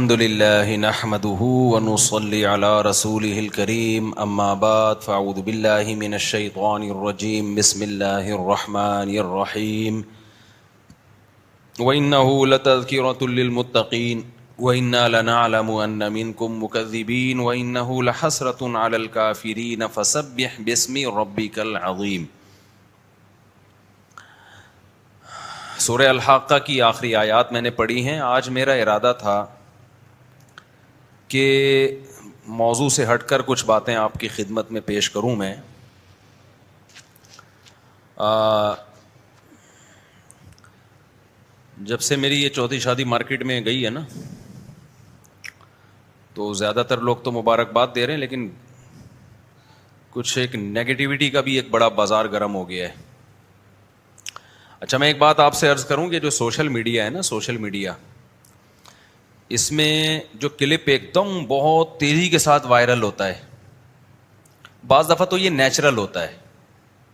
الحمد لله نحمده ونصلي على رسوله الكريم اما بعد فاعوذ بالله من الشيطان الرجيم بسم الله الرحمن الرحيم وإنه لتذكرة للمتقين وإنا لنعلم أن منكم مكذبين وإنه لحسرة على الكافرين فسبح باسم ربك العظيم۔ سورہ الحاقہ کی آخری آیات میں نے پڑھی ہیں۔ آج میرا ارادہ تھا کہ موضوع سے ہٹ کر کچھ باتیں آپ کی خدمت میں پیش کروں میں۔ جب سے میری یہ چوتھی شادی مارکیٹ میں گئی ہے نا، تو زیادہ تر لوگ تو مبارکباد دے رہے ہیں، لیکن کچھ ایک نیگیٹیوٹی کا بھی ایک بڑا بازار گرم ہو گیا ہے۔ اچھا، میں ایک بات آپ سے عرض کروں کہ جو سوشل میڈیا ہے نا، سوشل میڈیا، اس میں جو کلپ ایک دم بہت تیزی کے ساتھ وائرل ہوتا ہے، بعض دفعہ تو یہ نیچرل ہوتا ہے،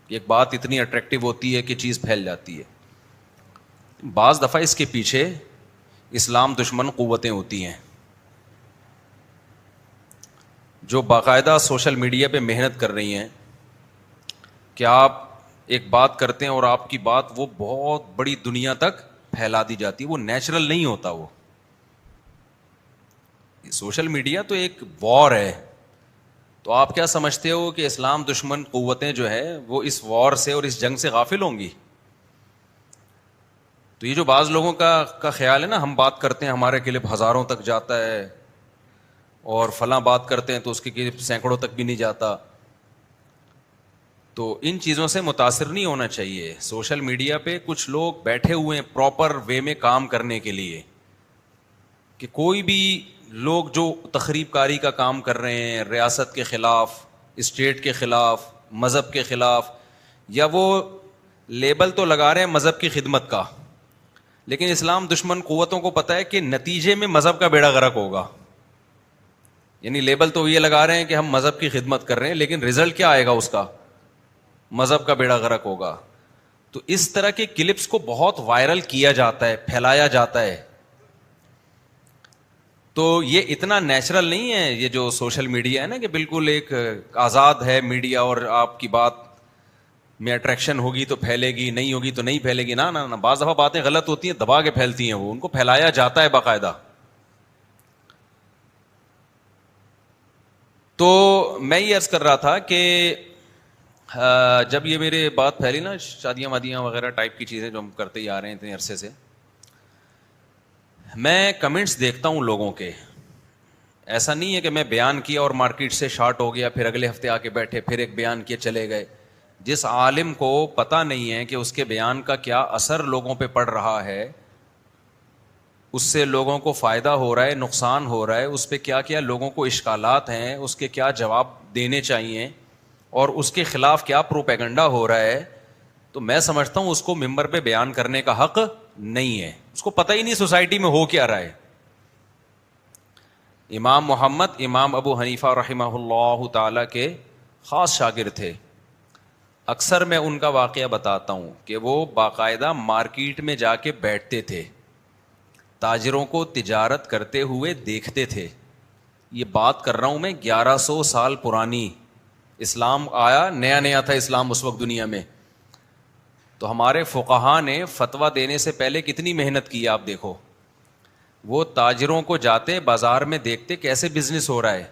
ایک بات اتنی اٹریکٹیو ہوتی ہے کہ چیز پھیل جاتی ہے، بعض دفعہ اس کے پیچھے اسلام دشمن قوتیں ہوتی ہیں جو باقاعدہ سوشل میڈیا پہ محنت کر رہی ہیں کہ آپ ایک بات کرتے ہیں اور آپ کی بات وہ بہت بڑی دنیا تک پھیلا دی جاتی ہے۔ وہ نیچرل نہیں ہوتا، وہ سوشل میڈیا تو ایک وار ہے۔ تو آپ کیا سمجھتے ہو کہ اسلام دشمن قوتیں جو ہے وہ اس وار سے اور اس جنگ سے غافل ہوں گی؟ تو یہ جو بعض لوگوں کا خیال ہے نا، ہم بات کرتے ہیں ہمارے کلپ ہزاروں تک جاتا ہے اور فلاں بات کرتے ہیں تو اس کے کلپ سینکڑوں تک بھی نہیں جاتا، تو ان چیزوں سے متاثر نہیں ہونا چاہیے۔ سوشل میڈیا پہ کچھ لوگ بیٹھے ہوئے ہیں پراپر وے میں کام کرنے کے لیے، کہ کوئی بھی لوگ جو تخریب کاری کا کام کر رہے ہیں ریاست کے خلاف، اسٹیٹ کے خلاف، مذہب کے خلاف، یا وہ لیبل تو لگا رہے ہیں مذہب کی خدمت کا، لیکن اسلام دشمن قوتوں کو پتہ ہے کہ نتیجے میں مذہب کا بیڑا غرق ہوگا۔ یعنی لیبل تو یہ لگا رہے ہیں کہ ہم مذہب کی خدمت کر رہے ہیں، لیکن رزلٹ کیا آئے گا اس کا؟ مذہب کا بیڑا غرق ہوگا۔ تو اس طرح کے کلپس کو بہت وائرل کیا جاتا ہے، پھیلایا جاتا ہے۔ تو یہ اتنا نیچرل نہیں ہے یہ جو سوشل میڈیا ہے نا، کہ بالکل ایک آزاد ہے میڈیا اور آپ کی بات میں اٹریکشن ہوگی تو پھیلے گی، نہیں ہوگی تو نہیں پھیلے گی۔ نہ بعض دفعہ باتیں غلط ہوتی ہیں، دبا کے پھیلتی ہیں، وہ ان کو پھیلایا جاتا ہے باقاعدہ۔ تو میں یہ عرض کر رہا تھا کہ جب یہ میرے بات پھیلی نا، شادیاں وادیاں وغیرہ ٹائپ کی چیزیں جو ہم کرتے ہی آ رہے ہیں اتنے عرصے سے، میں کمنٹس دیکھتا ہوں لوگوں کے۔ ایسا نہیں ہے کہ میں بیان کیا اور مارکیٹ سے شارٹ ہو گیا، پھر اگلے ہفتے آ کے بیٹھے پھر ایک بیان کیے چلے گئے۔ جس عالم کو پتہ نہیں ہے کہ اس کے بیان کا کیا اثر لوگوں پہ پڑ رہا ہے، اس سے لوگوں کو فائدہ ہو رہا ہے، نقصان ہو رہا ہے، اس پہ کیا کیا لوگوں کو اشکالات ہیں، اس کے کیا جواب دینے چاہیے، اور اس کے خلاف کیا پروپیگنڈا ہو رہا ہے، تو میں سمجھتا ہوں اس کو ممبر پہ بیان کرنے کا حق نہیں ہے۔ اس کو پتہ ہی نہیں سوسائٹی میں ہو کیا رہا ہے۔ امام محمد، امام ابو حنیفہ رحمہ اللہ تعالی کے خاص شاگرد تھے۔ اکثر میں ان کا واقعہ بتاتا ہوں کہ وہ باقاعدہ مارکیٹ میں جا کے بیٹھتے تھے، تاجروں کو تجارت کرتے ہوئے دیکھتے تھے۔ یہ بات کر رہا ہوں میں 1100 سال پرانی، اسلام آیا نیا نیا تھا اسلام اس وقت دنیا میں۔ تو ہمارے فقہا نے فتویٰ دینے سے پہلے کتنی محنت کی آپ دیکھو۔ وہ تاجروں کو جاتے بازار میں دیکھتے کیسے بزنس ہو رہا ہے،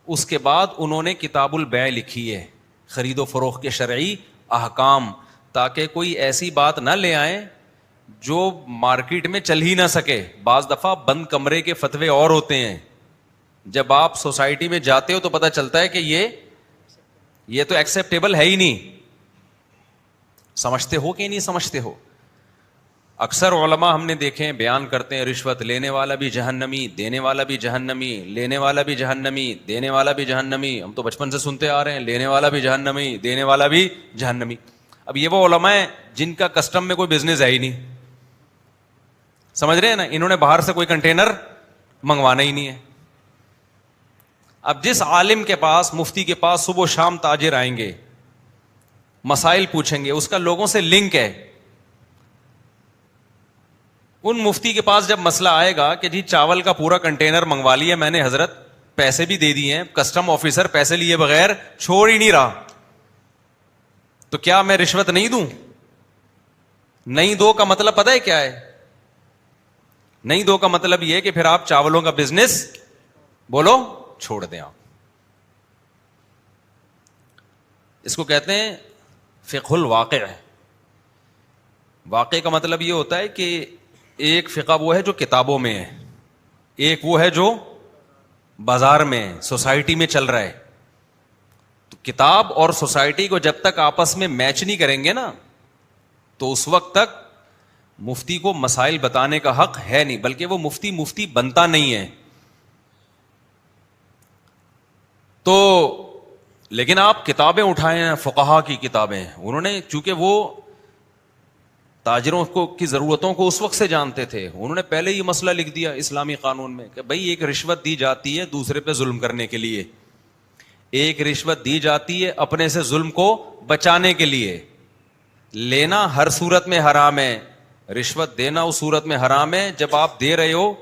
اس کے بعد انہوں نے کتاب البیع لکھی ہے، خرید و فروخت کے شرعی احکام، تاکہ کوئی ایسی بات نہ لے آئیں جو مارکیٹ میں چل ہی نہ سکے۔ بعض دفعہ بند کمرے کے فتوے اور ہوتے ہیں، جب آپ سوسائٹی میں جاتے ہو تو پتہ چلتا ہے کہ یہ تو ایکسیپٹیبل ہے ہی نہیں۔ سمجھتے ہو کہ نہیں سمجھتے ہو؟ اکثر علماء ہم نے دیکھے ہیں بیان کرتے ہیں رشوت لینے والا بھی جہنمی، دینے والا بھی جہنمی، لینے والا بھی جہنمی، دینے والا بھی جہنمی۔ ہم تو بچپن سے سنتے آ رہے ہیں لینے والا بھی جہنمی، دینے والا بھی جہنمی۔ اب یہ وہ علماء ہیں جن کا کسٹم میں کوئی بزنس ہے ہی نہیں، سمجھ رہے ہیں نا؟ انہوں نے باہر سے کوئی کنٹینر منگوانا ہی نہیں ہے۔ اب جس عالم کے پاس، مفتی کے پاس صبح و شام تاجر آئیں گے، مسائل پوچھیں گے، اس کا لوگوں سے لنک ہے، ان مفتی کے پاس جب مسئلہ آئے گا کہ جی چاول کا پورا کنٹینر منگوا لیا میں نے حضرت, پیسے بھی دے دیے ہیں, کسٹم آفیسر پیسے لیے بغیر چھوڑ ہی نہیں رہا, تو کیا میں رشوت نہیں دوں؟ نہیں دو کا مطلب پتہ ہے کیا ہے؟ نہیں دو کا مطلب یہ کہ پھر آپ چاولوں کا بزنس بولو چھوڑ دیں. آپ اس کو کہتے ہیں فقہ الواقع. واقع کا مطلب یہ ہوتا ہے کہ ایک فقہ وہ ہے جو کتابوں میں ہے, ایک وہ ہے جو بازار میں سوسائٹی میں چل رہا ہے. تو کتاب اور سوسائٹی کو جب تک آپس میں میچ نہیں کریں گے نا, تو اس وقت تک مفتی کو مسائل بتانے کا حق ہے نہیں, بلکہ وہ مفتی بنتا نہیں ہے. تو لیکن آپ کتابیں اٹھائے ہیں, فقہا کی کتابیں, انہوں نے چونکہ وہ تاجروں کو کی ضرورتوں کو اس وقت سے جانتے تھے, انہوں نے پہلے ہی مسئلہ لکھ دیا اسلامی قانون میں کہ بھائی ایک رشوت دی جاتی ہے دوسرے پہ ظلم کرنے کے لیے, ایک رشوت دی جاتی ہے اپنے سے ظلم کو بچانے کے لیے. لینا ہر صورت میں حرام ہے, رشوت دینا اس صورت میں حرام ہے جب آپ دے رہے ہو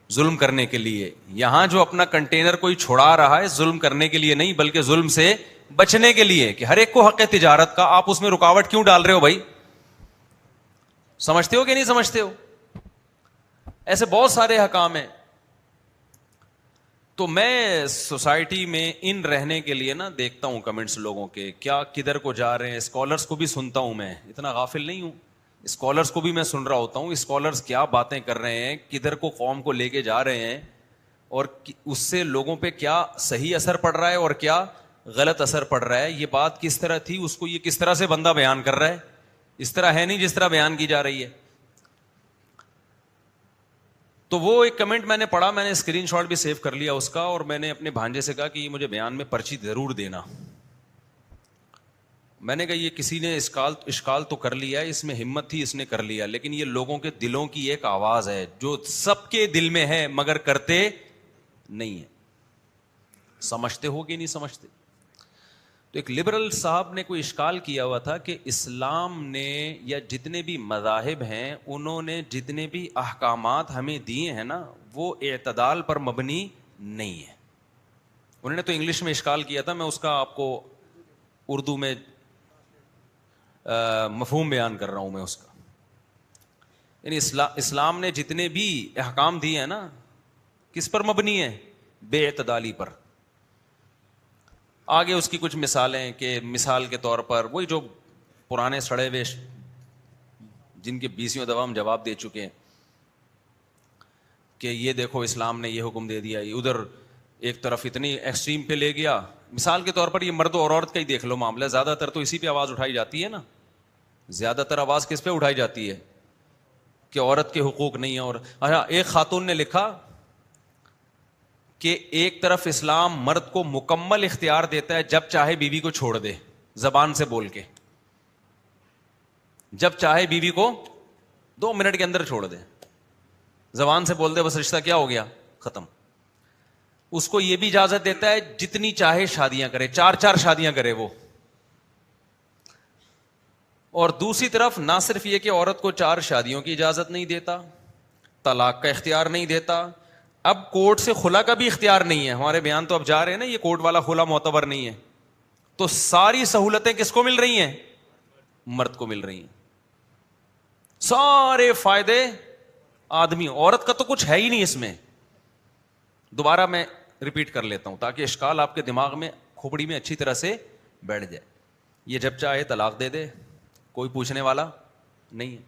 ظلم کرنے کے لیے. یہاں جو اپنا کنٹینر کوئی چھڑا رہا ہے ظلم کرنے کے لیے نہیں بلکہ ظلم سے بچنے کے لیے, کہ ہر ایک کو حق ہے تجارت کا, آپ اس میں رکاوٹ کیوں ڈال رہے ہو بھائی؟ سمجھتے ہو کہ نہیں سمجھتے ہو؟ ایسے بہت سارے حکام ہیں. تو میں سوسائٹی میں ان رہنے کے لیے نا دیکھتا ہوں کمنٹس لوگوں کے, کیا کدھر کو جا رہے ہیں. اسکالرس کو بھی سنتا ہوں, میں اتنا غافل نہیں ہوں, اسکالرس کو بھی میں سن رہا ہوتا ہوں. اسکالرس کیا باتیں کر رہے ہیں, کدھر کو قوم کو لے کے جا رہے ہیں, اور اس سے لوگوں پہ کیا صحیح اثر پڑ رہا ہے اور کیا غلط اثر پڑ رہا ہے. یہ بات کس طرح تھی, اس کو یہ کس طرح سے بندہ بیان کر رہا ہے, اس طرح ہے نہیں جس طرح بیان کی جا رہی ہے. تو وہ ایک کمنٹ میں نے پڑھا, میں نے اسکرین شاٹ بھی سیو کر لیا اس کا, اور میں نے اپنے بھانجے سے کہا کہ یہ مجھے بیان میں پرچی ضرور دینا. میں نے کہا یہ کسی نے اشکال تو کر لیا ہے, اس میں ہمت تھی اس نے کر لیا, لیکن یہ لوگوں کے دلوں کی ایک آواز ہے جو سب کے دل میں ہے مگر کرتے نہیں ہے. سمجھتے ہو کہ نہیں سمجھتے؟ تو ایک لبرل صاحب نے کوئی اشکال کیا ہوا تھا کہ اسلام نے یا جتنے بھی مذاہب ہیں انہوں نے جتنے بھی احکامات ہمیں دیے ہیں نا وہ اعتدال پر مبنی نہیں ہے. انہوں نے تو انگلش میں اشکال کیا تھا, میں اس کا آپ کو اردو میں مفہوم بیان کر رہا ہوں میں اس کا. یعنی اسلام نے جتنے بھی احکام دیے ہیں نا کس پر مبنی ہے؟ بے اعتدالی پر. آگے اس کی کچھ مثالیں کہ مثال کے طور پر وہی جو پرانے سڑے ہوئے جن کے 20 دفعہ ہم جواب دے چکے ہیں کہ یہ دیکھو اسلام نے یہ حکم دے دیا, ادھر ایک طرف اتنی ایکسٹریم پہ لے گیا. مثال کے طور پر یہ مرد اور عورت کا ہی دیکھ لو معاملہ, زیادہ تر تو اسی پہ آواز اٹھائی جاتی ہے نا. زیادہ تر آواز کس پہ اٹھائی جاتی ہے کہ عورت کے حقوق نہیں ہے. اور اچھا, ایک خاتون نے لکھا کہ ایک طرف اسلام مرد کو مکمل اختیار دیتا ہے جب چاہے بیوی کو چھوڑ دے, زبان سے بول کے, جب چاہے بیوی کو 2 منٹ کے اندر چھوڑ دے, زبان سے بول دے بس رشتہ کیا ہو گیا ختم. اس کو یہ بھی اجازت دیتا ہے جتنی چاہے شادیاں کرے, 4 شادیاں کرے وہ. اور دوسری طرف نہ صرف یہ کہ عورت کو 4 شادیوں کی اجازت نہیں دیتا, طلاق کا اختیار نہیں دیتا, اب کورٹ سے خلا کا بھی اختیار نہیں ہے. ہمارے بیان تو اب جا رہے ہیں نا یہ کورٹ والا خلا معتبر نہیں ہے. تو ساری سہولتیں کس کو مل رہی ہیں؟ مرد کو مل رہی ہیں. سارے فائدے آدمی, عورت کا تو کچھ ہے ہی نہیں اس میں. دوبارہ میں ریپیٹ کر لیتا ہوں تاکہ اشکال آپ کے دماغ میں کھوپڑی میں اچھی طرح سے بیٹھ جائے. یہ جب چاہے طلاق دے دے, کوئی پوچھنے والا نہیں ہے.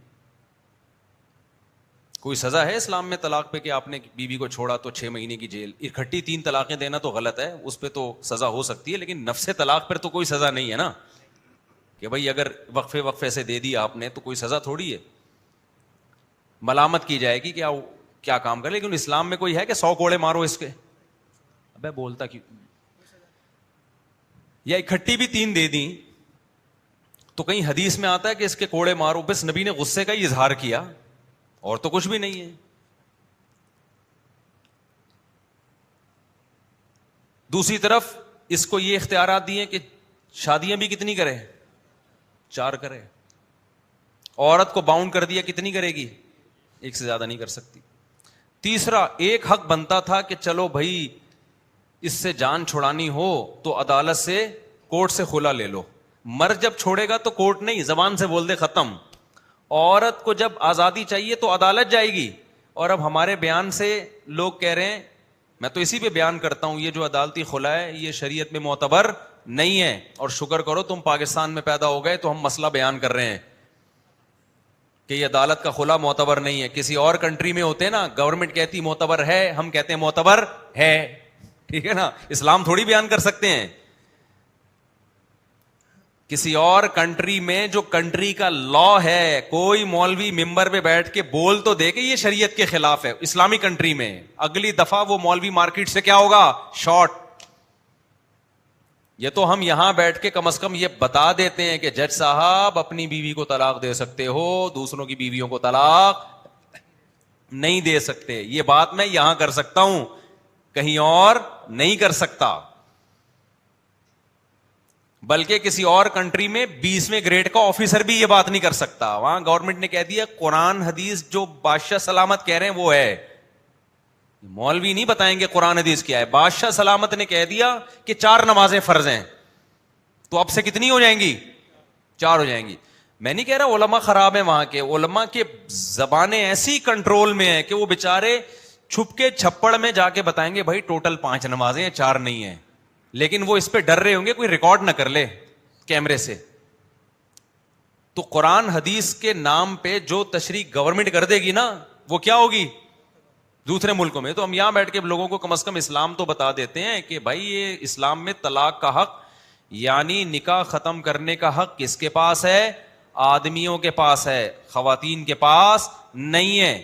کوئی سزا ہے اسلام میں طلاق پہ کہ آپ نے بیوی کو چھوڑا تو 6 مہینے کی جیل؟ اکٹھی 3 طلاقیں دینا تو غلط ہے, اس پہ تو سزا ہو سکتی ہے, لیکن نفس طلاق پر تو کوئی سزا نہیں ہے نا کہ بھائی اگر وقفے سے دے دی آپ نے تو کوئی سزا تھوڑی ہے. ملامت کی جائے گی کیا کام کرے, لیکن اسلام میں کوئی ہے کہ 100 کوڑے مارو اس کے؟ ابے بولتا کیوں؟ یا اکٹھی بھی 3 دے دیں تو کہیں حدیث میں آتا ہے کہ اس کے کوڑے مارو, بس نبی نے غصے کا ہی اظہار کیا اور تو کچھ بھی نہیں ہے. دوسری طرف اس کو یہ اختیارات دیے کہ شادیاں بھی کتنی کرے؟ 4 کرے. عورت کو باؤنڈ کر دیا کتنی کرے گی؟ ایک سے زیادہ نہیں کر سکتی. تیسرا، ایک حق بنتا تھا کہ چلو بھائی اس سے جان چھڑانی ہو تو عدالت سے، کورٹ سے خلا لے لو. مرد جب چھوڑے گا تو کورٹ نہیں، زبان سے بول دے ختم. عورت کو جب آزادی چاہیے تو عدالت جائے گی. اور اب ہمارے بیان سے لوگ کہہ رہے ہیں، میں تو اسی پہ بیان کرتا ہوں، یہ جو عدالتی خلا ہے یہ شریعت میں معتبر نہیں ہے. اور شکر کرو تم پاکستان میں پیدا ہو گئے تو ہم مسئلہ بیان کر رہے ہیں کہ یہ عدالت کا خلا معتبر نہیں ہے. کسی اور کنٹری میں ہوتے نا، گورنمنٹ کہتی معتبر ہے، ہم کہتے ہیں معتبر ہے. ٹھیک ہے نا، اسلام تھوڑی بیان کر سکتے ہیں. کسی اور کنٹری میں جو کنٹری کا لا ہے، کوئی مولوی ممبر پہ بیٹھ کے بول تو دے کہ یہ شریعت کے خلاف ہے اسلامی کنٹری میں، اگلی دفعہ وہ مولوی مارکیٹ سے کیا ہوگا؟ شارٹ. یہ تو ہم یہاں بیٹھ کے کم از کم یہ بتا دیتے ہیں کہ جج صاحب اپنی بیوی کو طلاق دے سکتے ہو، دوسروں کی بیویوں کو طلاق نہیں دے سکتے. یہ بات میں یہاں کر سکتا ہوں، کہیں اور نہیں کر سکتا. بلکہ کسی اور کنٹری میں 20ویں گریڈ کا آفیسر بھی یہ بات نہیں کر سکتا. وہاں گورنمنٹ نے کہہ دیا قرآن حدیث جو بادشاہ سلامت کہہ رہے ہیں وہ ہے. مولوی نہیں بتائیں گے قرآن حدیث کیا ہے. بادشاہ سلامت نے کہہ دیا کہ 4 نمازیں فرض ہیں، تو اب سے کتنی ہو جائیں گی؟ 4 ہو جائیں گی. میں نہیں کہہ رہا علماء خراب ہیں، وہاں کے علماء کے زبانیں ایسی کنٹرول میں ہیں کہ وہ بےچارے چھپ کے چھپڑ میں جا کے بتائیں گے بھائی ٹوٹل 5 نمازیں ہیں، 4 نہیں ہیں. لیکن وہ اس پہ ڈر رہے ہوں گے کوئی ریکارڈ نہ کر لے کیمرے سے. تو قرآن حدیث کے نام پہ جو تشریح گورنمنٹ کر دے گی نا، وہ کیا ہوگی دوسرے ملکوں میں. تو ہم یہاں بیٹھ کے لوگوں کو کم از کم اسلام تو بتا دیتے ہیں کہ بھائی یہ اسلام میں طلاق کا حق، یعنی نکاح ختم کرنے کا حق کس کے پاس ہے؟ آدمیوں کے پاس ہے، خواتین کے پاس نہیں ہے.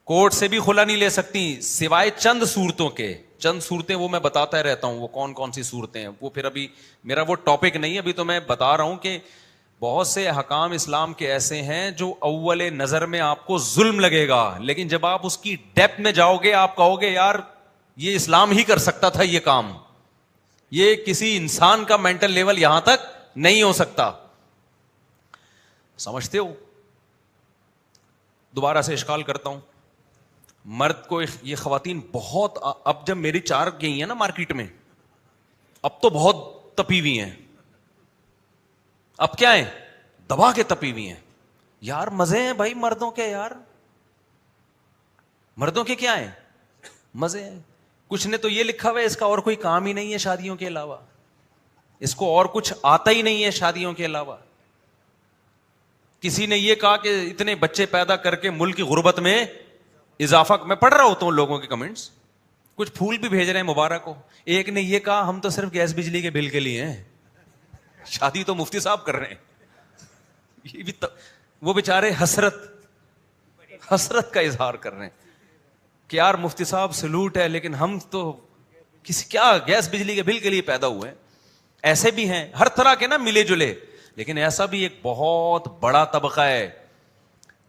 کورٹ سے بھی خلا نہیں لے سکتی سوائے چند صورتوں کے. چند صورتیں وہ میں بتاتا رہتا ہوں، وہ کون کون سی صورتیں ہیں، وہ پھر ابھی میرا وہ ٹاپک نہیں ہے. ابھی تو میں بتا رہا ہوں کہ بہت سے احکام اسلام کے ایسے ہیں جو اول نظر میں آپ کو ظلم لگے گا، لیکن جب آپ اس کی ڈیپتھ میں جاؤ گے آپ کہو گے یار یہ اسلام ہی کر سکتا تھا یہ کام، یہ کسی انسان کا مینٹل لیول یہاں تک نہیں ہو سکتا. سمجھتے ہو؟ دوبارہ سے اشکال کرتا ہوں. مرد کو یہ خواتین بہت، اب جب میری 4 گئی ہیں نا مارکیٹ میں، اب تو بہت تپی ہوئی ہیں. اب کیا ہے؟ دبا کے تپی ہوئی ہیں. یار مزے ہیں بھائی مردوں کے، یار مردوں کے کیا ہیں مزے ہیں. کچھ نے تو یہ لکھا ہوا ہے اس کا اور کوئی کام ہی نہیں ہے شادیوں کے علاوہ، اس کو اور کچھ آتا ہی نہیں ہے شادیوں کے علاوہ. کسی نے یہ کہا کہ اتنے بچے پیدا کر کے ملک کی غربت میں اضافہ. میں پڑھ رہا ہوتا ہوں لوگوں کے کمنٹس، کچھ پھول بھی بھیج رہے ہیں مبارک ہو. ایک نے یہ کہا ہم تو صرف گیس بجلی کے بل کے لیے ہیں، شادی تو مفتی صاحب کر رہے ہیں. یہ بھی وہ بیچارے حسرت کا اظہار کر رہے ہیں کہ یار مفتی صاحب سلوٹ ہے، لیکن ہم تو کسی کیا گیس بجلی کے بل کے لیے پیدا ہوئے ہیں. ایسے بھی ہیں ہر طرح کے نا ملے جلے. لیکن ایسا بھی ایک بہت بڑا طبقہ ہے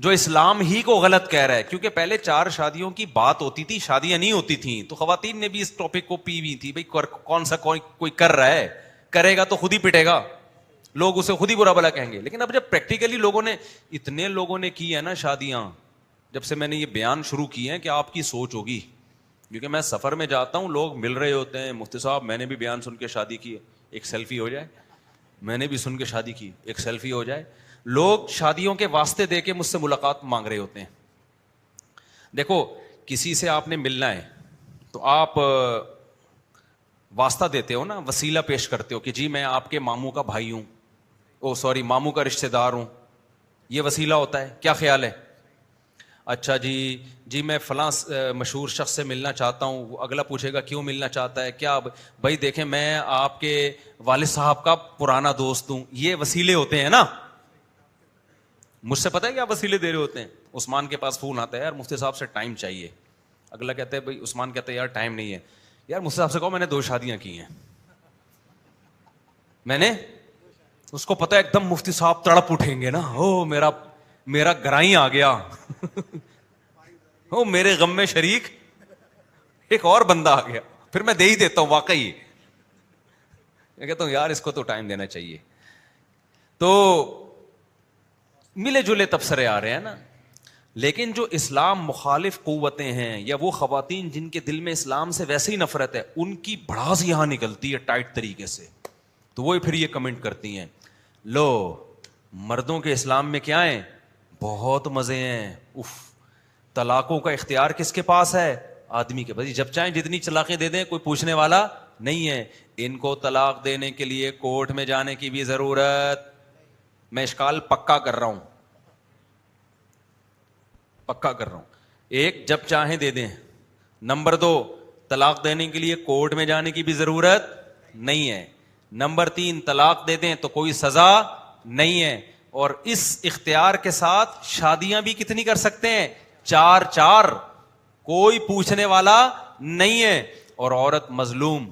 جو اسلام ہی کو غلط کہہ رہا ہے. کیونکہ پہلے 4 شادیوں کی بات ہوتی تھی، شادیاں نہیں ہوتی تھیں، تو خواتین نے بھی اس ٹاپک کو پی ہوئی تھی. بھائی کون سا کوئی کر رہا ہے، کرے گا تو خود ہی پٹے گا، لوگ اسے خود ہی برا بلا کہیں گے. لیکن اب جب پریکٹیکلی لوگوں نے، اتنے لوگوں نے کی ہے نا شادیاں، جب سے میں نے یہ بیان شروع کیے ہیں کہ آپ کی سوچ ہوگی. کیونکہ میں سفر میں جاتا ہوں، لوگ مل رہے ہوتے ہیں، مفتی صاحب میں نے بھی بیان سن کے شادی کی، ایک سیلفی ہو جائے. میں نے بھی سن کے شادی کی، ایک سیلفی ہو جائے. لوگ شادیوں کے واسطے دے کے مجھ سے ملاقات مانگ رہے ہوتے ہیں. دیکھو کسی سے آپ نے ملنا ہے تو آپ واسطہ دیتے ہو نا، وسیلہ پیش کرتے ہو کہ جی میں آپ کے ماموں کا بھائی ہوں، ماموں کا رشتہ دار ہوں. یہ وسیلہ ہوتا ہے. کیا خیال ہے؟ اچھا جی میں فلاں مشہور شخص سے ملنا چاہتا ہوں. وہ اگلا پوچھے گا کیوں ملنا چاہتا ہے؟ کیا بھائی دیکھیں میں آپ کے والد صاحب کا پرانا دوست ہوں. یہ وسیلے ہوتے ہیں نا. مجھ سے پتہ ہے کیا وسیلے دے رہے ہوتے ہیں؟ عثمان کے پاس فون آتا ہے یار مفتی صاحب سے ٹائم چاہیے. اگلا کہتا ہے بھائی، عثمان کہتا ہے یار ٹائم نہیں ہے. یار مفتی صاحب سے کہو میں نے 2 شادیاں کی ہیں، میں نے. اس کو پتہ ہے ایک دم مفتی صاحب تڑپ اٹھیں گے نا، او میرا گرائی آ گیا او میرے غم میں شریک ایک اور بندہ آ گیا. پھر میں دے ہی دیتا ہوں واقعی. میں کہتا ہوں یار اس کو تو ٹائم دینا چاہیے. تو ملے جلے تبصرے آ رہے ہیں نا. لیکن جو اسلام مخالف قوتیں ہیں یا وہ خواتین جن کے دل میں اسلام سے ویسے ہی نفرت ہے, ان کی بھڑاس یہاں نکلتی ہے ٹائٹ طریقے سے, تو وہ پھر یہ کمنٹ کرتی ہیں, لو مردوں کے اسلام میں کیا ہیں, بہت مزے ہیں, اف, طلاقوں کا اختیار کس کے پاس ہے, آدمی کے پاس, جب چاہیں جتنی طلاقیں دے دیں کوئی پوچھنے والا نہیں ہے. ان کو طلاق دینے کے لیے کورٹ میں جانے کی بھی ضرورت, میں اشکال پکا کر رہا ہوں, پکا کر رہا ہوں. ایک, جب چاہیں دے دیں. نمبر 2, طلاق دینے کے لیے کورٹ میں جانے کی بھی ضرورت نہیں ہے. نمبر 3, طلاق دے دیں تو کوئی سزا نہیں ہے. اور اس اختیار کے ساتھ شادیاں بھی کتنی کر سکتے ہیں, 4, کوئی پوچھنے والا نہیں ہے. اور عورت مظلوم,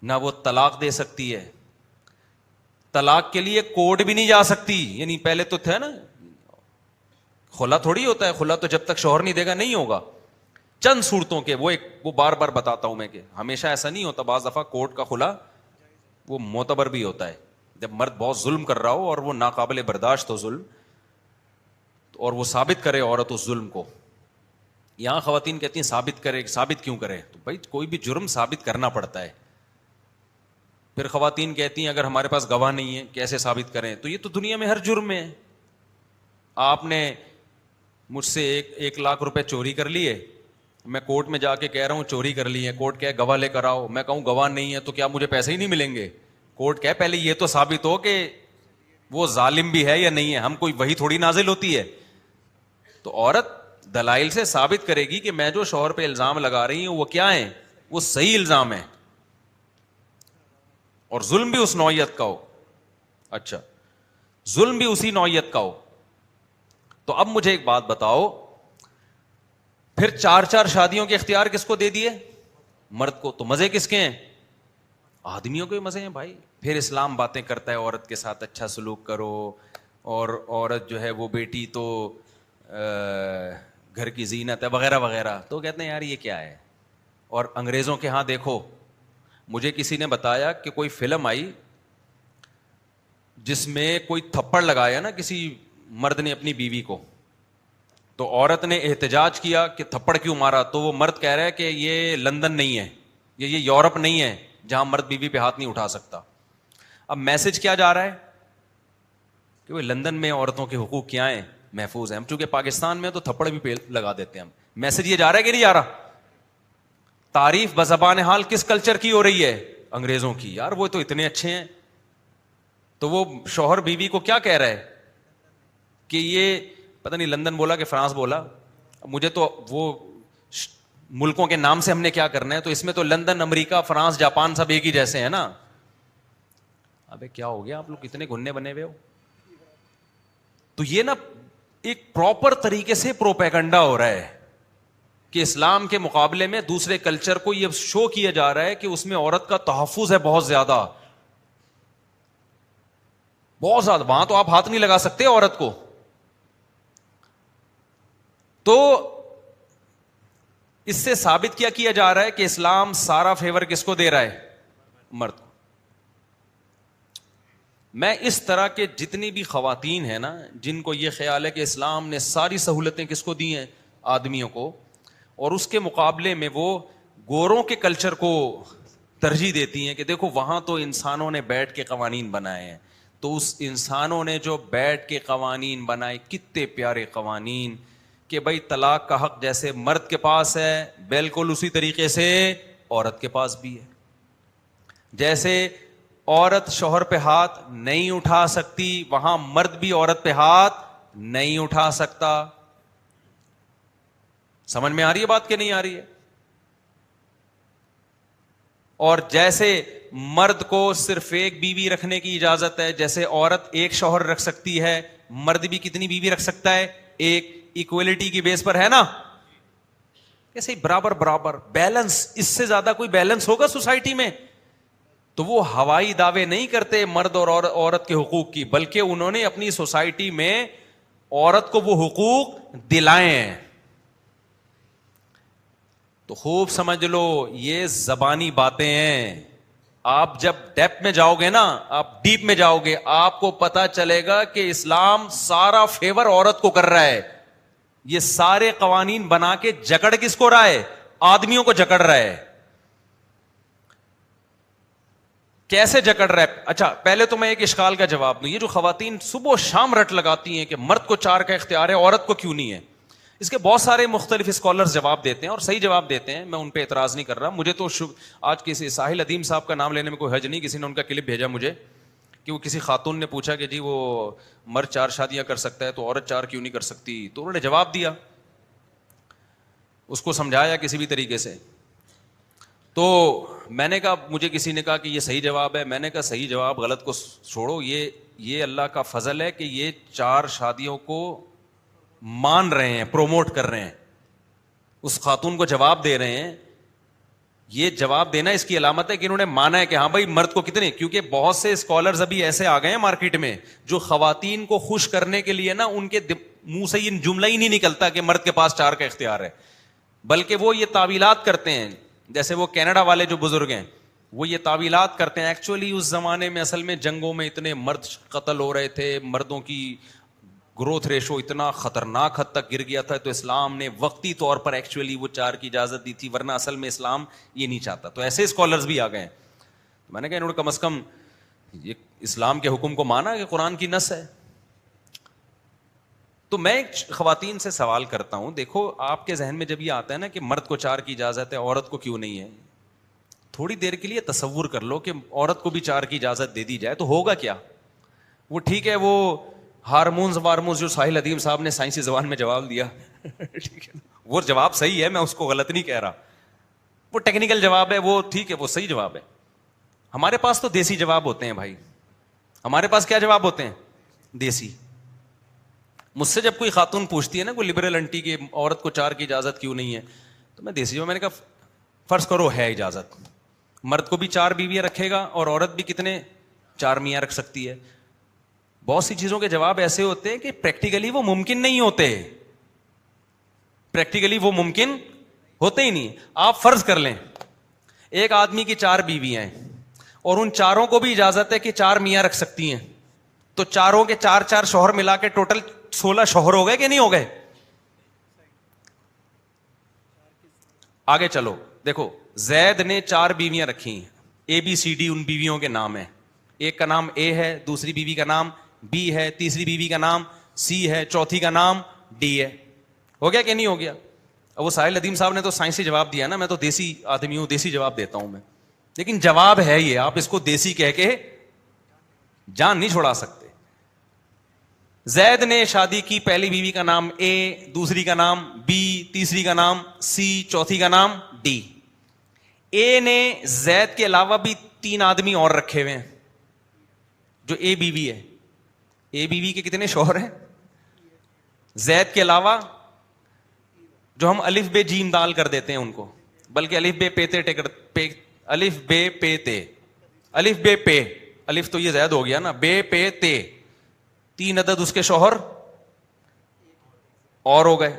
نہ وہ طلاق دے سکتی ہے, طلاق کے لیے کورٹ بھی نہیں جا سکتی. یعنی پہلے تو تھا نا, خلا تھوڑی ہوتا ہے, خلا تو جب تک شوہر نہیں دے گا نہیں ہوگا. چند صورتوں کے وہ بار بار بتاتا ہوں میں کہ ہمیشہ ایسا نہیں ہوتا, بعض دفعہ کورٹ کا خلا وہ معتبر بھی ہوتا ہے جب مرد بہت ظلم کر رہا ہو اور وہ ناقابل برداشت ہو ظلم, اور وہ ثابت کرے عورت اس ظلم کو. یہاں خواتین کہتی ہیں ثابت کرے, ثابت کیوں کرے, تو بھائی کوئی بھی جرم ثابت کرنا پڑتا ہے. پھر خواتین کہتی ہیں اگر ہمارے پاس گواہ نہیں ہے کیسے ثابت کریں, تو یہ تو دنیا میں ہر جرم میں ہے. آپ نے مجھ سے 1 لاکھ روپے چوری کر لیے, میں کورٹ میں جا کے کہہ رہا ہوں چوری کر لی ہے, کورٹ کہے گواہ لے کر آؤ, میں کہوں گواہ نہیں ہے تو کیا مجھے پیسے ہی نہیں ملیں گے؟ کورٹ کہے پہلے یہ تو ثابت ہو کہ وہ ظالم بھی ہے یا نہیں ہے, ہم کوئی وہی تھوڑی نازل ہوتی ہے. تو عورت دلائل سے ثابت کرے گی کہ میں جو شوہر پہ الزام لگا رہی ہوں وہ کیا ہے, وہ صحیح الزام ہے, اور ظلم بھی اس نوعیت کا ہو. اچھا, ظلم بھی اسی نوعیت کا ہو. تو اب مجھے ایک بات بتاؤ, پھر 4 شادیوں کے اختیار کس کو دے دیے, مرد کو, تو مزے کس کے ہیں, آدمیوں کے مزے ہیں بھائی. پھر اسلام باتیں کرتا ہے عورت کے ساتھ اچھا سلوک کرو, اور عورت جو ہے وہ بیٹی تو گھر کی زینت ہے وغیرہ وغیرہ. تو کہتے ہیں یار یہ کیا ہے. اور انگریزوں کے ہاں دیکھو, مجھے کسی نے بتایا کہ کوئی فلم آئی جس میں کوئی تھپڑ لگایا نا کسی مرد نے اپنی بیوی کو, تو عورت نے احتجاج کیا کہ تھپڑ کیوں مارا, تو وہ مرد کہہ رہا ہے کہ یہ لندن نہیں ہے, یہ یورپ نہیں ہے جہاں مرد بیوی پہ ہاتھ نہیں اٹھا سکتا. اب میسج کیا جا رہا ہے کہ وہ لندن میں عورتوں کے حقوق کیا ہیں, محفوظ ہیں. ہم چونکہ پاکستان میں تو تھپڑ بھی پہ لگا دیتے ہیں. ہم میسج یہ جا رہا ہے کہ نہیں جا رہا. تعریف بزبان حال کس کلچر کی ہو رہی ہے, انگریزوں کی. یار وہ تو اتنے اچھے ہیں. تو وہ شوہر بیوی کو کیا کہہ رہا ہے کہ یہ پتہ نہیں لندن بولا کہ فرانس بولا, مجھے تو وہ ملکوں کے نام سے ہم نے کیا کرنا ہے, تو اس میں تو لندن, امریکہ, فرانس, جاپان سب ایک ہی جیسے ہیں نا. ابے کیا ہو گیا, آپ لوگ کتنے گھننے بنے ہوئے ہو. تو یہ نا ایک پراپر طریقے سے پروپیگنڈا ہو رہا ہے کہ اسلام کے مقابلے میں دوسرے کلچر کو یہ شو کیا جا رہا ہے کہ اس میں عورت کا تحفظ ہے بہت زیادہ, بہت زیادہ. وہاں تو آپ ہاتھ نہیں لگا سکتے عورت کو. تو اس سے ثابت کیا جا رہا ہے کہ اسلام سارا فیور کس کو دے رہا ہے, مرد کو. میں اس طرح کے جتنی بھی خواتین ہیں نا جن کو یہ خیال ہے کہ اسلام نے ساری سہولتیں کس کو دی ہیں, آدمیوں کو, اور اس کے مقابلے میں وہ گوروں کے کلچر کو ترجیح دیتی ہیں کہ دیکھو وہاں تو انسانوں نے بیٹھ کے قوانین بنائے ہیں, تو اس انسانوں نے جو بیٹھ کے قوانین بنائے کتنے پیارے قوانین کہ بھائی طلاق کا حق جیسے مرد کے پاس ہے بالکل اسی طریقے سے عورت کے پاس بھی ہے. جیسے عورت شوہر پہ ہاتھ نہیں اٹھا سکتی وہاں مرد بھی عورت پہ ہاتھ نہیں اٹھا سکتا. سمجھ میں آ رہی ہے بات کہ نہیں آ رہی ہے؟ اور جیسے مرد کو صرف ایک بیوی رکھنے کی اجازت ہے, جیسے عورت ایک شوہر رکھ سکتی ہے, مرد بھی کتنی بیوی رکھ سکتا ہے, ایک. ایکویلٹی کی بیس پر ہے نا, کیسے برابر برابر بیلنس. اس سے زیادہ کوئی بیلنس ہوگا سوسائٹی میں؟ تو وہ ہوائی دعوے نہیں کرتے مرد اور عورت کے حقوق کی, بلکہ انہوں نے اپنی سوسائٹی میں عورت کو وہ حقوق دلائے ہیں. تو خوب سمجھ لو یہ زبانی باتیں ہیں, آپ جب ڈیپ میں جاؤ گے نا, آپ ڈیپ میں جاؤ گے, آپ کو پتا چلے گا کہ اسلام سارا فیور عورت کو کر رہا ہے. یہ سارے قوانین بنا کے جکڑ کس کو رہا ہے؟ آدمیوں کو جکڑ رہا ہے. کیسے جکڑ رہا ہے؟ اچھا پہلے تو میں ایک اشکال کا جواب دوں. یہ جو خواتین صبح و شام رٹ لگاتی ہیں کہ مرد کو 4 کا اختیار ہے, عورت کو کیوں نہیں ہے, اس کے بہت سارے مختلف اسکالرز جواب دیتے ہیں اور صحیح جواب دیتے ہیں, میں ان پہ اعتراض نہیں کر رہا. مجھے تو آج کسی ساحل ادیم صاحب کا نام لینے میں کوئی حرج نہیں, کسی نے ان کا کلپ بھیجا مجھے کہ وہ کسی خاتون نے پوچھا کہ جی وہ مرد 4 شادیاں کر سکتا ہے تو عورت 4 کیوں نہیں کر سکتی, تو انہوں نے جواب دیا, اس کو سمجھایا کسی بھی طریقے سے. تو میں نے کہا, مجھے کسی نے کہا کہ یہ صحیح جواب ہے, میں نے کہا صحیح جواب غلط کو چھوڑو, یہ اللہ کا فضل ہے کہ یہ 4 شادیوں کو مان رہے ہیں, پروموٹ کر رہے ہیں, اس خاتون کو جواب دے رہے ہیں. یہ جواب دینا اس کی علامت ہے کہ انہوں نے مانا ہے کہ ہاں بھائی مرد کو کتنے, کیونکہ بہت سے اسکالرز ابھی ایسے آ گئے ہیں مارکیٹ میں جو خواتین کو خوش کرنے کے لیے نا ان کے منہ سے یہ جملہ ہی نہیں نکلتا کہ مرد کے پاس 4 کا اختیار ہے, بلکہ وہ یہ تعویلات کرتے ہیں. جیسے وہ کینیڈا والے جو بزرگ ہیں وہ یہ تعویلات کرتے ہیں, ایکچولی اس زمانے میں اصل میں جنگوں میں اتنے مرد قتل ہو رہے تھے, مردوں کی گروتھ ریشو اتنا خطرناک حد تک گر گیا تھا, تو اسلام نے وقتی طور پر ایکچولی وہ 4 کی اجازت دی تھی, ورنہ اصل میں اسلام یہ نہیں چاہتا. تو ایسے اسکالرز بھی آ گئے ہیں. میں نے کہا انہوں نے کم از کم یہ اسلام کے حکم کو مانا کہ قرآن کی نص ہے. تو میں خواتین سے سوال کرتا ہوں, دیکھو آپ کے ذہن میں جب یہ آتا ہے نا کہ مرد کو 4 کی اجازت ہے عورت کو کیوں نہیں ہے, تھوڑی دیر کے لیے تصور کر لو کہ عورت کو بھی 4 کی اجازت دے دی جائے تو ہوگا کیا. وہ ٹھیک ہے, وہ ہارمونز وارمونز جو ساحل ادیم صاحب نے سائنسی زبان میں جواب دیا ٹھیک ہے, وہ جواب صحیح ہے, میں اس کو غلط نہیں کہہ رہا, وہ ٹیکنیکل جواب ہے, وہ ٹھیک ہے, وہ صحیح جواب ہے. ہمارے پاس تو دیسی جواب ہوتے ہیں بھائی, ہمارے پاس کیا جواب ہوتے ہیں؟ دیسی. مجھ سے جب کوئی خاتون پوچھتی ہے نا, کوئی لبرل انٹی کی عورت کو 4 کی اجازت کیوں نہیں ہے, تو میں دیسی میں نے کہا فرض کرو ہے اجازت, مرد کو بھی 4 بیویاں رکھے گا اور عورت بھی کتنے 4 میاں رکھ سکتی ہے. بہت سی چیزوں کے جواب ایسے ہوتے ہیں کہ پریکٹیکلی وہ ممکن نہیں ہوتے, پریکٹیکلی وہ ممکن ہوتے ہی نہیں. آپ فرض کر لیں ایک آدمی کی 4 بیویاں ہیں اور ان 4 کو بھی اجازت ہے کہ 4 میاں رکھ سکتی ہیں, تو 4 کے 4 شوہر ملا کے ٹوٹل 16 شوہر ہو گئے کہ نہیں ہو گئے؟ آگے چلو دیکھو, زید نے 4 بیویاں رکھی ہیں, ABCD ان بیویوں کے نام ہیں, ایک کا نام A ہے, دوسری بیوی کا نام B ہے, تیسری بیوی کا نام C ہے, چوتھی کا نام D ہے. ہو گیا کہ نہیں ہو گیا؟ اب وہ ساحل ادیم صاحب نے تو سائنسی جواب دیا نا, میں تو دیسی آدمی ہوں, دیسی جواب دیتا ہوں میں, لیکن جواب ہے یہ, آپ اس کو دیسی کہہ کے جان نہیں چھڑا سکتے. زید نے شادی کی, پہلی بیوی کا نام A, دوسری کا نام B, تیسری کا نام C, چوتھی کا نام D. A نے زید کے علاوہ بھی 3 آدمی اور رکھے ہوئے ہیں جو A بیوی ہے. A بیوی کے کتنے شوہر ہیں زید کے علاوہ؟ جو ہم الف بے جیم دال کر دیتے ہیں ان کو, بلکہ الف بے پے تے الف بے پے تے, الف بے پے, الف تو یہ زید ہو گیا نا, بے پے تے, 3 عدد اس کے شوہر اور ہو گئے.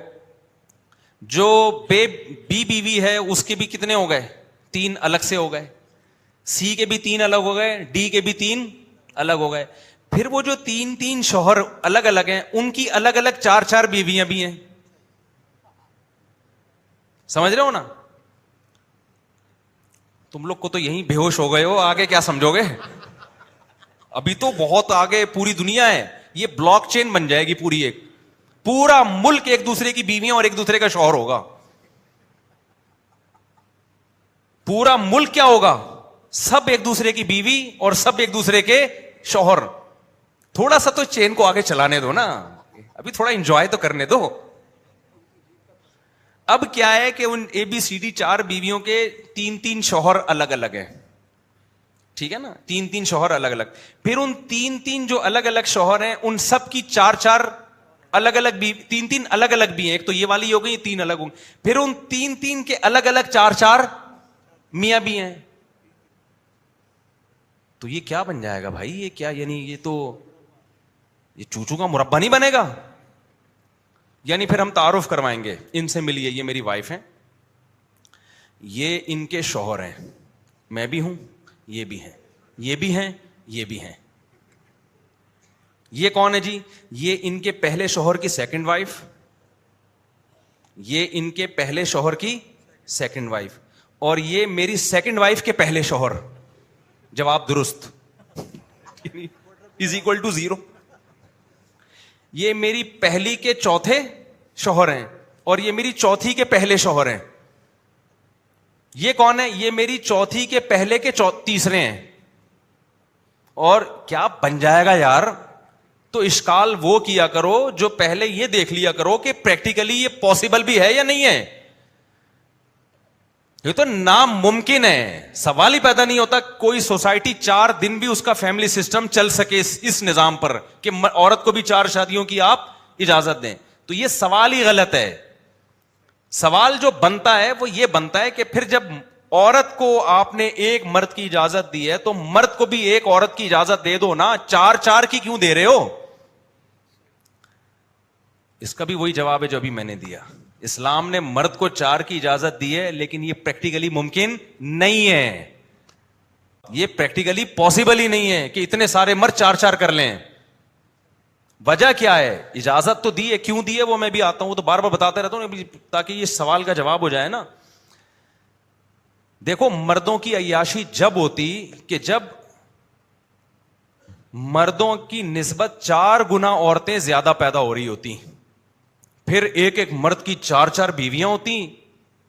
جو بے بی بیوی ہے اس کے بھی کتنے ہو گئے؟ 3 الگ سے ہو گئے. C کے بھی 3 الگ ہو گئے, D کے بھی 3 الگ ہو گئے. پھر وہ جو 3 شوہر الگ الگ ہیں ان کی الگ الگ 4 بیویاں بھی ہیں. سمجھ رہے ہو نا؟ تم لوگ کو تو یہیں بے ہوش ہو گئے ہو, آگے کیا سمجھو گے؟ ابھی تو بہت آگے پوری دنیا ہے, یہ بلاک چین بن جائے گی پوری, ایک پورا ملک ایک دوسرے کی بیویاں اور ایک دوسرے کا شوہر ہوگا. پورا ملک کیا ہوگا؟ سب ایک دوسرے کی بیوی اور سب ایک دوسرے کے شوہر. تھوڑا سا تو چین کو آگے چلانے دو نا, ابھی تھوڑا انجوائے تو کرنے دو. اب کیا ہے کہ ان ABCD 4 بیویوں کے 3 شوہر الگ الگ ہیں, ٹھیک ہے نا, 3 شوہر الگ الگ. پھر ان 3 جو الگ الگ شوہر ہیں ان سب کی 4 الگ الگ بھی, 3 الگ الگ بھی ہیں. ایک تو یہ والی ہو گئی, 3 الگ ہوں. پھر ان 3 کے الگ الگ 4 میاں بھی ہیں. تو یہ کیا بن جائے گا بھائی؟ یہ کیا, یعنی یہ تو یہ چوچو کا مربع نہیں بنے گا. یعنی پھر ہم تعارف کروائیں گے, ان سے ملیے, یہ میری وائف ہیں, یہ ان کے شوہر ہیں, میں بھی ہوں, یہ بھی ہیں, یہ بھی ہیں, یہ بھی ہیں. یہ کون ہے جی؟ یہ ان کے پہلے شوہر کی سیکنڈ وائف, یہ ان کے پہلے شوہر کی سیکنڈ وائف, اور یہ میری سیکنڈ وائف کے پہلے شوہر. جواب درست, از اکول ٹو 0. یہ میری پہلی کے چوتھے شوہر ہیں, اور یہ میری چوتھی کے پہلے شوہر ہیں. یہ کون ہے؟ یہ میری چوتھی کے پہلے کے تیسرے ہیں. اور کیا بن جائے گا یار؟ تو اشکال وہ کیا کرو جو پہلے یہ دیکھ لیا کرو کہ پریکٹیکلی یہ پاسبل بھی ہے یا نہیں ہے. یہ تو ناممکن ہے, سوال ہی پیدا نہیں ہوتا کوئی سوسائٹی 4 دن بھی اس کا فیملی سسٹم چل سکے اس نظام پر کہ عورت کو بھی 4 شادیوں کی آپ اجازت دیں. تو یہ سوال ہی غلط ہے. سوال جو بنتا ہے وہ یہ بنتا ہے کہ پھر جب عورت کو آپ نے ایک مرد کی اجازت دی ہے تو مرد کو بھی ایک عورت کی اجازت دے دو نا, 4 کی کیوں دے رہے ہو؟ اس کا بھی وہی جواب ہے جو ابھی میں نے دیا. اسلام نے مرد کو 4 کی اجازت دی ہے, لیکن یہ پریکٹیکلی ممکن نہیں ہے. یہ پریکٹیکلی پاسبل ہی نہیں ہے کہ اتنے سارے مرد 4 کر لیں. وجہ کیا ہے؟ اجازت تو دی ہے, کیوں دی ہے وہ میں بھی آتا ہوں, وہ تو بار بار بتاتے رہتا ہوں تاکہ یہ سوال کا جواب ہو جائے نا. دیکھو, مردوں کی عیاشی جب ہوتی کہ جب مردوں کی نسبت 4 گنا عورتیں زیادہ پیدا ہو رہی ہوتی, پھر ایک مرد کی 4 بیویاں ہوتی,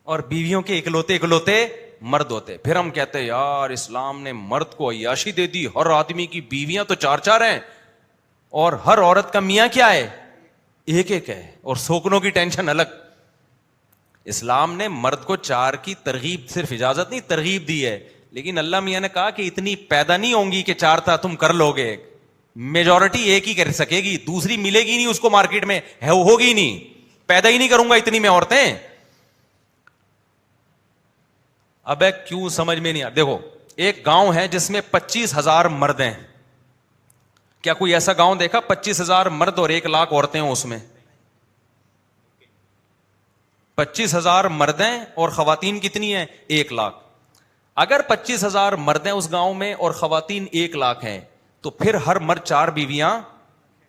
اور بیویوں کے اکلوتے مرد ہوتے. پھر ہم کہتے ہیں یار اسلام نے مرد کو عیاشی دے دی, ہر آدمی کی بیویاں تو 4 ہیں, اور ہر عورت کا میاں کیا ہے؟ ایک ہے, اور سوکنوں کی ٹینشن الگ. اسلام نے مرد کو 4 کی ترغیب, صرف اجازت نہیں ترغیب دی ہے, لیکن اللہ میاں نے کہا کہ اتنی پیدا نہیں ہوں گی کہ 4 تھا تم کر لو گے. میجورٹی ایک ہی کر سکے گی, دوسری ملے گی نہیں اس کو مارکیٹ میں, ہوگی نہیں, پیدا ہی نہیں کروں گا اتنی میں عورتیں. اب کیوں سمجھ میں نہیں آ؟ دیکھو, ایک گاؤں ہے جس میں 25,000 مرد ہیں. کیا کوئی ایسا گاؤں دیکھا 25,000 مرد اور 1,00,000 عورتیں ہوں اس میں؟ 25,000 مرد ہیں اور خواتین کتنی ہیں؟ 1,00,000. اگر 25,000 مرد ہیں اس گاؤں میں اور خواتین 1,00,000 ہیں, تو پھر ہر مرد 4 بیویاں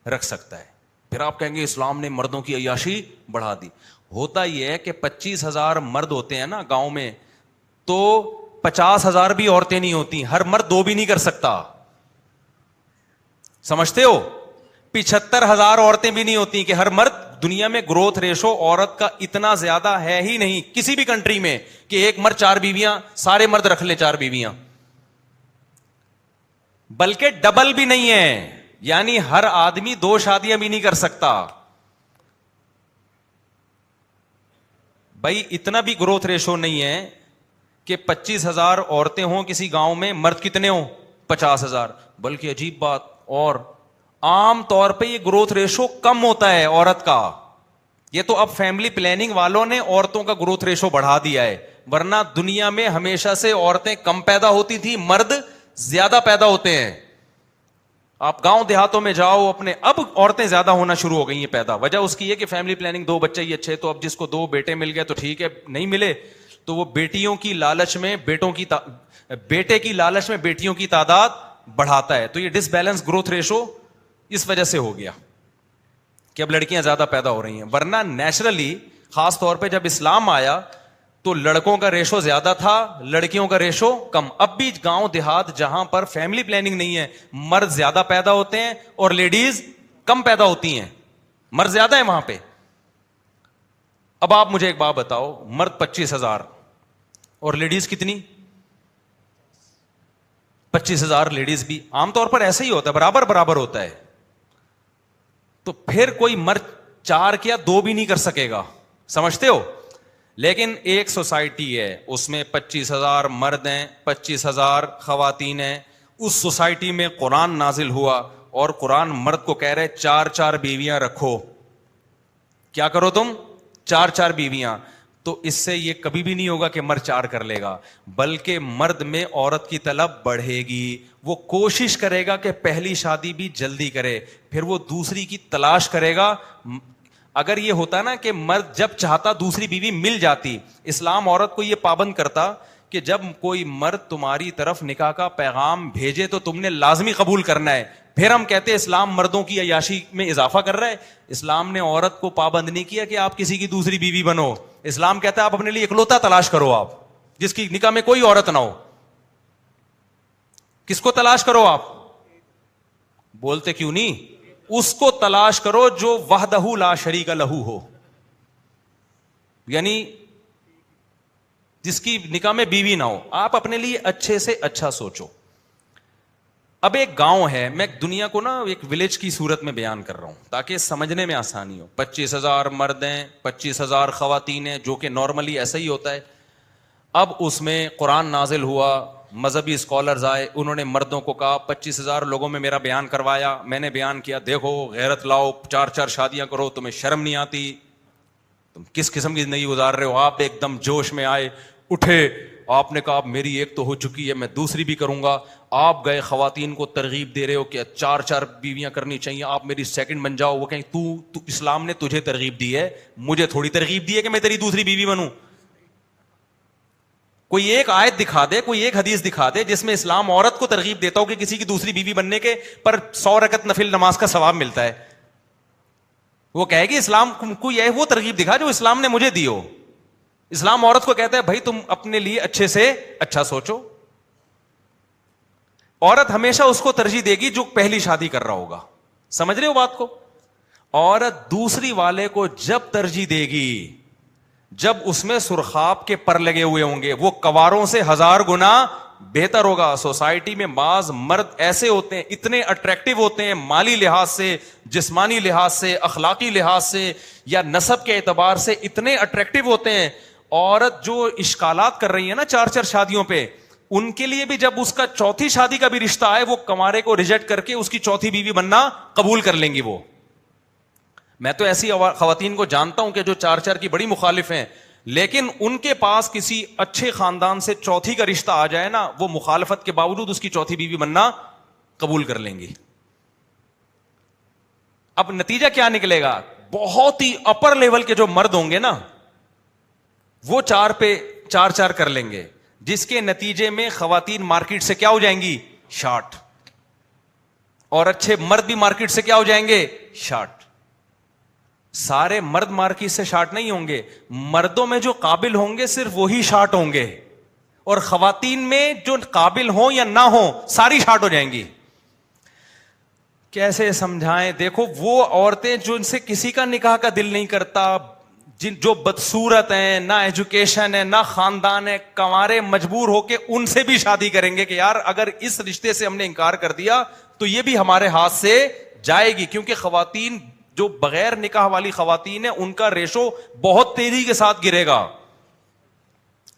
رکھ سکتا ہے. پھر آپ کہیں گے اسلام نے مردوں کی عیاشی بڑھا دی. ہوتا یہ ہے کہ 25,000 مرد ہوتے ہیں نا گاؤں میں, تو 50,000 بھی عورتیں نہیں ہوتی, ہر مرد 2 بھی نہیں کر سکتا. سمجھتے ہو؟ 75,000 عورتیں بھی نہیں ہوتی کہ ہر مرد. دنیا میں گروتھ ریشو عورت کا اتنا زیادہ ہے ہی نہیں کسی بھی کنٹری میں کہ ایک مرد 4 بیویاں, سارے مرد رکھ لیں 4 بیویاں. بلکہ ڈبل بھی نہیں ہے, یعنی ہر آدمی 2 شادیاں بھی نہیں کر سکتا. بھائی اتنا بھی گروتھ ریشو نہیں ہے کہ 25,000 عورتیں ہوں کسی گاؤں میں, مرد کتنے ہوں؟ 50,000. بلکہ عجیب بات, اور عام طور پہ یہ گروتھ ریشو کم ہوتا ہے عورت کا. یہ تو اب فیملی پلاننگ والوں نے عورتوں کا گروتھ ریشو بڑھا دیا ہے, ورنہ دنیا میں ہمیشہ سے عورتیں کم پیدا ہوتی تھی, مرد زیادہ پیدا ہوتے ہیں. آپ گاؤں دیہاتوں میں جاؤ اپنے, اب عورتیں زیادہ ہونا شروع ہو گئی ہیں پیدا. وجہ اس کی ہے کہ فیملی پلاننگ, 2 بچے ہی اچھے, تو اب جس کو 2 بیٹے مل گئے تو ٹھیک ہے, نہیں ملے تو وہ بیٹیوں کی لالچ میں بیٹے کی لالچ میں بیٹیوں کی تعداد بڑھاتا ہے. تو یہ ڈس بیلنس گروتھ ریشو اس وجہ سے ہو گیا کہ اب لڑکیاں زیادہ پیدا ہو رہی ہیں. ورنہ نیچرلی خاص طور پہ جب اسلام آیا تو لڑکوں کا ریشو زیادہ تھا, لڑکیوں کا ریشو کم. اب بھی گاؤں دیہات جہاں پر فیملی پلاننگ نہیں ہے, مرد زیادہ پیدا ہوتے ہیں اور لیڈیز کم پیدا ہوتی ہیں. مرد زیادہ ہے وہاں پہ. اب آپ مجھے ایک بات بتاؤ, مرد 25,000 اور لیڈیز کتنی؟ 25,000 لیڈیز بھی. عام طور پر ایسا ہی ہوتا ہے, برابر ہوتا ہے. تو پھر کوئی مرد 4 کیا 2 بھی نہیں کر سکے گا, سمجھتے ہو؟ لیکن ایک سوسائٹی ہے اس میں 25,000 مرد ہیں, 25,000 خواتین ہیں. اس سوسائٹی میں قرآن نازل ہوا اور قرآن مرد کو کہہ رہے 4 بیویاں رکھو. کیا کرو تم؟ 4 بیویاں. تو اس سے یہ کبھی بھی نہیں ہوگا کہ مرد 4 کر لے گا, بلکہ مرد میں عورت کی طلب بڑھے گی. وہ کوشش کرے گا کہ پہلی شادی بھی جلدی کرے, پھر وہ دوسری کی تلاش کرے گا. اگر یہ ہوتا نا کہ مرد جب چاہتا دوسری بیوی مل جاتی, اسلام عورت کو یہ پابند کرتا کہ جب کوئی مرد تمہاری طرف نکاح کا پیغام بھیجے تو تم نے لازمی قبول کرنا ہے. پھر ہم کہتے ہیں اسلام مردوں کی عیاشی میں اضافہ کر رہا ہے. اسلام نے عورت کو پابند نہیں کیا کہ آپ کسی کی دوسری بیوی بنو. اسلام کہتا ہے آپ اپنے لیے اکلوتا تلاش کرو, آپ جس کی نکاح میں کوئی عورت نہ ہو. کس کو تلاش کرو آپ؟ بولتے کیوں نہیں؟ اس کو تلاش کرو جو وحدہ لا شریک لہو ہو, یعنی جس کی نکاح میں بیوی نہ ہو. آپ اپنے لیے اچھے سے اچھا سوچو. اب ایک گاؤں ہے, میں دنیا کو نا ایک ولیج کی صورت میں بیان کر رہا ہوں تاکہ سمجھنے میں آسانی ہو. 25,000 مرد ہیں, 25,000 خواتین ہیں, جو کہ نارملی ایسا ہی ہوتا ہے. اب اس میں قرآن نازل ہوا, مذہبی اسکالرز آئے, انہوں نے مردوں کو کہا 25,000 لوگوں میں میرا بیان کروایا, میں نے بیان کیا, دیکھو غیرت لاؤ, 4 شادیاں کرو, تمہیں شرم نہیں آتی, تم کس قسم کی زندگی گزار رہے ہو. آپ ایک دم جوش میں آئے, اٹھے, آپ نے کہا میری ایک تو ہو چکی ہے, میں دوسری بھی کروں گا. آپ گئے خواتین کو ترغیب دے رہے ہو کہ 4 بیویاں کرنی چاہیے, آپ میری سیکنڈ بن جاؤ. وہ کہیں تو اسلام نے تجھے ترغیب دی ہے, مجھے تھوڑی ترغیب دی ہے کہ میں تیری دوسری بیوی بنوں. کوئی ایک آیت دکھا دے, کوئی ایک حدیث دکھا دے جس میں اسلام عورت کو ترغیب دیتا ہو کہ کسی کی دوسری بیوی بننے کے پر 100 رکعت نفل نماز کا ثواب ملتا ہے. وہ کہے گی اسلام کو یہ وہ ترغیب دکھا جو اسلام نے مجھے دی ہو. اسلام عورت کو کہتا ہے بھائی تم اپنے لیے اچھے سے اچھا سوچو. عورت ہمیشہ اس کو ترجیح دے گی جو پہلی شادی کر رہا ہوگا. سمجھ رہے ہو بات کو؟ عورت دوسری والے کو جب ترجیح دے گی جب اس میں سرخاب کے پر لگے ہوئے ہوں گے, وہ کواروں سے 1000 گنا بہتر ہوگا. سوسائٹی میں بعض مرد ایسے ہوتے ہیں, اتنے اٹریکٹو ہوتے ہیں مالی لحاظ سے, جسمانی لحاظ سے, اخلاقی لحاظ سے یا نسب کے اعتبار سے اتنے اٹریکٹو ہوتے ہیں. عورت جو اشکالات کر رہی ہے نا 4 شادیوں پہ, ان کے لیے بھی جب اس کا چوتھی شادی کا بھی رشتہ آئے, وہ کمارے کو ریجیکٹ کر کے اس کی چوتھی بیوی بننا قبول کر لیں گی. وہ میں تو ایسی خواتین کو جانتا ہوں کہ جو 4 کی بڑی مخالف ہیں, لیکن ان کے پاس کسی اچھے خاندان سے چوتھی کا رشتہ آ جائے نا, وہ مخالفت کے باوجود اس کی چوتھی بیوی بننا قبول کر لیں گی. اب نتیجہ کیا نکلے گا؟ بہت ہی اپر لیول کے جو مرد ہوں گے نا, وہ 4 پہ 4 کر لیں گے, جس کے نتیجے میں خواتین مارکیٹ سے کیا ہو جائیں گی؟ شارٹ. اور اچھے مرد بھی مارکیٹ سے کیا ہو جائیں گے؟ شارٹ. سارے مرد مارکیٹ سے شارٹ نہیں ہوں گے, مردوں میں جو قابل ہوں گے صرف وہی شارٹ ہوں گے, اور خواتین میں جو قابل ہوں یا نہ ہوں ساری شارٹ ہو جائیں گی. کیسے سمجھائیں؟ دیکھو وہ عورتیں جو ان سے کسی کا نکاح کا دل نہیں کرتا, جو بدصورت ہیں, نہ ایجوکیشن ہے نہ خاندان ہے, کنوارے مجبور ہو کے ان سے بھی شادی کریں گے کہ یار اگر اس رشتے سے ہم نے انکار کر دیا تو یہ بھی ہمارے ہاتھ سے جائے گی. کیونکہ خواتین جو بغیر نکاح والی خواتین ہیں ان کا ریشو بہت تیزی کے ساتھ گرے گا,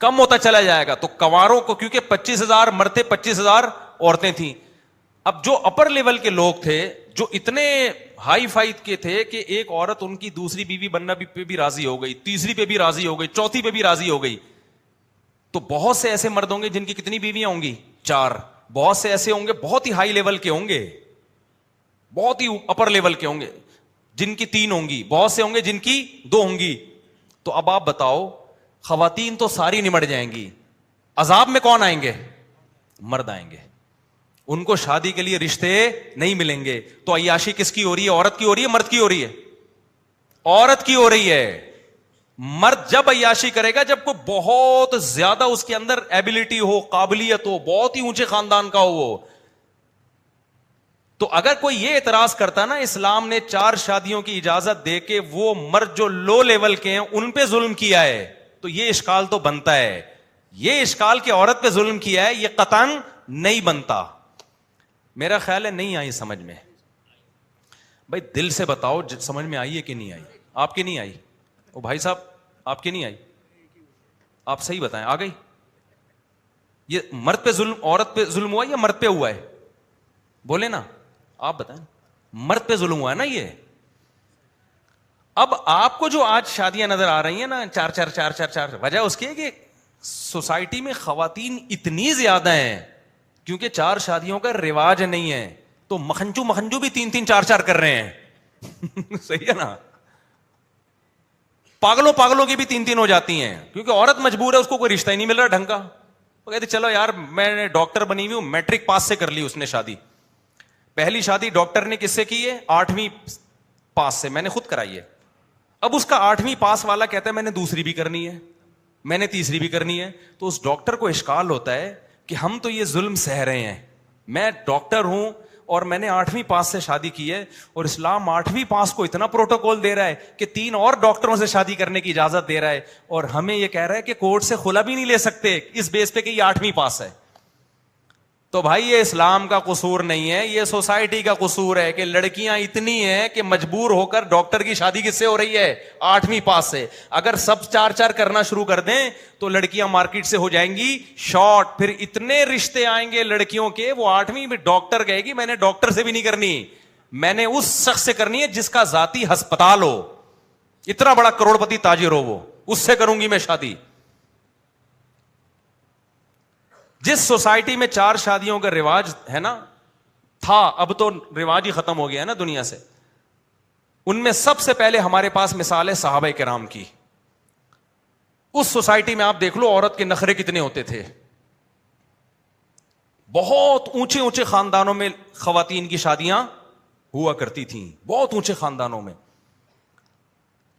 کم ہوتا چلا جائے گا. تو کنواروں کو, کیونکہ 25,000 مرتے 25,000 عورتیں تھیں. اب جو اپر لیول کے لوگ تھے, جو اتنے ہائی فائی کے تھے کہ ایک عورت ان کی دوسری بیوی بننا پہ بھی راضی ہو گئی, تیسری پہ بھی راضی ہو گئی, چوتھی پہ بھی راضی ہو گئی, تو بہت سے ایسے مرد ہوں گے جن کی کتنی بیویاں ہوں گی؟ 4. بہت سے ایسے ہوں گے بہت ہی ہائی لیول کے ہوں گے, بہت ہی اپر لیول کے ہوں گے جن کی 3 ہوں گی, بہت سے ہوں گے جن کی 2 ہوں گی. تو اب آپ بتاؤ, خواتین تو ساری نمٹ جائیں گی, عذاب میں کون آئیں گے؟ مرد آئیں گے. ان کو شادی کے لیے رشتے نہیں ملیں گے. تو عیاشی کس کی ہو رہی ہے؟ عورت کی ہو رہی ہے, مرد کی ہو رہی ہے؟ عورت کی ہو رہی ہے. مرد جب عیاشی کرے گا جب کوئی بہت زیادہ اس کے اندر ایبلٹی ہو, قابلیت ہو, بہت ہی اونچے خاندان کا ہو وہ. تو اگر کوئی یہ اعتراض کرتا نا اسلام نے 4 شادیوں کی اجازت دے کے وہ مرد جو لو لیول کے ہیں ان پہ ظلم کیا ہے, تو یہ اشکال تو بنتا ہے. یہ اشکال کہ عورت پہ ظلم کیا ہے, یہ قطعاً نہیں بنتا. میرا خیال ہے نہیں آئی سمجھ میں. بھائی دل سے بتاؤ سمجھ میں آئی ہے کہ نہیں آئی؟ آپ کی نہیں آئی؟ او بھائی صاحب آپ کی نہیں آئی؟ آپ صحیح بتائیں, آ گئی؟ یہ مرد پہ ظلم, عورت پہ ظلم ہوا یا مرد پہ ہوا ہے؟ بولے نا, آپ بتائیں. مرد پہ ظلم ہوا ہے نا یہ. اب آپ کو جو آج شادیاں نظر آ رہی ہیں نا 4, وجہ اس کی ہے کہ سوسائٹی میں خواتین اتنی زیادہ ہیں کیونکہ 4 شادیوں کا رواج نہیں ہے, تو مکھنچو بھی 3, 4 کر رہے ہیں. صحیح ہے نا. پاگلوں کی بھی 3 ہو جاتی ہیں کیونکہ عورت مجبور ہے, اس کو کوئی رشتہ ہی نہیں مل رہا ڈھنگ کا. وہ کہتے چلو یار میں نے ڈاکٹر بنی ہوئی ہوں, میٹرک پاس سے کر لی اس نے شادی. پہلی شادی ڈاکٹر نے کس سے کی ہے؟ 8ویں پاس سے, میں نے خود کرائی ہے. اب اس کا 8ویں پاس والا کہتا ہے میں نے دوسری بھی کرنی ہے, میں نے تیسری بھی کرنی ہے. تو اس ڈاکٹر کو اشکال ہوتا ہے کہ ہم تو یہ ظلم سہ رہے ہیں, میں ڈاکٹر ہوں اور میں نے 8ویں پاس سے شادی کی ہے, اور اسلام 8ویں پاس کو اتنا پروٹوکول دے رہا ہے کہ 3 اور ڈاکٹروں سے شادی کرنے کی اجازت دے رہا ہے, اور ہمیں یہ کہہ رہا ہے کہ کورٹ سے خلا بھی نہیں لے سکتے اس بیس پہ کہ یہ 8ویں پاس ہے. تو بھائی یہ اسلام کا قصور نہیں ہے, یہ سوسائٹی کا قصور ہے کہ لڑکیاں اتنی ہیں کہ مجبور ہو کر ڈاکٹر کی شادی کس سے ہو رہی ہے؟ 8ویں پاس سے. اگر سب 4 کرنا شروع کر دیں تو لڑکیاں مارکیٹ سے ہو جائیں گی شارٹ, پھر اتنے رشتے آئیں گے لڑکیوں کے, وہ 8ویں میں ڈاکٹر کہے گی میں نے ڈاکٹر سے بھی نہیں کرنی, میں نے اس شخص سے کرنی ہے جس کا ذاتی ہسپتال ہو, اتنا بڑا کروڑپتی تاجر ہو, وہ اس سے کروں گی میں شادی. جس سوسائٹی میں 4 شادیوں کا رواج ہے نا, تھا, اب تو رواج ہی ختم ہو گیا ہے نا دنیا سے, ان میں سب سے پہلے ہمارے پاس مثال ہے صحابہ کرام کی. اس سوسائٹی میں آپ دیکھ لو عورت کے نخرے کتنے ہوتے تھے. بہت اونچے اونچے خاندانوں میں خواتین کی شادیاں ہوا کرتی تھیں, بہت اونچے خاندانوں میں.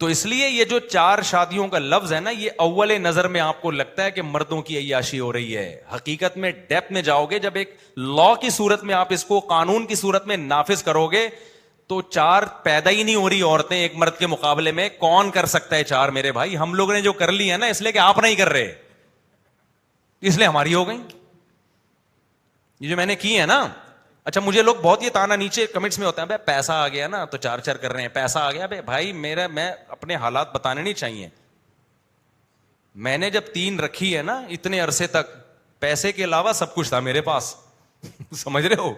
تو اس لیے یہ جو 4 شادیوں کا لفظ ہے نا, یہ اول نظر میں آپ کو لگتا ہے کہ مردوں کی عیاشی ہو رہی ہے. حقیقت میں ڈیپتھ میں جاؤ گے, جب ایک لا کی صورت میں آپ اس کو قانون کی صورت میں نافذ کرو گے تو 4 پیدا ہی نہیں ہو رہی عورتیں ایک مرد کے مقابلے میں. کون کر سکتا ہے 4 میرے بھائی؟ ہم لوگوں نے جو کر لی ہے نا, اس لیے کہ آپ نہیں کر رہے, اس لیے ہماری ہو گئی یہ جو میں نے کی ہے نا. اچھا مجھے لوگ بہت یہ تانا نیچے کمنٹس میں ہوتا ہے, بھائی پیسہ آ گیا نا تو 4 کر رہے ہیں, پیسہ آ گیا. بھائی میں اپنے حالات بتانے نہیں چاہیے. میں نے جب 3 رکھی ہے نا اتنے عرصے تک, پیسے کے علاوہ سب کچھ تھا میرے پاس. سمجھ رہے ہو,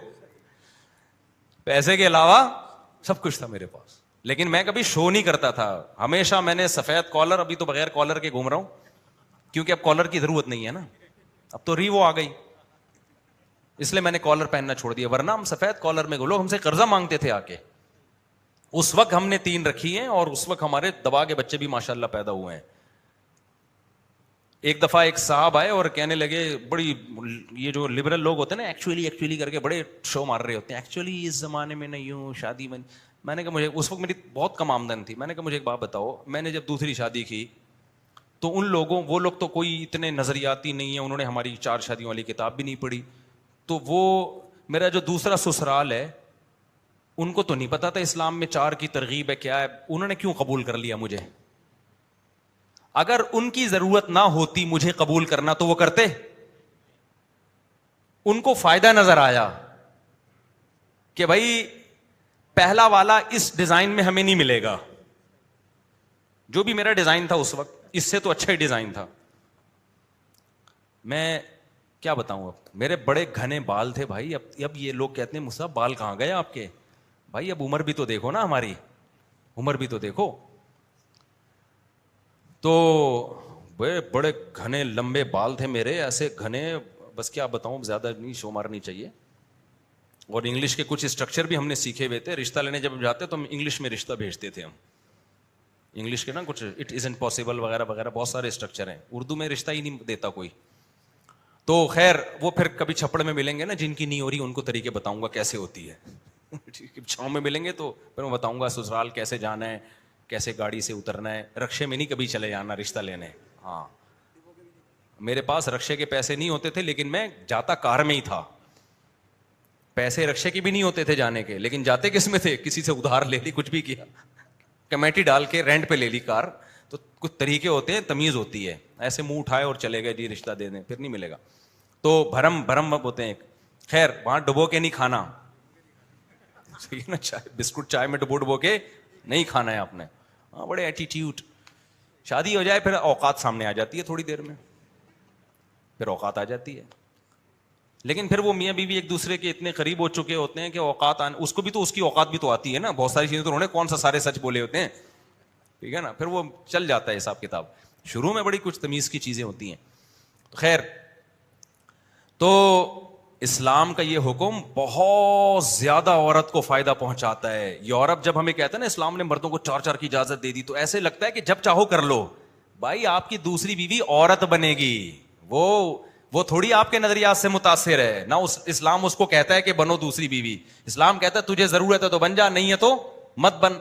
پیسے کے علاوہ سب کچھ تھا میرے پاس, لیکن میں کبھی شو نہیں کرتا تھا. ہمیشہ میں نے سفید کالر, ابھی تو بغیر کالر کے گھوم رہا ہوں کیونکہ اب کالر کی ضرورت نہیں ہے نا, اب تو ریوو آ گئی, اس لیے میں نے کالر پہننا چھوڑ دیا. ورنہ ہم سفید کالر میں لوگ ہم سے قرضہ مانگتے تھے آ کے. اس وقت ہم نے 3 رکھی ہیں اور اس وقت ہمارے دبا کے بچے بھی ماشاءاللہ پیدا ہوئے ہیں. ایک دفعہ ایک صاحب آئے اور کہنے لگے, بڑی یہ جو لبرل لوگ ہوتے ہیں نا, ایکچولی کر کے بڑے شو مار رہے ہوتے ہیں, ایکچولی اس زمانے میں نہیں ہوں شادی میں. میں نے کہا مجھے, اس وقت میری بہت کم آمدن تھی, میں نے کہا مجھے ایک بات بتاؤ, میں نے جب دوسری شادی کی تو ان لوگوں, وہ لوگ تو کوئی اتنے نظریاتی نہیں ہیں, انہوں نے ہماری 4 شادیوں والی کتاب بھی نہیں پڑھی, تو وہ میرا جو دوسرا سسرال ہے ان کو تو نہیں پتا تھا اسلام میں 4 کی ترغیب ہے کیا ہے, انہوں نے کیوں قبول کر لیا مجھے؟ اگر ان کی ضرورت نہ ہوتی مجھے قبول کرنا تو وہ کرتے؟ ان کو فائدہ نظر آیا کہ بھائی پہلا والا اس ڈیزائن میں ہمیں نہیں ملے گا, جو بھی میرا ڈیزائن تھا اس وقت اس سے تو اچھا ہی ڈیزائن تھا. میں کیا بتاؤں, اب میرے بڑے گھنے بال تھے بھائی. اب یہ لوگ کہتے ہیں مصعب بال کہاں گئے آپ کے؟ بھائی اب عمر بھی تو دیکھو نا, ہماری عمر بھی تو دیکھو. تو بڑے گھنے لمبے بال تھے میرے, ایسے گھنے, بس کیا بتاؤں, زیادہ نہیں شو مارنی چاہیے. اور انگلش کے کچھ اسٹرکچر بھی ہم نے سیکھے ہوئے تھے. رشتہ لینے جب جاتے تو ہم انگلش میں رشتہ بھیجتے تھے. ہم انگلش کے نا کچھ اٹ ازنٹ پاسبل وغیرہ وغیرہ بہت سارے اسٹرکچر ہیں. اردو میں رشتہ ہی نہیں دیتا کوئی. تو خیر وہ پھر کبھی چھپڑ میں ملیں گے نا, جن کی نہیں ہو رہی ان کو طریقے بتاؤں گا کیسے ہوتی ہے. چھاؤں میں ملیں گے تو پھر میں بتاؤں گا سسرال کیسے جانا ہے, کیسے گاڑی سے اترنا ہے. رکشے میں نہیں کبھی چلے جانا رشتہ لینے. ہاں میرے پاس رکشے کے پیسے نہیں ہوتے تھے لیکن میں جاتا کار میں ہی تھا. پیسے رکشے کے بھی نہیں ہوتے تھے جانے کے, لیکن جاتے کس میں تھے؟ کسی سے ادھار لے لی, کچھ بھی کیا, کمیٹی ڈال کے رینٹ پہ لے لی کار. تو کچھ طریقے ہوتے ہیں, تمیز ہوتی ہے. ایسے منہ اٹھائے اور چلے گئے جی رشتہ دے دیں, پھر نہیں ملے گا. تو بھرم ہوتے ہیں. خیر وہاں ڈبو کے نہیں کھانا, صحیح نا, چائے بسکٹ چائے میں ڈبو کے نہیں کھانا ہے آپ نے. ہاں بڑے ایٹیٹیوڈ. شادی ہو جائے پھر اوقات سامنے آ جاتی ہے, تھوڑی دیر میں پھر اوقات آ جاتی ہے. لیکن پھر وہ میاں بیوی ایک دوسرے کے اتنے قریب ہو چکے ہوتے ہیں کہ اوقات اس کو بھی تو اس کی اوقات بھی تو آتی ہے نا. بہت ساری چیزیں تو انہوں نے کون سا سارے سچ بولے ہوتے ہیں, ٹھیک ہے نا. پھر وہ چل جاتا ہے حساب کتاب. شروع میں بڑی کچھ تمیز کی چیزیں ہوتی ہیں. خیر تو اسلام کا یہ حکم بہت زیادہ عورت کو فائدہ پہنچاتا ہے. یورپ جب ہمیں کہتا ہے نا اسلام نے مردوں کو 4 کی اجازت دے دی, تو ایسے لگتا ہے کہ جب چاہو کر لو. بھائی آپ کی دوسری بیوی عورت بنے گی, وہ وہ تھوڑی آپ کے نظریات سے متاثر ہے نہ. اسلام اس کو کہتا ہے کہ بنو دوسری بیوی. اسلام کہتا ہے تجھے ضرورت ہے تو بن جا, نہیں ہے تو مت بن,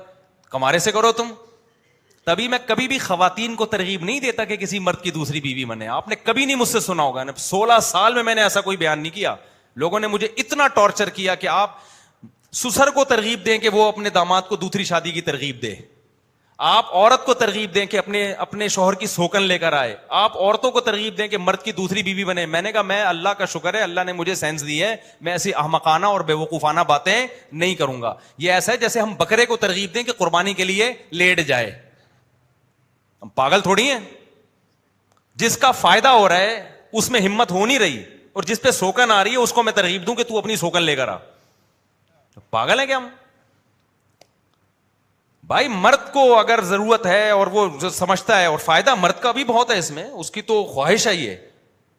کمارے سے کرو تم. تبھی میں کبھی بھی خواتین کو ترغیب نہیں دیتا کہ کسی مرد کی دوسری بیوی بنے. آپ نے کبھی نہیں مجھ سے سنا ہوگا, 16 سال میں نے ایسا کوئی بیان نہیں کیا. لوگوں نے مجھے اتنا ٹارچر کیا کہ آپ سسر کو ترغیب دیں کہ وہ اپنے داماد کو دوسری شادی کی ترغیب دے, آپ عورت کو ترغیب دیں کہ اپنے شوہر کی سوکن لے کر آئے, آپ عورتوں کو ترغیب دیں کہ مرد کی دوسری بیوی بنے. میں نے کہا میں اللہ کا شکر ہے, اللہ نے مجھے سینس دی ہے, میں ایسی احمقانہ اور بے وقوفانہ باتیں نہیں کروں گا. یہ ایسا ہے جیسے ہم بکرے کو ترغیب دیں کہ قربانی کے لیے لیٹ جائے. ہم پاگل تھوڑی ہیں. جس کا فائدہ ہو رہا ہے اس میں ہمت ہو نہیں رہی, اور جس پہ سوکن آ رہی ہے اس کو میں ترغیب دوں کہ تو اپنی سوکن لے کر آ. پاگل ہے کیا ہم؟ بھائی مرد کو اگر ضرورت ہے اور وہ سمجھتا ہے, اور فائدہ مرد کا بھی بہت ہے اس میں, اس کی تو خواہش ہے. یہ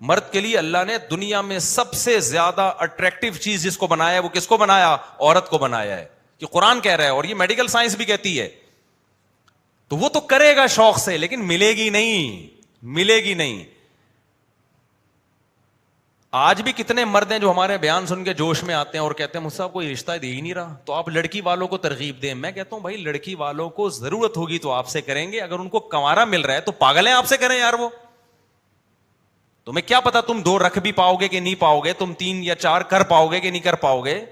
مرد کے لیے اللہ نے دنیا میں سب سے زیادہ اٹریکٹیو چیز جس کو بنایا ہے وہ کس کو بنایا؟ عورت کو بنایا ہے. کہ قرآن کہہ رہا ہے اور یہ میڈیکل سائنس بھی کہتی ہے. تو وہ تو کرے گا شوق سے, لیکن ملے گی نہیں, ملے گی نہیں. آج بھی کتنے مرد ہیں جو ہمارے بیان سن کے جوش میں آتے ہیں اور کہتے ہیں مجھ سے کوئی رشتہ دے ہی نہیں رہا, تو آپ لڑکی والوں کو ترغیب دیں. میں کہتا ہوں بھائی لڑکی والوں کو ضرورت ہوگی تو آپ سے کریں گے, اگر ان کو کنوارا مل رہا ہے تو پاگل ہیں آپ سے کریں یار. وہ تمہیں کیا پتا تم 2 رکھ بھی پاؤ گے کہ نہیں پاؤ گے, تم 3 یا 4 کر پاؤ گے کہ نہیں کر پاؤ گے.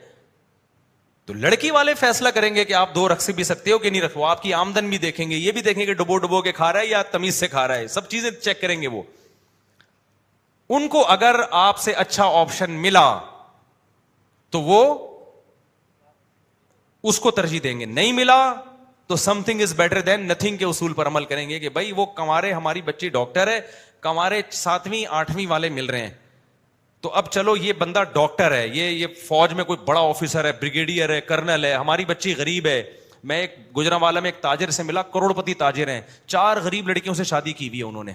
تو لڑکی والے فیصلہ کریں گے کہ آپ 2 رکھ سے بھی سکتے ہو کہ نہیں رکھو. آپ کی آمدن بھی دیکھیں گے, یہ بھی دیکھیں گے ڈبو ڈبو کے کھا رہا ہے یا تمیز سے کھا رہا ہے, سب چیزیں چیک کریں گے. وہ ان کو اگر آپ سے اچھا آپشن ملا تو وہ اس کو ترجیح دیں گے, نہیں ملا تو some thing is better than nothing کے اصول پر عمل کریں گے کہ بھائی وہ کنوارے, ہماری بچی ڈاکٹر ہے, کنوارے 7ویں 8ویں والے مل رہے ہیں, تو اب چلو یہ بندہ ڈاکٹر ہے, یہ فوج میں کوئی بڑا آفیسر ہے, بریگیڈیئر ہے, کرنل ہے, ہماری بچی غریب ہے. میں ایک گجرانوالہ میں ایک تاجر سے ملا, کروڑپتی تاجر ہیں, 4 غریب لڑکیوں سے شادی کی ہوئی ہے انہوں نے,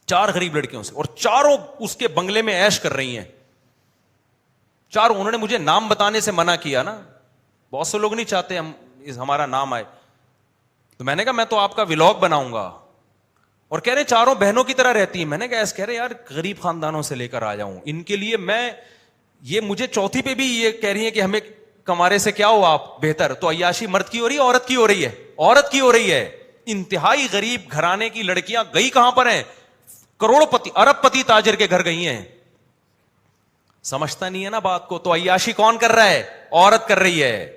4 غریب لڑکیوں سے, اور چاروں اس کے بنگلے میں عیش کر رہی ہیں. چاروں. انہوں نے مجھے نام بتانے سے منع کیا نا, بہت سے لوگ نہیں چاہتے ہمارا نام آئے, تو میں نے کہا میں تو آپ کا ولاگ بناؤں گا. اور کہہ رہے چاروں بہنوں کی طرح رہتی ہیں. میں نے کہا ایسا, کہہ رہے یار غریب خاندانوں سے لے کر آ جاؤں ان کے لیے میں, یہ مجھے چوتھی پہ بھی یہ کہہ رہی ہیں کہ ہمیں کمارے سے کیا ہو آپ بہتر. تو عیاشی مرد کی ہو رہی ہے عورت کی ہو رہی ہے؟ عورت کی ہو رہی ہے. انتہائی غریب گھرانے کی لڑکیاں گئی کہاں پر ہیں؟ کروڑپتی ارب پتی تاجر کے گھر گئی ہیں. سمجھتا نہیں ہے نا بات کو. تو عیاشی کون کر رہا ہے؟ عورت کر رہی ہے.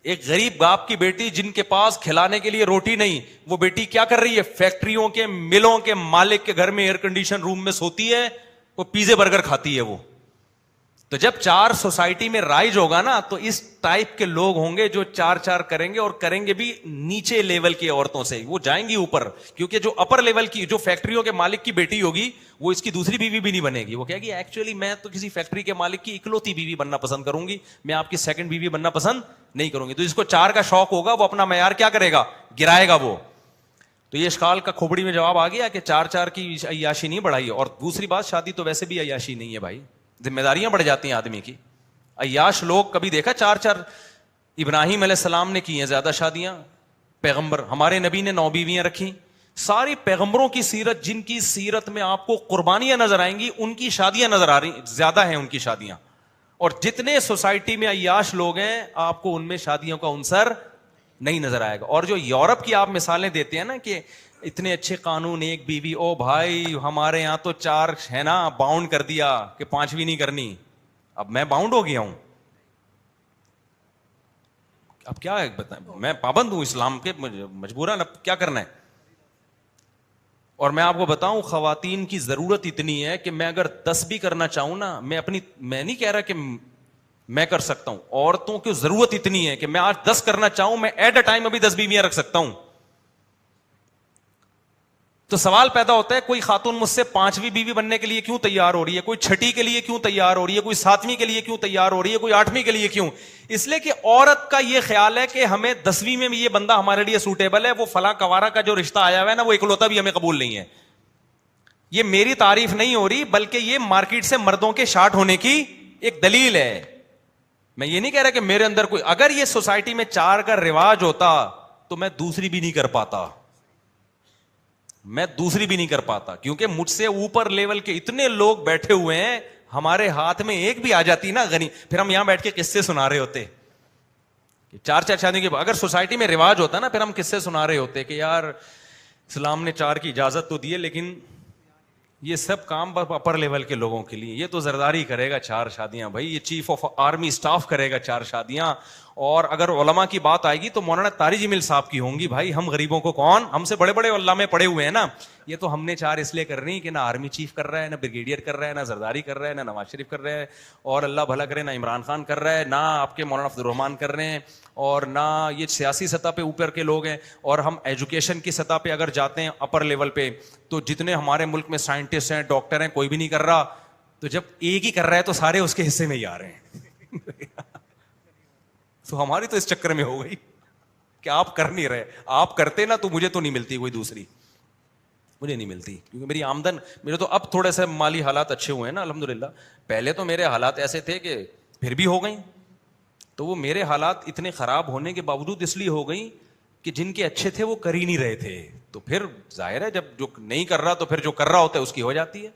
ایک غریب باپ کی بیٹی جن کے پاس کھلانے کے لیے روٹی نہیں, وہ بیٹی کیا کر رہی ہے؟ فیکٹریوں کے ملوں کے مالک کے گھر میں ایئر کنڈیشن روم میں سوتی ہے, وہ پیزے برگر کھاتی ہے. وہ تو جب 4 سوسائٹی میں رائج ہوگا نا, تو اس ٹائپ کے لوگ ہوں گے جو 4 کریں گے, اور کریں گے بھی نیچے لیول کی عورتوں سے. وہ جائیں گی اوپر, کیونکہ جو اپر لیول کی, جو فیکٹریوں کے مالک کی بیٹی ہوگی, وہ اس کی دوسری بیوی بھی نہیں بنے گی. وہ کہے گی ایکچولی میں تو کسی فیکٹری کے مالک کی اکلوتی بیوی بننا پسند کروں گی, میں آپ کی سیکنڈ بیوی بننا پسند نہیں کروں گی. تو جس کو 4 کا شوق ہوگا وہ اپنا معیار کیا کرے گا؟ گرائے گا. وہ تو یہ اشکال کا کھوپڑی میں جواب آ گیا کہ 4 کی عیاشی نہیں بڑھائی. اور دوسری بات, شادی تو ویسے بھی عیاشی نہیں ہے بھائی, ذمہ داریاں بڑھ جاتی ہیں آدمی کی. عیاش لوگ کبھی دیکھا 4 ابراہیم علیہ السلام نے کی ہیں زیادہ شادیاں, پیغمبر ہمارے نبی نے 9 بیویاں رکھی. ساری پیغمبروں کی سیرت, جن کی سیرت میں آپ کو قربانیاں نظر آئیں گی, ان کی شادیاں نظر آ رہی, زیادہ ہیں ان کی شادیاں. اور جتنے سوسائٹی میں عیاش لوگ ہیں, آپ کو ان میں شادیوں کا عنصر نہیں نظر آئے گا. اور جو یورپ کی آپ مثالیں دیتے ہیں نا کہ اتنے اچھے قانون, 1 بیوی, او بھائی ہمارے یہاں تو 4 ہے نا, باؤنڈ کر دیا کہ 5ویں نہیں کرنی. اب میں باؤنڈ ہو گیا ہوں, اب کیا ہے بتائیں, میں پابند ہوں اسلام کے, مجبوراً اب کیا کرنا ہے. اور میں آپ کو بتاؤں, خواتین کی ضرورت اتنی ہے کہ میں اگر 10 بھی کرنا چاہوں نا, میں نہیں کہہ رہا کہ میں کر سکتا ہوں, عورتوں کی ضرورت اتنی ہے کہ میں آج 10 کرنا چاہوں, میں ایٹ اے ٹائم ابھی 10 بیویاں رکھ سکتا ہوں. تو سوال پیدا ہوتا ہے, کوئی خاتون مجھ سے 5ویں بیوی بننے کے لیے کیوں تیار ہو رہی ہے, کوئی 6ٹھی کے لیے کیوں تیار ہو رہی ہے, کوئی 7ویں کے لیے کیوں تیار ہو رہی ہے, کوئی 8ویں کے لیے کیوں؟ اس لیے کہ عورت کا یہ خیال ہے کہ ہمیں 10ویں میں بھی یہ بندہ ہمارے لیے سوٹیبل ہے, وہ فلاں کوارا کا جو رشتہ آیا ہوا ہے نا, وہ اکلوتا بھی ہمیں قبول نہیں ہے. یہ میری تعریف نہیں ہو رہی, بلکہ یہ مارکیٹ سے مردوں کے شارٹ ہونے کی ایک دلیل ہے. میں یہ نہیں کہہ رہا کہ میرے اندر کوئی, اگر یہ سوسائٹی میں 4 کا رواج ہوتا تو میں دوسری بھی نہیں کر پاتا. میں دوسری بھی نہیں کر پاتا, کیونکہ مجھ سے اوپر لیول کے اتنے لوگ بیٹھے ہوئے ہیں, ہمارے ہاتھ میں ایک بھی آ جاتی نا غنی, پھر ہم یہاں بیٹھ کے قصے سنا رہے ہوتے. چار چار شادی کے اگر سوسائٹی میں رواج ہوتا نا, پھر ہم قصے سنا رہے ہوتے کہ یار اسلام نے 4 کی اجازت تو دی ہے, لیکن یہ سب کام اپر لیول کے لوگوں کے لیے. یہ تو زرداری کرے گا 4 شادیاں بھائی, یہ چیف آف آرمی اسٹاف کرے گا 4 شادیاں. اور اگر علماء کی بات آئے گی تو مولانا طارق جمیل صاحب کی ہوں گی. بھائی ہم غریبوں کو کون, ہم سے بڑے بڑے علماء پڑے ہوئے ہیں نا. یہ تو ہم نے 4 اس لیے کر رہی کہ نہ آرمی چیف کر رہا ہے, نہ بریگیڈیئر کر رہا ہے, نہ زرداری کر رہا ہے, نہ نواز شریف کر رہے ہیں, اور اللہ بھلا کرے نہ عمران خان کر رہا ہے, نہ آپ کے مولانا عبد الرحمان کر رہے ہیں, اور نہ یہ سیاسی سطح پہ اوپر کے لوگ ہیں. اور ہم ایجوکیشن کی سطح پہ اگر جاتے ہیں اپر لیول پہ, تو جتنے ہمارے ملک میں سائنٹسٹ ہیں, ڈاکٹر ہیں, کوئی بھی نہیں کر رہا. تو جب ایک ہی کر رہا ہے تو سارے اس کے حصے میں ہی آ رہے ہیں. تو ہماری تو اس چکر میں ہو گئی کہ آپ کر نہیں رہے. آپ کرتے نا تو مجھے تو نہیں ملتی کوئی دوسری, مجھے نہیں ملتی, کیونکہ میری آمدن, میرے تو اب تھوڑے سے مالی حالات اچھے ہوئے ہیں نا الحمدللہ. پہلے تو میرے حالات ایسے تھے کہ پھر بھی ہو گئیں. تو وہ میرے حالات اتنے خراب ہونے کے باوجود اس لیے ہو گئیں کہ جن کے اچھے تھے وہ کر ہی نہیں رہے تھے. تو پھر ظاہر ہے جب جو نہیں کر رہا تو پھر جو کر رہا ہوتا ہے اس کی ہو جاتی ہے.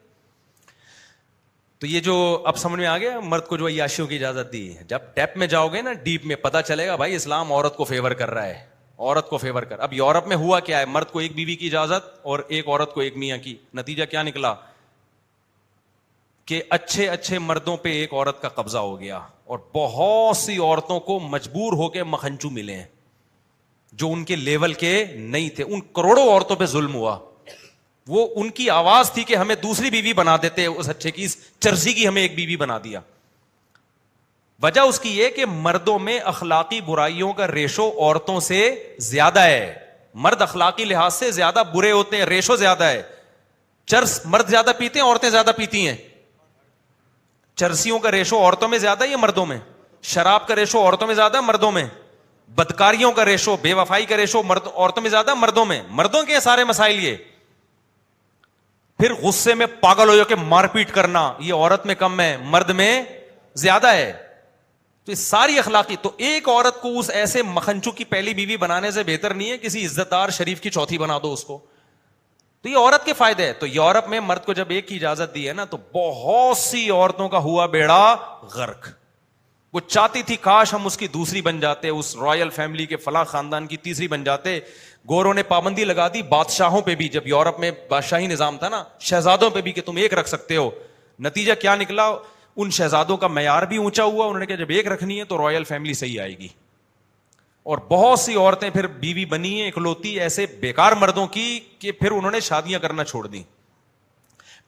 تو یہ جو اب سمجھ میں آ گیا مرد کو جو عیاشیوں کی اجازت دی. جب ڈیپ میں جاؤ گے نا, ڈیپ میں, پتہ چلے گا بھائی اسلام عورت کو فیور کر رہا ہے, عورت کو فیور کر. اب یورپ میں ہوا کیا ہے, مرد کو ایک بیوی کی اجازت اور ایک عورت کو ایک میاں کی. نتیجہ کیا نکلا کہ اچھے اچھے مردوں پہ ایک عورت کا قبضہ ہو گیا, اور بہت سی عورتوں کو مجبور ہو کے مکھنچو ملے ہیں جو ان کے لیول کے نہیں تھے. ان کروڑوں عورتوں پہ ظلم ہوا. وہ ان کی آواز تھی کہ ہمیں دوسری بیوی بنا دیتے, اس اچھے کی, اس چرسی کی ہمیں ایک بیوی بنا دیا. وجہ اس کی یہ کہ مردوں میں اخلاقی برائیوں کا ریشو عورتوں سے زیادہ ہے. مرد اخلاقی لحاظ سے زیادہ برے ہوتے ہیں, ریشو زیادہ ہے. چرس مرد زیادہ پیتے ہیں, عورتیں زیادہ پیتی ہیں. چرسیوں کا ریشو عورتوں میں زیادہ ہے یا مردوں میں؟ شراب کا ریشو عورتوں میں زیادہ ہے مردوں میں؟ بدکاریوں کا ریشو, بے وفائی کا ریشو عورتوں میں زیادہ مردوں میں؟ مردوں کے سارے مسائل یہ. پھر غصے میں پاگل ہو جا کے مار پیٹ کرنا, یہ عورت میں کم ہے, مرد میں زیادہ ہے. تو یہ ساری اخلاقی, تو ایک عورت کو اس ایسے مکھنچو کی پہلی بیوی بنانے سے بہتر نہیں ہے کسی عزت دار شریف کی چوتھی بنا دو اس کو. تو یہ عورت کے فائدے ہے. تو یورپ میں مرد کو جب ایک کی اجازت دی ہے نا, تو بہت سی عورتوں کا ہوا بیڑا غرق. وہ چاہتی تھی کاش ہم اس کی دوسری بن جاتے, اس رائل فیملی کے فلاں خاندان کی تیسری بن جاتے. گوروں نے پابندی لگا دی بادشاہوں پہ بھی, جب یورپ میں بادشاہی نظام تھا نا, شہزادوں پہ بھی کہ تم ایک رکھ سکتے ہو. نتیجہ کیا نکلا, ان شہزادوں کا معیار بھی اونچا ہوا. انہوں نے کہا جب ایک رکھنی ہے تو رائل فیملی صحیح آئے گی. اور بہت سی عورتیں پھر بیوی بنی ہیں اکلوتی ایسے بیکار مردوں کی کہ پھر انہوں نے شادیاں کرنا چھوڑ دی.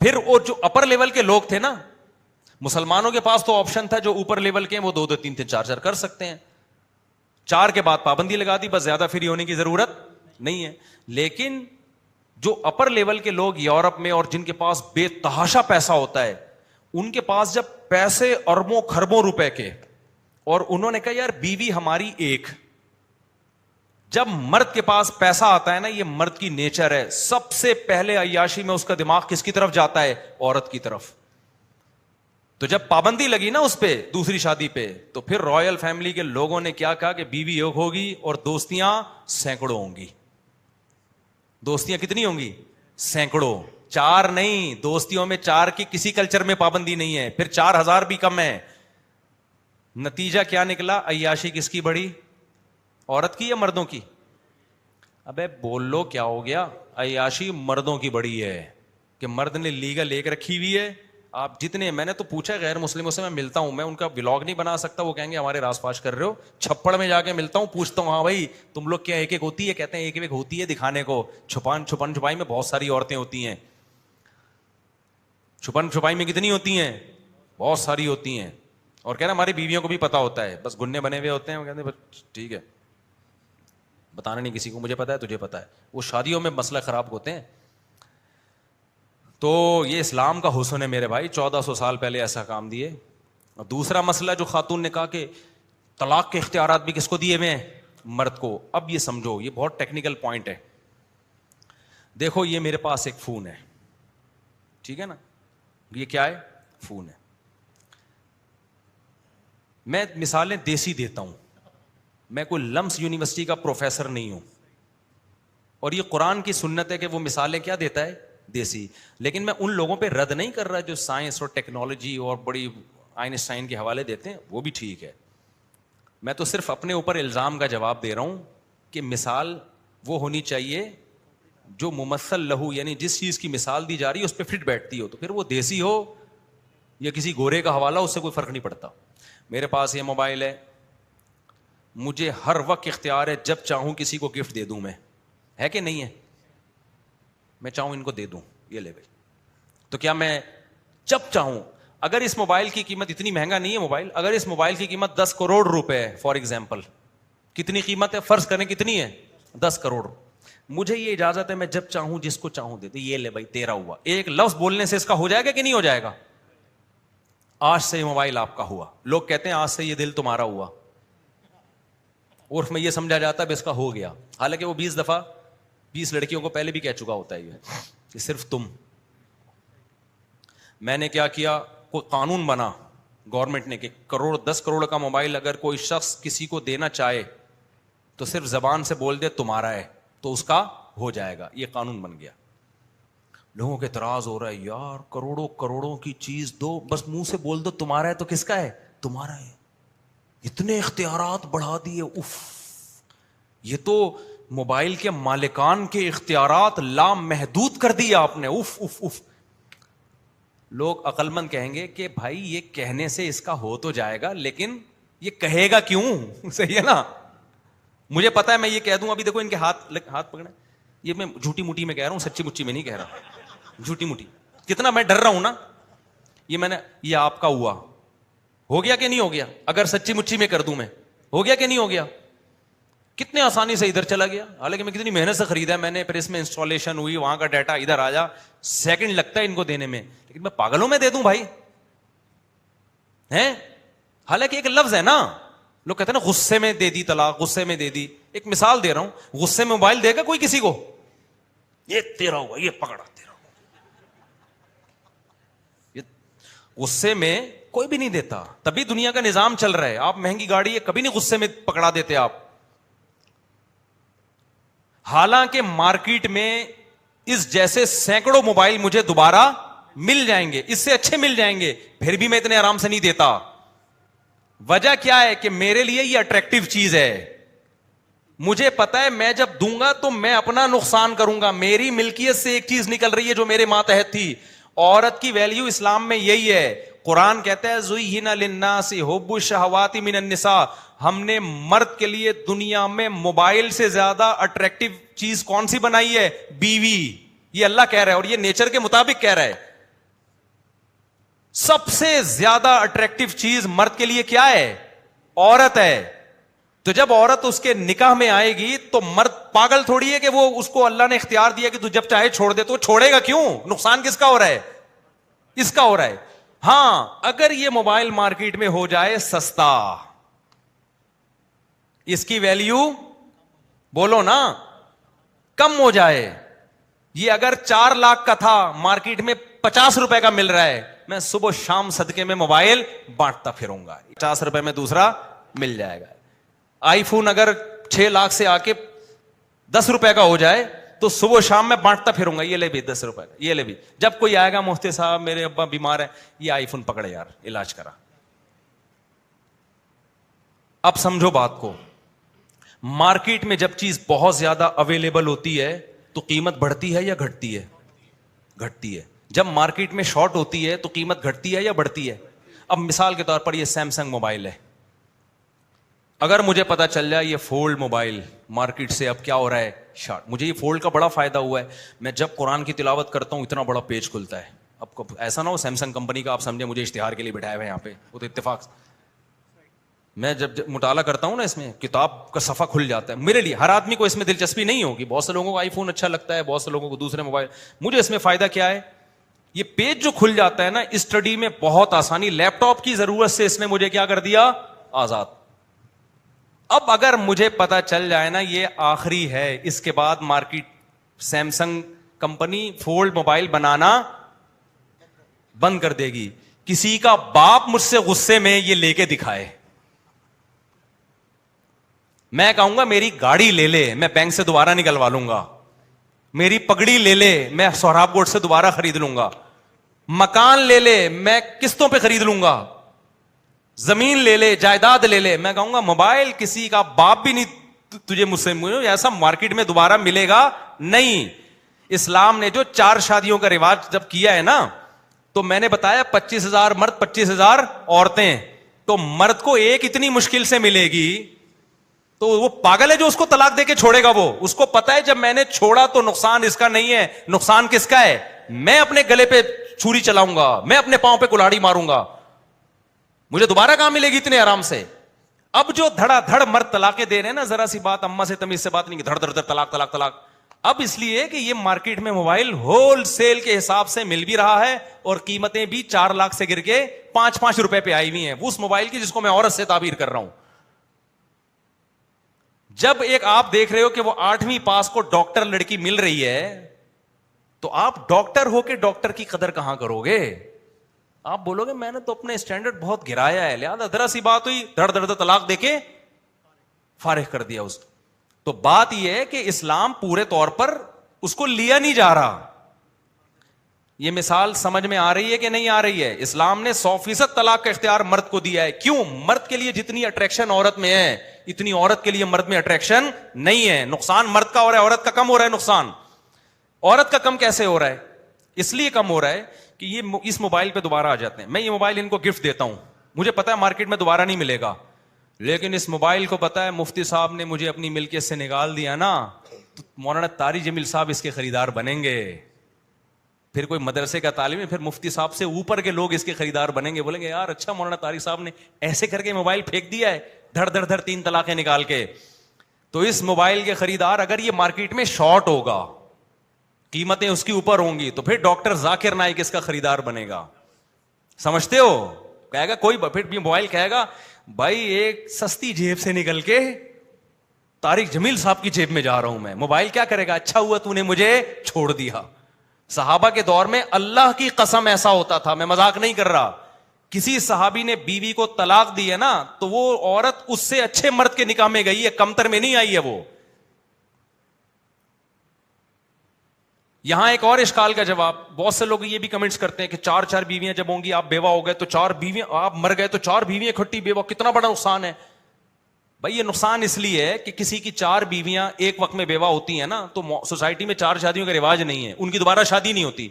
پھر وہ جو اپر لیول کے لوگ تھے نا, مسلمانوں کے پاس تو آپشن تھا, جو اوپر لیول کے ہیں وہ 2 2 3 3 4 4 کر سکتے ہیں. 4 کے بعد پابندی لگا دی, بس زیادہ فری ہونے کی ضرورت نہیں ہے. لیکن جو اپر لیول کے لوگ یورپ میں, اور جن کے پاس بے تحاشا پیسہ ہوتا ہے, ان کے پاس جب پیسے اربوں خربوں روپے کے, اور انہوں نے کہا یار بیوی ہماری ایک. جب مرد کے پاس پیسہ آتا ہے نا, یہ مرد کی نیچر ہے, سب سے پہلے عیاشی میں اس کا دماغ کس کی طرف جاتا ہے؟ عورت کی طرف. تو جب پابندی لگی نا اس پہ, دوسری شادی پہ, تو پھر رائل فیملی کے لوگوں نے کیا کہا کہ بیوی ایک ہوگی اور دوستیاں سینکڑوں ہوں گی. دوستیاں کتنی ہوں گی؟ سینکڑوں, 4 نہیں. دوستیوں میں 4 کی کسی کلچر میں پابندی نہیں ہے, پھر 4000 بھی کم ہے. نتیجہ کیا نکلا, عیاشی کس کی بڑی؟ عورت کی یا مردوں کی؟ ابے بول لو کیا ہو گیا؟ عیاشی مردوں کی بڑی ہے, کہ مرد نے لیگل ایک رکھی ہوئی ہے. آپ جتنے, میں نے تو پوچھا غیر مسلموں سے, میں ملتا ہوں, میں ان کا ولاگ نہیں بنا سکتا, وہ کہیں گے ہمارے راس پاش کر رہے ہو. چھپڑ میں جا کے ملتا ہوں, پوچھتا ہوں ہاں بھائی تم لوگ کیا ایک ایک ہوتی ہے؟ کہتے ہیں ایک ایک ہوتی ہے دکھانے کو. چھپن چھپائی میں بہت ساری عورتیں ہوتی ہیں. چھپن چھپائی میں کتنی ہوتی ہیں؟ بہت ساری ہوتی ہیں. اور کہنا ہماری بیویوں کو بھی پتا ہوتا ہے, بس گنے بنے ہوئے ہوتے ہیں. وہ کہتے ہیں بس ٹھیک ہے, بتانا نہیں کسی کو, مجھے پتا ہے تجھے پتا ہے. وہ شادیوں میں مسئلہ خراب ہوتے ہیں. تو یہ اسلام کا حسن ہے میرے بھائی, 1400 سال پہلے ایسا کام دیے. اور دوسرا مسئلہ جو خاتون نے کہا کہ طلاق کے اختیارات بھی کس کو دیے ہوئے ہیں؟ مرد کو. اب یہ سمجھو, یہ بہت ٹیکنیکل پوائنٹ ہے. دیکھو یہ میرے پاس ایک فون ہے, ٹھیک ہے نا, یہ کیا ہے؟ فون ہے. میں مثالیں دیسی دیتا ہوں, میں کوئی لمس یونیورسٹی کا پروفیسر نہیں ہوں. اور یہ قرآن کی سنت ہے کہ وہ مثالیں کیا دیتا ہے؟ دیسی. لیکن میں ان لوگوں پہ رد نہیں کر رہا جو سائنس اور ٹیکنالوجی اور بڑی آئنسٹائن کے حوالے دیتے ہیں, وہ بھی ٹھیک ہے. میں تو صرف اپنے اوپر الزام کا جواب دے رہا ہوں کہ مثال وہ ہونی چاہیے جو ممثل لہو, یعنی جس چیز کی مثال دی جا رہی ہے اس پہ فٹ بیٹھتی ہو. تو پھر وہ دیسی ہو یا کسی گورے کا حوالہ, اس سے کوئی فرق نہیں پڑتا. میرے پاس یہ موبائل ہے, مجھے ہر وقت اختیار ہے جب چاہوں کسی کو گفٹ دے دوں میں, ہے کہ نہیں ہے؟ میں چاہوں ان کو دے دوں, یہ لے بھائی. تو کیا میں جب چاہوں, اگر اس موبائل کی قیمت اتنی مہنگا نہیں ہے موبائل, اگر اس موبائل کی قیمت 10 کروڑ روپے ہے فار ایگزامپل, کتنی قیمت ہے فرض کریں کتنی ہے؟ 10 کروڑ. مجھے یہ اجازت ہے میں جب چاہوں جس کو چاہوں دے دوں, یہ لے بھائی تیرا ہوا. ایک لفظ بولنے سے اس کا ہو جائے گا کہ نہیں ہو جائے گا؟ آج سے یہ موبائل آپ کا ہوا. لوگ کہتے ہیں آج سے یہ دل تمہارا ہوا, عرف میں یہ سمجھا جاتا ہے اس کا ہو گیا, حالانکہ وہ 20 دفعہ 20 لڑکیوں کو پہلے بھی کہہ چکا ہوتا ہے یہ کہ صرف تم. میں نے کیا کیا, کوئی قانون بنا گورنمنٹ نے کہ 10 کروڑ کا موبائل اگر کوئی شخص کسی کو دینا چاہے تو صرف زبان سے بول دے تمہارا ہے تو اس کا ہو جائے گا. یہ قانون بن گیا. لوگوں کے اعتراض ہو رہا ہے, یار کروڑوں کروڑوں کی چیز دو, بس منہ سے بول دو تمہارا ہے تو کس کا ہے؟ تمہارا ہے. اتنے اختیارات بڑھا دیے, اف. یہ تو موبائل کے مالکان کے اختیارات لامحدود کر دیے آپ نے, اف اف اف. لوگ عقل مند کہیں گے کہ بھائی یہ کہنے سے اس کا ہو تو جائے گا, لیکن یہ کہے گا کیوں؟ صحیح ہے نا. مجھے پتا ہے میں یہ کہہ دوں, ابھی دیکھو ان کے ہاتھ پکڑے, یہ میں جھوٹی موٹی میں کہہ رہا ہوں, سچی مچی میں نہیں کہہ رہا. جھوٹی موٹی کتنا میں ڈر رہا ہوں نا. یہ آپ کا ہوا, ہو گیا کہ نہیں ہو گیا؟ اگر سچی مچی میں کر دوں میں, ہو گیا کہ نہیں ہو گیا؟ کتنے آسانی سے ادھر چلا گیا, حالانکہ میں کتنی محنت سے خریدا میں نے, پھر اس میں انسٹالیشن ہوئی, وہاں کا ڈیٹا ادھر آیا, سیکنڈ لگتا ہے ان کو دینے میں, لیکن میں پاگلوں میں دے دوں بھائی ہیں. حالانکہ ایک لفظ ہے نا, لوگ کہتے ہیں نا غصے میں دے دی طلاق, غصے میں دے دی. ایک مثال دے رہا ہوں, غصے میں موبائل دے گا کوئی کسی کو؟ یہ تیرا ہوا, یہ پکڑا تیرا ہوا. غصے میں کوئی بھی نہیں دیتا, تبھی دنیا کا نظام چل رہا ہے. آپ مہنگی گاڑی ہے, کبھی نہیں غصے میں پکڑا دیتے آپ. حالانکہ مارکیٹ میں اس جیسے سینکڑوں موبائل مجھے دوبارہ مل جائیں گے, اس سے اچھے مل جائیں گے, پھر بھی میں اتنے آرام سے نہیں دیتا. وجہ کیا ہے کہ میرے لیے یہ اٹریکٹیو چیز ہے. مجھے پتا ہے میں جب دوں گا تو میں اپنا نقصان کروں گا. میری ملکیت سے ایک چیز نکل رہی ہے جو میرے ماتحت تھی. عورت کی ویلیو اسلام میں یہی ہے. قرآن کہتا ہے زُيِّنَ لِلنَّاسِ حُبُّ الشَّهَوَاتِ مِنَ النِّسَاءِ, ہم نے مرد کے لیے دنیا میں موبائل سے زیادہ اٹریکٹیو چیز کون سی بنائی ہے؟ بیوی. یہ اللہ کہہ رہا ہے اور یہ نیچر کے مطابق کہہ رہا ہے. سب سے زیادہ اٹریکٹیو چیز مرد کے لیے کیا ہے؟ عورت ہے. تو جب عورت اس کے نکاح میں آئے گی تو مرد پاگل تھوڑی ہے کہ وہ اس کو اللہ نے اختیار دیا کہ تو جب چاہے چھوڑ دے, تو چھوڑے گا کیوں؟ نقصان کس کا ہو رہا ہے؟ اس کا ہو رہا ہے. ہاں اگر یہ موبائل مارکیٹ میں ہو جائے سستا, اس کی ویلیو بولو نا کم ہو جائے. یہ اگر 4 لاکھ کا تھا, مارکیٹ میں 50 روپے کا مل رہا ہے, میں صبح شام صدقے میں موبائل بانٹتا پھروں گا, 50 روپے میں دوسرا مل جائے گا. آئی فون اگر 6 لاکھ سے آ کے 10 روپے کا ہو جائے تو صبح شام میں بانٹتا پھروں گا, یہ لے بھی 10 روپے کا, یہ لے بھی. جب کوئی آئے گا مفتی صاحب میرے ابا بیمار ہے, یہ آئی فون پکڑے یار علاج کرا. اب سمجھو بات کو, مارکیٹ میں جب چیز بہت زیادہ اویلیبل ہوتی ہے تو قیمت بڑھتی ہے یا گھٹتی ہے؟ گھٹتی ہے. جب مارکیٹ میں شارٹ ہوتی ہے تو قیمت گھٹتی ہے یا بڑھتی ہے؟ اب مثال کے طور پر یہ سیمسنگ موبائل ہے, اگر مجھے پتا چل جائے یہ فولڈ موبائل مارکیٹ سے اب کیا ہو رہا ہے شارٹ, مجھے یہ فولڈ کا بڑا فائدہ ہوا ہے. میں جب قرآن کی تلاوت کرتا ہوں اتنا بڑا پیج کھلتا ہے. اب ایسا نہ ہو سیمسنگ کمپنی کا آپ سمجھے مجھے اشتہار کے لیے بٹھایا ہوا ہے یہاں پہ, وہ تو اتفاق. میں جب مطالعہ کرتا ہوں نا اس میں کتاب کا صفحہ کھل جاتا ہے. میرے لیے, ہر آدمی کو اس میں دلچسپی نہیں ہوگی, بہت سے لوگوں کو آئی فون اچھا لگتا ہے, بہت سے لوگوں کو دوسرے موبائل. مجھے اس میں فائدہ کیا ہے, یہ پیج جو کھل جاتا ہے نا اسٹڈی میں بہت آسانی. لیپ ٹاپ کی ضرورت سے اس نے مجھے کیا کر دیا, آزاد. اب اگر مجھے پتا چل جائے نا یہ آخری ہے, اس کے بعد market Samsung company fold mobile بنانا بند کر دے گی. کسی کا باپ مجھ سے غصے میں یہ لے کے دکھائے, میں کہوں گا میری گاڑی لے لے, میں بینک سے دوبارہ نکلوا لوں گا. میری پگڑی لے لے میں سہراب کوٹ سے دوبارہ خرید لوں گا, مکان لے لے میں قسطوں پہ خرید لوں گا, زمین لے لے, جائیداد لے لے. میں کہوں گا موبائل کسی کا باپ بھی نہیں تجھے مجھ سے ایسا مارکیٹ میں دوبارہ ملے گا نہیں. اسلام نے جو 4 شادیوں کا رواج جب کیا ہے نا, تو میں نے بتایا 25,000 مرد 25,000 عورتیں, تو مرد کو ایک اتنی مشکل سے ملے گی, تو وہ پاگل ہے جو اس کو طلاق دے کے چھوڑے گا. وہ اس کو پتا ہے جب میں نے چھوڑا تو نقصان اس کا نہیں ہے, نقصان کس کا ہے, میں اپنے گلے پہ چھری چلاؤں گا, میں اپنے پاؤں پہ کلاڑی ماروں گا, مجھے دوبارہ کہاں ملے گی اتنے آرام سے. اب جو دھڑا دھڑ مرد طلاقیں دے رہے ہیں نا, ذرا سی بات اما سے تمیز سے بات نہیں, دھڑ دھڑ دھڑ طلاق طلاق طلاق. اب اس لیے کہ یہ مارکیٹ میں موبائل ہول سیل کے حساب سے مل بھی رہا ہے, اور قیمتیں بھی 4 لاکھ سے گر کے 5-5 روپے پہ آئی ہوئی ہیں اس موبائل کی جس کو میں عورت سے تعبیر کر رہا ہوں. جب ایک آپ دیکھ رہے ہو کہ وہ 8ویں پاس کو ڈاکٹر لڑکی مل رہی ہے, تو آپ ڈاکٹر ہو کے ڈاکٹر کی قدر کہاں کرو گے؟ آپ بولو گے میں نے تو اپنے اسٹینڈرڈ بہت گرایا ہے, لہذا ذرا سی بات ہوئی دھڑ دھڑ طلاق دے کے فارغ کر دیا اس کو. تو بات یہ ہے کہ اسلام پورے طور پر اس کو لیا نہیں جا رہا. یہ مثال سمجھ میں آ رہی ہے کہ نہیں آ رہی ہے؟ اسلام نے 100% طلاق کا اختیار مرد کو دیا ہے. کیوں؟ مرد کے لیے جتنی اٹریکشن عورت میں ہے اتنی عورت کے لیے مرد میں اٹریکشن نہیں ہے. نقصان مرد کا ہو رہا ہے, عورت کا کم ہو رہا ہے. نقصان عورت کا کم کیسے ہو رہا ہے؟ اس لیے کم ہو رہا ہے کہ یہ اس موبائل پہ دوبارہ آ جاتے ہیں. میں یہ موبائل ان کو گفٹ دیتا ہوں, مجھے پتا ہے مارکیٹ میں دوبارہ نہیں ملے گا, لیکن اس موبائل کو پتا ہے مفتی صاحب نے مجھے اپنی ملکیت سے نکال دیا نا, تو مولانا طاری جمیل صاحب اس کے خریدار بنیں گے. پھر کوئی مدرسے کا تعلیم ہے, پھر مفتی صاحب سے اوپر کے لوگ اس کے خریدار بنیں گے, بولیں گے یار اچھا مولانا طاری صاحب نے ایسے کر کے موبائل پھینک دیا ہے, دھڑ دھڑ دھڑ 3 طلاقیں نکال کے. تو اس موبائل کے خریدار اگر یہ مارکیٹ میں شارٹ ہوگا, قیمتیں اس کی اوپر ہوں گی, تو پھر ڈاکٹر ذاکر نائک اس کا خریدار بنے گا. سمجھتے ہو؟ کہے گا کوئی, پھر بھی موبائل کہے گا بھائی ایک سستی جیب سے نکل کے طارق جمیل صاحب کی جیب میں جا رہا ہوں میں. موبائل کیا کرے گا, اچھا ہوا تو نے مجھے چھوڑ دیا. صحابہ کے دور میں اللہ کی قسم ایسا ہوتا تھا, میں مذاق نہیں کر رہا, کسی صحابی نے بیوی کو طلاق دی ہے نا, تو وہ عورت اس سے اچھے مرد کے نکاح میں گئی ہے, کمتر میں نہیں آئی ہے وہ. یہاں ایک اور اشکال کا جواب, بہت سے لوگ یہ بھی کمنٹس کرتے ہیں کہ 4 بیویاں جب ہوں گی, آپ بیوہ ہو گئے تو 4 بیویاں, آپ مر گئے تو 4 بیویاں اکٹھی بیوہ, کتنا بڑا نقصان ہے. بھائی یہ نقصان اس لیے ہے کہ کسی کی 4 بیویاں ایک وقت میں بیوہ ہوتی ہیں نا, تو سوسائٹی میں 4 شادیوں کا رواج نہیں ہے, ان کی دوبارہ شادی نہیں ہوتی.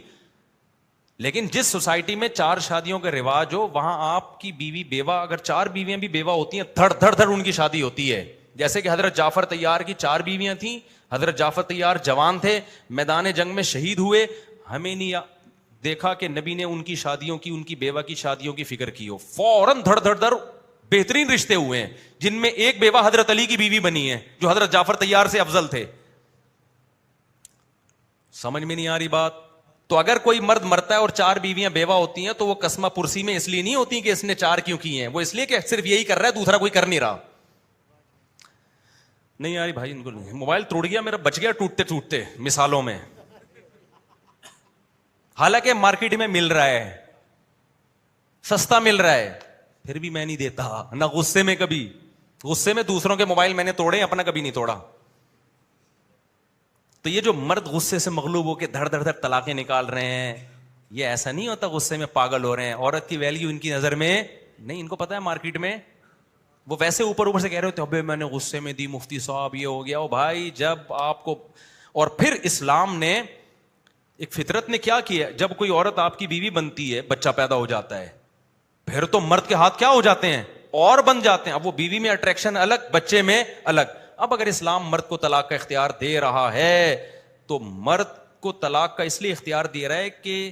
لیکن جس سوسائٹی میں 4 شادیوں کا رواج ہو, وہاں آپ کی بیوی بیوہ, اگر 4 بیویاں بھی بیوہ ہوتی ہیں, دھڑ دھڑ دھڑ ان کی شادی ہوتی ہے. جیسے کہ حضرت جعفر طیار کی 4 بیویاں تھیں, حضرت جعفر طیار جوان تھے, میدان جنگ میں شہید ہوئے, ہمیں نہیں دیکھا کہ نبی نے ان کی شادیوں کی, ان کی بیوہ کی شادیوں کی فکر کی ہو, فوراً دھڑ دھڑ دھڑ بہترین رشتے ہوئے ہیں, جن میں ایک بیوہ حضرت علی کی بیوی بنی ہے جو حضرت جعفر طیار سے افضل تھے. سمجھ میں نہیں آ رہی بات؟ تو اگر کوئی مرد مرتا ہے اور 4 بیویاں بیوہ ہوتی ہیں, تو وہ قسمہ پرسی میں اس لیے نہیں ہوتی کہ اس نے 4 کیوں کی ہیں, وہ اس لیے کہ صرف یہی کر رہا ہے, دوسرا کوئی کر نہیں رہا. نہیں آ رہی بھائی؟ ان کو نہیں. موبائل ٹوٹ گیا میرا, بچ گیا ٹوٹتے ٹوٹتے مثالوں میں, حالانکہ مارکیٹ میں مل رہا ہے, سستا مل رہا ہے, پھر بھی میں نہیں دیتا. نہ غصے میں, کبھی غصے میں دوسروں کے موبائل میں نے توڑے, اپنا کبھی نہیں توڑا. تو یہ جو مرد غصے سے مغلوب ہو کے دھڑ دھڑ دھڑ طلاقیں نکال رہے ہیں, یہ ایسا نہیں ہوتا غصے میں پاگل ہو رہے ہیں. عورت کی ویلیو ان کی نظر میں نہیں, ان کو پتا ہے مارکیٹ میں وہ ویسے اوپر سے کہہ رہے ہوتے ابے میں نے غصے میں دی, مفتی صاحب یہ ہو گیا. او بھائی جب آپ کو, اور پھر اسلام نے ایک فطرت نے کیا کیا, جب کوئی عورت آپ کی بیوی بنتی ہے, بچہ پیدا ہو جاتا ہے, پھر تو مرد کے ہاتھ کیا ہو جاتے ہیں, اور بن جاتے ہیں. اب وہ بیوی میں اٹریکشن الگ, بچے میں الگ. اب اگر اسلام مرد کو طلاق کا اختیار دے رہا ہے, تو مرد کو طلاق کا اس لیے اختیار دے رہا ہے کہ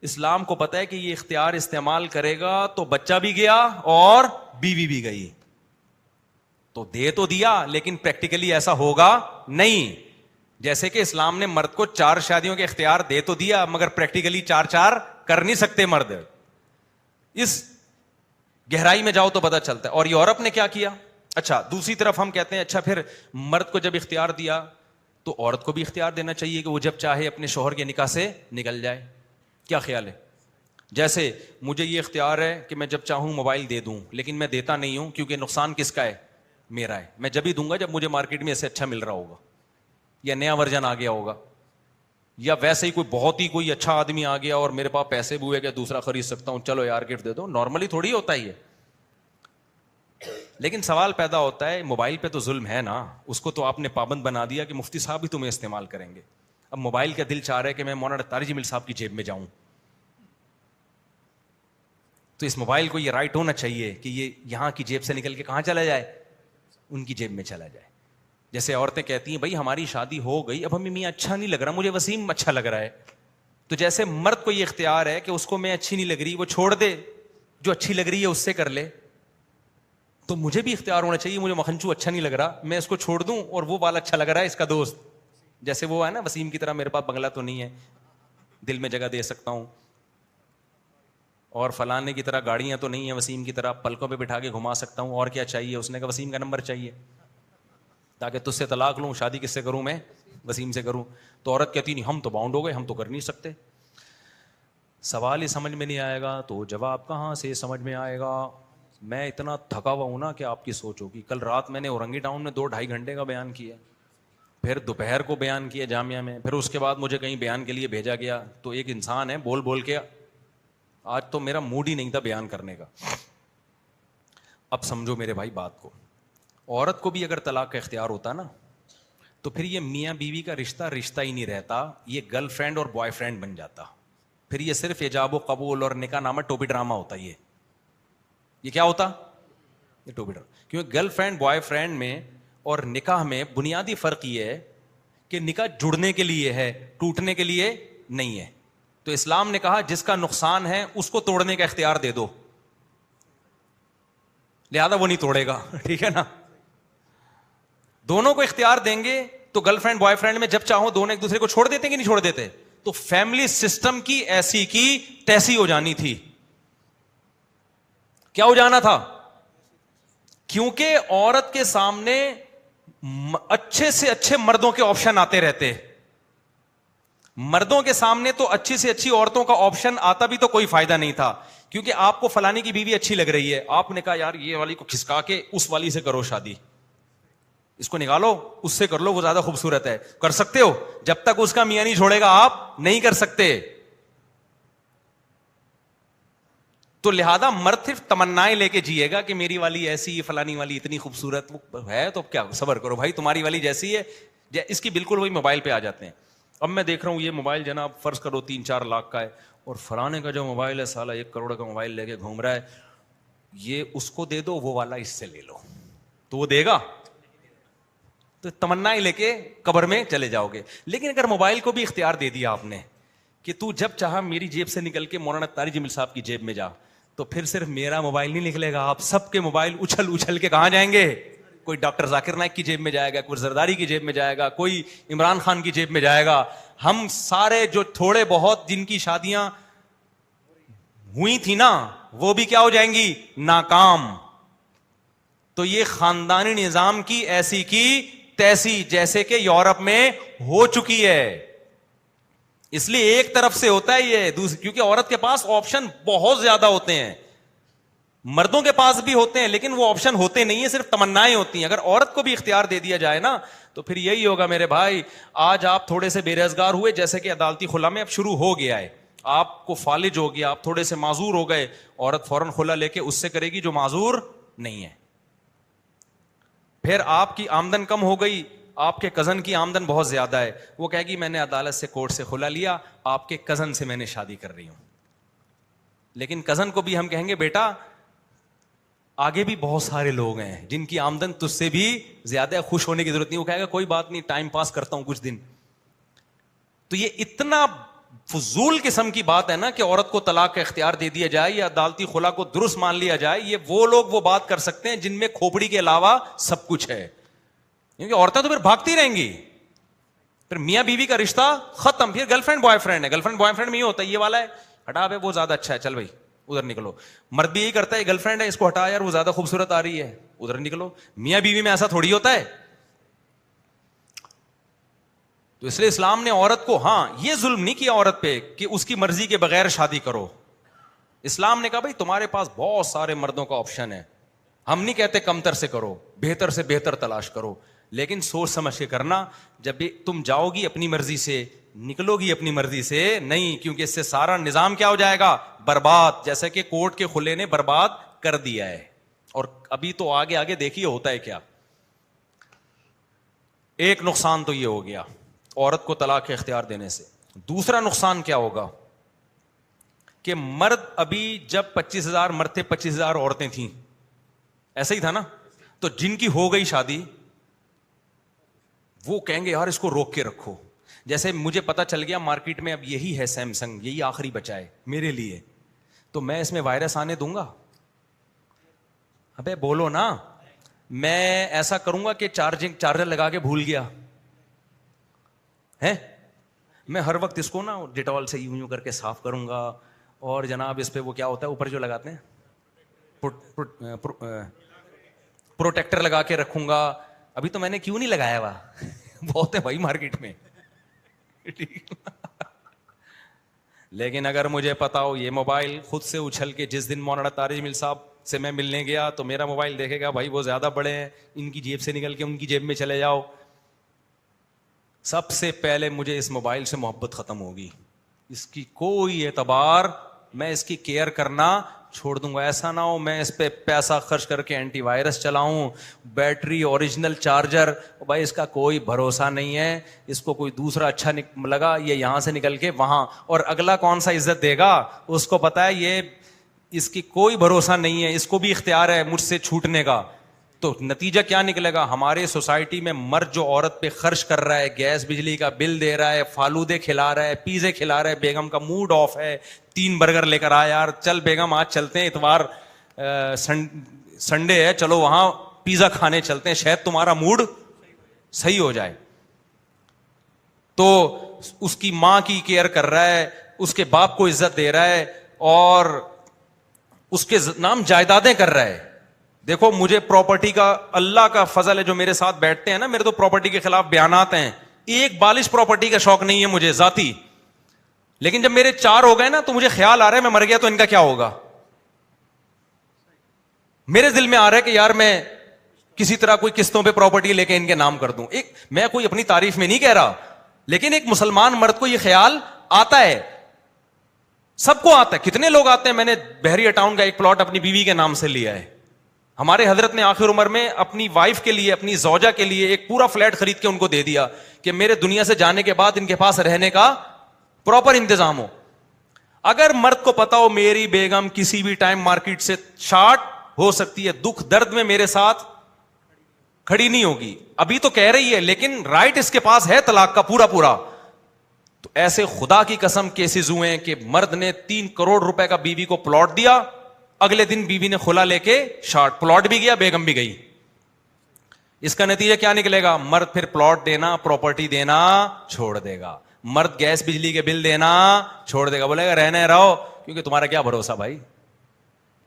اسلام کو پتا ہے کہ یہ اختیار استعمال کرے گا تو بچہ بھی گیا اور بیوی بھی گئی. تو دے تو دیا, لیکن پریکٹیکلی ایسا ہوگا نہیں. جیسے کہ اسلام نے مرد کو 4 شادیوں کے اختیار دے تو دیا, مگر پریکٹیکلی 4 کر نہیں سکتے مرد. اس گہرائی میں جاؤ تو پتا چلتا ہے. اور یورپ نے کیا کیا؟ اچھا دوسری طرف ہم کہتے ہیں اچھا پھر مرد کو جب اختیار دیا, تو عورت کو بھی اختیار دینا چاہیے کہ وہ جب چاہے اپنے شوہر کے نکاح سے نکل جائے. کیا خیال ہے؟ جیسے مجھے یہ اختیار ہے کہ میں جب چاہوں موبائل دے دوں, لیکن میں دیتا نہیں ہوں کیونکہ نقصان کس کا ہے, میرا ہے. میں جب ہی دوں گا جب مجھے مارکیٹ میں اسے اچھا مل رہا ہوگا یا نیا ورژن آ گیا ہوگا. یا ویسے ہی کوئی بہت ہی کوئی اچھا آدمی آ گیا اور میرے پاس پیسے بھی ہوئے کہ دوسرا خرید سکتا ہوں, چلو یار گفٹ دے دو. نارملی تھوڑی ہوتا ہی ہے. لیکن سوال پیدا ہوتا ہے, موبائل پہ تو ظلم ہے نا, اس کو تو آپ نے پابند بنا دیا کہ مفتی صاحب بھی تمہیں استعمال کریں گے. اب موبائل کا دل چاہ رہا ہے کہ میں مولانا طارق جمیل صاحب کی جیب میں جاؤں, تو اس موبائل کو یہ رائٹ ہونا چاہیے کہ یہ یہاں کی جیب سے نکل کے کہاں چلا جائے, ان کی جیب میں چلا جائے. جیسے عورتیں کہتی ہیں بھائی ہماری شادی ہو گئی, اب ہمیں میاں اچھا نہیں لگ رہا, مجھے وسیم اچھا لگ رہا ہے. تو جیسے مرد کو یہ اختیار ہے کہ اس کو میں اچھی نہیں لگ رہی, وہ چھوڑ دے, جو اچھی لگ رہی ہے اس سے کر لے, تو مجھے بھی اختیار ہونا چاہیے, مجھے مکھنچو اچھا نہیں لگ رہا, میں اس کو چھوڑ دوں اور وہ والا اچھا لگ رہا ہے اس کا دوست. جیسے وہ ہے نا وسیم کی طرح, میرے پاس بنگلہ تو نہیں ہے, دل میں جگہ دے سکتا ہوں, اور فلانے کی طرح گاڑیاں تو نہیں ہیں وسیم کی طرح, پلکوں پہ بٹھا کے گھما سکتا ہوں, اور کیا چاہیے. اس نے کہا وسیم کا نمبر چاہیے تاکہ تجھ سے طلاق لوں, شادی کس سے کروں میں, وسیم سے کروں. تو عورت کہتی نہیں ہم تو باؤنڈ ہو گئے, ہم تو کر نہیں سکتے. سوال ہی سمجھ میں نہیں آئے گا تو جواب کہاں سے سمجھ میں آئے گا. میں اتنا تھکا ہوا ہوں نا کہ آپ کی سوچ ہوگی. کل رات میں نے اورنگی ٹاؤن میں 2-2.5 گھنٹے کا بیان کیا, پھر دوپہر کو بیان کیا جامعہ میں, پھر اس کے بعد مجھے کہیں بیان کے لیے بھیجا گیا. تو ایک انسان ہے بول بول کے, آج تو میرا موڈ ہی نہیں تھا بیان کرنے کا. اب سمجھو میرے بھائی بات کو, عورت کو بھی اگر طلاق کا اختیار ہوتا نا تو پھر یہ میاں بیوی کا رشتہ ہی نہیں رہتا, یہ گرل فرینڈ اور بوائے فرینڈ بن جاتا. پھر یہ صرف ایجاب و قبول اور نکاح نامہ ٹوپی ڈرامہ ہوتا. یہ کیا ہوتا, یہ ٹوپی ڈرامہ. کیونکہ گرل فرینڈ بوائے فرینڈ میں اور نکاح میں بنیادی فرق یہ ہے کہ نکاح جڑنے کے لیے ہے, ٹوٹنے کے لیے نہیں ہے. تو اسلام نے کہا جس کا نقصان ہے اس کو توڑنے کا اختیار دے دو, لہذا وہ نہیں توڑے گا. ٹھیک ہے نا, دونوں کو اختیار دیں گے تو گرل فرینڈ بوائے فرینڈ میں جب چاہو دونوں ایک دوسرے کو چھوڑ دیتے کہ نہیں چھوڑ دیتے. تو فیملی سسٹم کی ایسی کی تیسی ہو جانی تھی. کیا ہو جانا تھا, کیونکہ عورت کے سامنے اچھے سے اچھے مردوں کے آپشن آتے رہتے. مردوں کے سامنے تو اچھی سے اچھی عورتوں کا آپشن آتا بھی تو کوئی فائدہ نہیں تھا, کیونکہ آپ کو فلانی کی بیوی اچھی لگ رہی ہے, آپ نے کہا یار یہ والی کو کھسکا کے اس والی سے کرو شادی, اس کو نکالو اس سے کر لو, وہ زیادہ خوبصورت ہے. کر سکتے ہو, جب تک اس کا میاں نہیں چھوڑے گا آپ نہیں کر سکتے. تو لہذا مرد صرف تمنائیں لے کے جیے گا کہ میری والی ایسی, فلانی والی اتنی خوبصورت ہے, تو کیا صبر کرو بھائی, تمہاری والی جیسی ہے. اس کی بالکل وہی موبائل پہ آ جاتے ہیں. اب میں دیکھ رہا ہوں یہ موبائل جناب فرض کرو 3-4 لاکھ کا ہے, اور فلانے کا جو موبائل ہے سالہ 1 کروڑ کا موبائل لے کے گھوم رہا ہے, یہ اس کو دے دو, وہ والا اس سے لے لو, تو وہ دے گا. تو تمنائیں لے کے قبر میں چلے جاؤ گے. لیکن اگر موبائل کو بھی اختیار دے دیا آپ نے کہ تو جب چاہا میری جیب سے نکل کے مولانا طارق جمیل صاحب کی جیب میں جا, تو پھر صرف میرا موبائل نہیں نکلے گا, آپ سب کے موبائل اچھل کے کہاں جائیں گے. کوئی ڈاکٹر ذاکر نائک کی جیب میں جائے گا, کوئی زرداری کی جیب میں جائے گا, کوئی عمران خان کی جیب میں جائے گا. ہم سارے جو تھوڑے بہت جن کی شادیاں ہوئی تھی نا, وہ بھی کیا ہو جائیں گی, ناکام. تو یہ خاندانی نظام کی ایسی کی تیسی جیسے کہ یورپ میں ہو چکی ہے. اس لیے ایک طرف سے ہوتا ہے یہ, کیونکہ عورت کے پاس آپشن بہت زیادہ ہوتے ہیں, مردوں کے پاس بھی ہوتے ہیں, لیکن وہ آپشن ہوتے نہیں ہیں, صرف تمنائیں ہوتی ہیں. اگر عورت کو بھی اختیار دے دیا جائے نا تو پھر یہی ہوگا میرے بھائی. آج آپ تھوڑے سے بے روزگار ہوئے, جیسے کہ عدالتی خلا میں اب شروع ہو گیا ہے, آپ کو فالج ہو گیا, آپ تھوڑے سے معذور ہو گئے, عورت فوراً خلا لے کے اس سے کرے گی جو معذور نہیں ہے. پھر آپ کی آمدن کم ہو گئی, آپ کے کزن کی آمدن بہت زیادہ ہے, وہ کہے گی میں نے عدالت سے کورٹ سے خلا لیا, آپ کے کزن سے میں نے شادی کر رہی ہوں. لیکن کزن کو بھی ہم کہیں گے بیٹا آگے بھی بہت سارے لوگ ہیں جن کی آمدن تجھ سے بھی زیادہ, خوش ہونے کی ضرورت نہیں. وہ کہے گا کوئی بات نہیں, ٹائم پاس کرتا ہوں کچھ دن. تو یہ اتنا فضول قسم کی بات ہے نا کہ عورت کو طلاق کا اختیار دے دیا جائے یا عدالتی خلا کو درست مان لیا جائے. یہ وہ لوگ وہ بات کر سکتے ہیں جن میں کھوپڑی کے علاوہ سب کچھ ہے, کیونکہ عورتیں تو پھر بھاگتی رہیں گی. پھر میاں بیوی کا رشتہ ختم, پھر گرل فرینڈ بوائے فرینڈ ہے. گرل فرینڈ بوائے فرینڈ میں یہ ہوتا ہے, یہ والا ہے ہٹا بھائی وہ زیادہ اچھا ہے, چل بھائی ادھر نکلو. مرد بھی یہی کرتا ہے, گرل فرینڈ ہے اس کو ہٹا یار وہ زیادہ خوبصورت آ رہی ہے, ادھر نکلو. میاں بیوی میں ایسا تھوڑی ہوتا ہے. تو اس لیے اسلام نے عورت کو, ہاں یہ ظلم نہیں کیا عورت پہ کہ اس کی مرضی کے بغیر شادی کرو. اسلام نے کہا بھائی تمہارے پاس بہت سارے مردوں کا آپشن ہے, ہم نہیں کہتے کمتر سے کرو, بہتر سے بہتر تلاش کرو, لیکن سوچ سمجھ کے کرنا. جب بھی تم جاؤ گی اپنی مرضی سے نکلو گی اپنی مرضی سے نہیں, کیونکہ اس سے سارا نظام کیا ہو جائے گا, برباد, جیسے کہ کورٹ کے کھلے نے برباد کر دیا ہے. اور ابھی تو آگے آگے دیکھیے ہوتا ہے کیا. ایک نقصان تو یہ ہو گیا عورت کو طلاق اختیار دینے سے. دوسرا نقصان کیا ہوگا کہ مرد ابھی جب 25,000 مرد تھے 25,000 عورتیں تھیں, ایسا ہی تھا نا, تو جن کی ہو گئی شادی وہ کہیں گے یار اس کو روک کے رکھو. جیسے مجھے پتا چل گیا مارکیٹ میں اب یہی ہے سیمسنگ, یہی آخری بچا ہے میرے لیے, تو میں اس میں وائرس آنے دوں گا؟ ابے بولو نا. میں ایسا کروں گا کہ چارجر لگا کے بھول گیا ہے, میں ہر وقت اس کو نا ڈیٹول سے یوں کر کے صاف کروں گا, اور جناب اس پہ وہ کیا ہوتا ہے اوپر جو لگاتے ہیں پروٹیکٹر لگا کے رکھوں گا. ابھی تو میں نے کیوں نہیں لگایا ہوا بہت ہے بھائی مارکیٹ میں. لیکن اگر مجھے پتا ہو یہ موبائل خود سے اچھل کے جس دن مولانا طارق جمیل صاحب سے میں ملنے گیا تو میرا موبائل دیکھے گا بھائی وہ زیادہ بڑے ہیں, ان کی جیب سے نکل کے ان کی جیب میں چلے جاؤ, سب سے پہلے مجھے اس موبائل سے محبت ختم ہوگی, اس کی کوئی اعتبار, میں اس کی کیئر کرنا چھوڑ دوں گا. ایسا نہ ہو میں اس پہ پیسہ خرچ کر کے اینٹی وائرس چلاؤں, بیٹری اوریجنل چارجر, بھائی اس کا کوئی بھروسہ نہیں ہے, اس کو کوئی دوسرا اچھا لگا یہ یہاں سے نکل کے وہاں, اور اگلا کون سا عزت دے گا, اس کو پتا ہے یہ اس کی کوئی بھروسہ نہیں ہے, اس کو بھی اختیار ہے مجھ سے چھوٹنے کا. تو نتیجہ کیا نکلے گا, ہمارے سوسائٹی میں مرد جو عورت پہ خرچ کر رہا ہے, گیس بجلی کا بل دے رہا ہے, فالودے کھلا رہا ہے, پیزے کھلا رہا ہے, بیگم کا موڈ آف ہے, 3 برگر لے کر آ یار, چل بیگم آج چلتے ہیں اتوار سنڈے ہے, چلو وہاں پیزا کھانے چلتے ہیں, شاید تمہارا موڈ صحیح ہو جائے. تو اس کی ماں کی کیئر کر رہا ہے, اس کے باپ کو عزت دے رہا ہے, اور اس کے نام جائیدادیں کر رہا ہے. دیکھو مجھے پراپرٹی کا اللہ کا فضل ہے, جو میرے ساتھ بیٹھتے ہیں نا, میرے تو پراپرٹی کے خلاف بیانات ہیں, ایک بالش پراپرٹی کا شوق نہیں ہے مجھے ذاتی, لیکن جب میرے 4 ہو گئے نا تو مجھے خیال آ رہا ہے میں مر گیا تو ان کا کیا ہوگا. میرے دل میں آ رہا ہے کہ یار میں کسی طرح کوئی قسطوں پہ پراپرٹی لے کے ان کے نام کر دوں. ایک میں کوئی اپنی تعریف میں نہیں کہہ رہا, لیکن ایک مسلمان مرد کو یہ خیال آتا ہے, سب کو آتا ہے. کتنے لوگ آتے ہیں, میں نے بحریہ ٹاؤن کا ایک پلاٹ اپنی بیوی کے نام سے لیا ہے. ہمارے حضرت نے آخر عمر میں اپنی وائف کے لیے, اپنی زوجہ کے لیے ایک پورا فلیٹ خرید کے ان کو دے دیا کہ میرے دنیا سے جانے کے بعد ان کے پاس رہنے کا پراپر انتظام ہو. اگر مرد کو پتا ہو میری بیگم کسی بھی ٹائم مارکیٹ سے شارٹ ہو سکتی ہے, دکھ درد میں میرے ساتھ کھڑی نہیں ہوگی, ابھی تو کہہ رہی ہے لیکن رائٹ اس کے پاس ہے طلاق کا پورا پورا, تو ایسے خدا کی قسم کیسز ہوئے کہ مرد نے 3 کروڑ روپے کا بیوی کو پلاٹ دیا, اگلے دن بیوی نے خلا لے کے شارٹ, پلاٹ بھی گیا بیگم بھی گئی. اس کا نتیجہ کیا نکلے گا, مرد پھر پلاٹ دینا پراپرٹی دینا چھوڑ دے گا, مرد گیس بجلی کے بل دینا چھوڑ دے گا, بولے گا رہنے رہو, کیونکہ تمہارا کیا بھروسہ بھائی.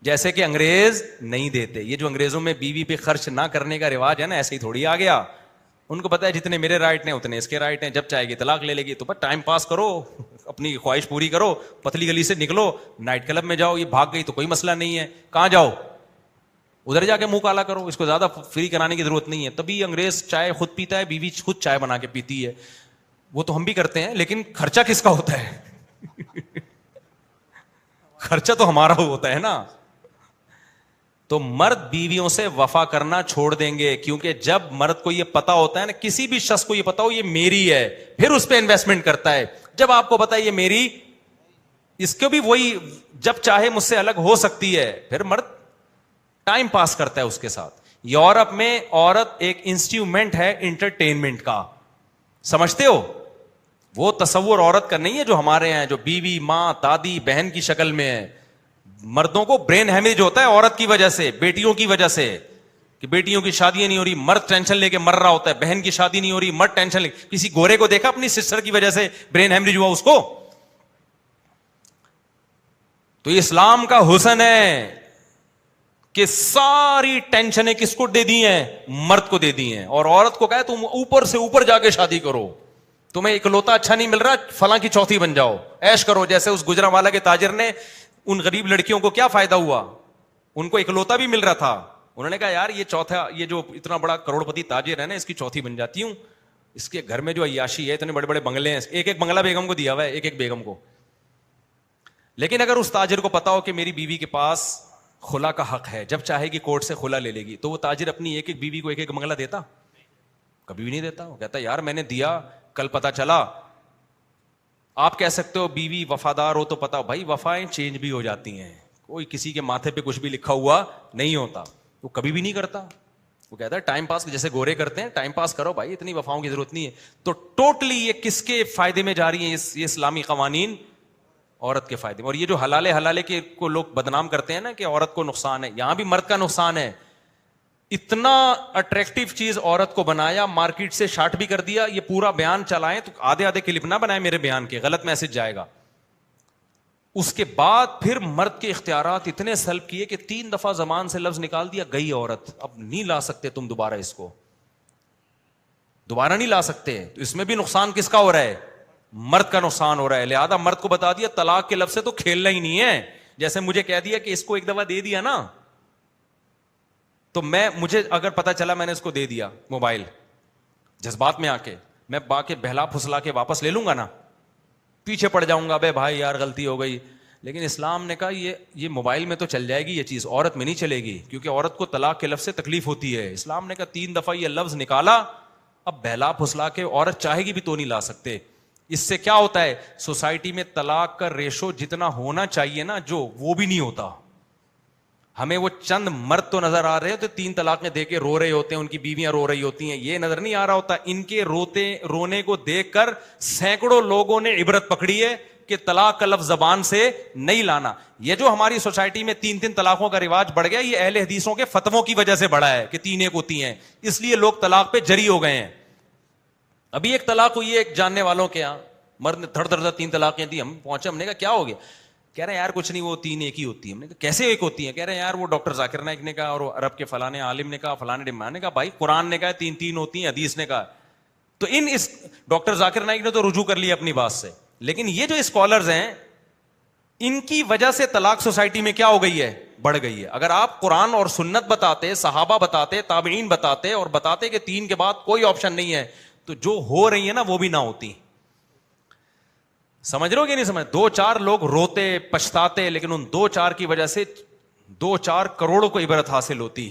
جیسے کہ انگریز نہیں دیتے, یہ جو انگریزوں میں بیوی پہ خرچ نہ کرنے کا رواج ہے نا, ایسے ہی تھوڑی آ گیا. ان کو پتا ہے جتنے میرے رائٹ ہیں اتنے اس کے رائٹ ہیں, جب چاہے گی طلاق لے لے گی, تو بس ٹائم پاس کرو, اپنی خواہش پوری کرو, پتلی گلی سے نکلو, نائٹ کلب میں جاؤ, یہ بھاگ گئی تو کوئی مسئلہ نہیں ہے, کہاں جاؤ ادھر جا کے منہ کالا کرو, اس کو زیادہ فری کرانے کی ضرورت نہیں ہے. تبھی انگریز چائے خود پیتا ہے, بیوی خود چائے بنا کے پیتی ہے, وہ تو ہم بھی کرتے ہیں, لیکن خرچہ کس کا ہوتا ہے خرچہ تو ہمارا ہوتا ہے نا. تو مرد بیویوں سے وفا کرنا چھوڑ دیں گے, کیونکہ جب مرد کو یہ پتا ہوتا ہے نا, کسی بھی شخص کو یہ پتا ہو یہ میری ہے, پھر اس پہ انویسٹمنٹ کرتا ہے. جب آپ کو پتا ہے یہ میری, اس کو بھی وہی جب چاہے مجھ سے الگ ہو سکتی ہے, پھر مرد ٹائم پاس کرتا ہے اس کے ساتھ. یورپ میں عورت ایک انسٹرومنٹ ہے انٹرٹینمنٹ کا, سمجھتے ہو, وہ تصور عورت کا نہیں ہے جو ہمارے ہیں, جو بیوی ماں دادی بہن کی شکل میں ہے. مردوں کو برین ہیمریج ہوتا ہے عورت کی وجہ سے, بیٹیوں کی وجہ سے, کہ بیٹیوں کی شادی نہیں ہو رہی, مرد ٹینشن لے کے مر رہا ہوتا ہے, بہن کی شادی نہیں ہو رہی, مرد ٹینشن لے. کسی گورے کو دیکھا اپنی سسٹر کی وجہ سے برین ہیمریج ہوا اس کو؟ تو اسلام کا حسن ہے کہ ساری ٹینشنیں کس کو دے دی ہیں, مرد کو دے دی ہیں, اور عورت کو کہے تم اوپر سے اوپر جا کے شادی کرو, تمہیں اکلوتا اچھا نہیں مل رہا, فلاں کی چوتھی بن جاؤ, ایش کرو. جیسے اس گجرانوالہ کے تاجر نے, ان غریب لڑکیوں کو کیا فائدہ ہوا, ان کو اکلوتا بھی مل رہا تھا, انہوں نے کہا یار یہ چوتھا, یہ جو اتنا بڑا کروڑ پتی تاجر ہے نا, اس کی چوتھی بن جاتی ہوں. اس کے گھر میں جو عیاشی ہے, اتنے بڑے بڑے بنگلے ہیں, ایک ایک بنگلہ بیگم کو دیا ہوا ہے, ایک ایک بیگم کو. لیکن اگر اس تاجر کو پتا ہو کہ میری بیوی کے پاس خلا کا حق ہے, جب چاہے گی کورٹ سے خلا لے لے گی, تو وہ تاجر اپنی ایک ایک بیوی کو ایک ایک بنگلہ دیتا؟ کبھی بھی نہیں دیتا. وہ کہتا یار میں نے دیا, کل پتا چلا. آپ کہہ سکتے ہو بیوی وفادار ہو تو پتا ہو, بھائی وفائیں چینج بھی ہو جاتی ہیں, کوئی کسی کے ماتھے پہ کچھ بھی لکھا ہوا نہیں ہوتا. وہ کبھی بھی نہیں کرتا. وہ کہتا ہے ٹائم پاس, جیسے گورے کرتے ہیں, ٹائم پاس کرو بھائی, اتنی وفاؤں کی ضرورت نہیں ہے. تو ٹوٹلی یہ کس کے فائدے میں جا رہی ہیں یہ اسلامی قوانین؟ عورت کے فائدے میں. اور یہ جو حلالے کے کو لوگ بدنام کرتے ہیں نا کہ عورت کو نقصان ہے, یہاں بھی مرد کا نقصان ہے. اتنا اٹریکٹیو چیز عورت کو بنایا, مارکیٹ سے شارٹ بھی کر دیا. یہ پورا بیان چلائیں تو آدھے آدھے کلپ نہ بنائیں میرے بیان کے, غلط میسج جائے گا. اس کے بعد پھر مرد کے اختیارات اتنے سلب کیے کہ 3 دفعہ زبان سے لفظ نکال دیا, گئی عورت, اب نہیں لا سکتے تم دوبارہ, اس کو دوبارہ نہیں لا سکتے. تو اس میں بھی نقصان کس کا ہو رہا ہے؟ مرد کا نقصان ہو رہا ہے. لہذا مرد کو بتا دیا طلاق کے لفظ سے تو کھیلنا ہی نہیں ہے. جیسے مجھے کہہ دیا کہ اس کو ایک دفعہ دے دیا نا, تو مجھے اگر پتا چلا میں نے اس کو دے دیا موبائل, جذبات میں آ کے میں با کے بہلا پھسلا کے واپس لے لوں گا نا, پیچھے پڑ جاؤں گا, بے بھائی یار غلطی ہو گئی. لیکن اسلام نے کہا یہ موبائل میں تو چل جائے گی یہ چیز, عورت میں نہیں چلے گی, کیونکہ عورت کو طلاق کے لفظ سے تکلیف ہوتی ہے. اسلام نے کہا 3 دفعہ یہ لفظ نکالا, اب بہلا پھسلا کے عورت چاہے گی بھی تو نہیں لا سکتے. اس سے کیا ہوتا ہے, سوسائٹی میں طلاق کا ریشو جتنا ہونا چاہیے نا جو, وہ بھی نہیں ہوتا. ہمیں وہ چند مرد تو نظر آ رہے ہیں تو 3 طلاقیں دے کے رو رہے ہوتے ہیں, ان کی بیویاں رو رہی ہوتی ہیں, یہ نظر نہیں آ رہا ہوتا. ان کے رونے کو دیکھ کر سینکڑوں لوگوں نے عبرت پکڑی ہے کہ طلاق کا لفظ زبان سے نہیں لانا. یہ جو ہماری سوسائٹی میں 3 طلاقوں کا رواج بڑھ گیا, یہ اہل حدیثوں کے فتووں کی وجہ سے بڑھا ہے کہ 3 ایک ہوتی ہیں, اس لیے لوگ طلاق پہ جری ہو گئے ہیں. ابھی ایک طلاق ہوئی ہے ایک جاننے والوں کے یہاں, مرد نے دھڑ دھڑ 3 طلاقیں دی. ہم پہنچے, ہم نے کہا کیا ہو گیا؟ کہہ رہے ہیں یار کچھ نہیں, وہ 3 ایک ہی ہوتی ہے. ہم نے کہا کیسے ایک ہوتی ہیں؟ کہہ رہے ہیں یار وہ ڈاکٹر ذاکر نائک نے کہا, اور عرب کے فلانے عالم نے کہا, فلانے ڈمان نے کہا. بھائی قرآن نے کہا 3 ہوتی ہیں, حدیث نے کہا. تو اس ڈاکٹر ذاکر نائک نے تو رجوع کر لیا اپنی بات سے, لیکن یہ جو اسکالرز ہیں ان کی وجہ سے طلاق سوسائٹی میں کیا ہو گئی ہے, بڑھ گئی ہے. اگر آپ قرآن اور سنت بتاتے, صحابہ بتاتے, تابعین بتاتے, اور بتاتے کہ 3 کے بعد کوئی آپشن نہیں ہے, تو جو ہو رہی ہے نا وہ بھی نہ ہوتی. سمجھ رہے ہو کہ نہیں سمجھ؟ 2-4 لوگ روتے پچھتاتے, لیکن ان 2-4 کی وجہ سے 2-4 کروڑوں کو عبرت حاصل ہوتی.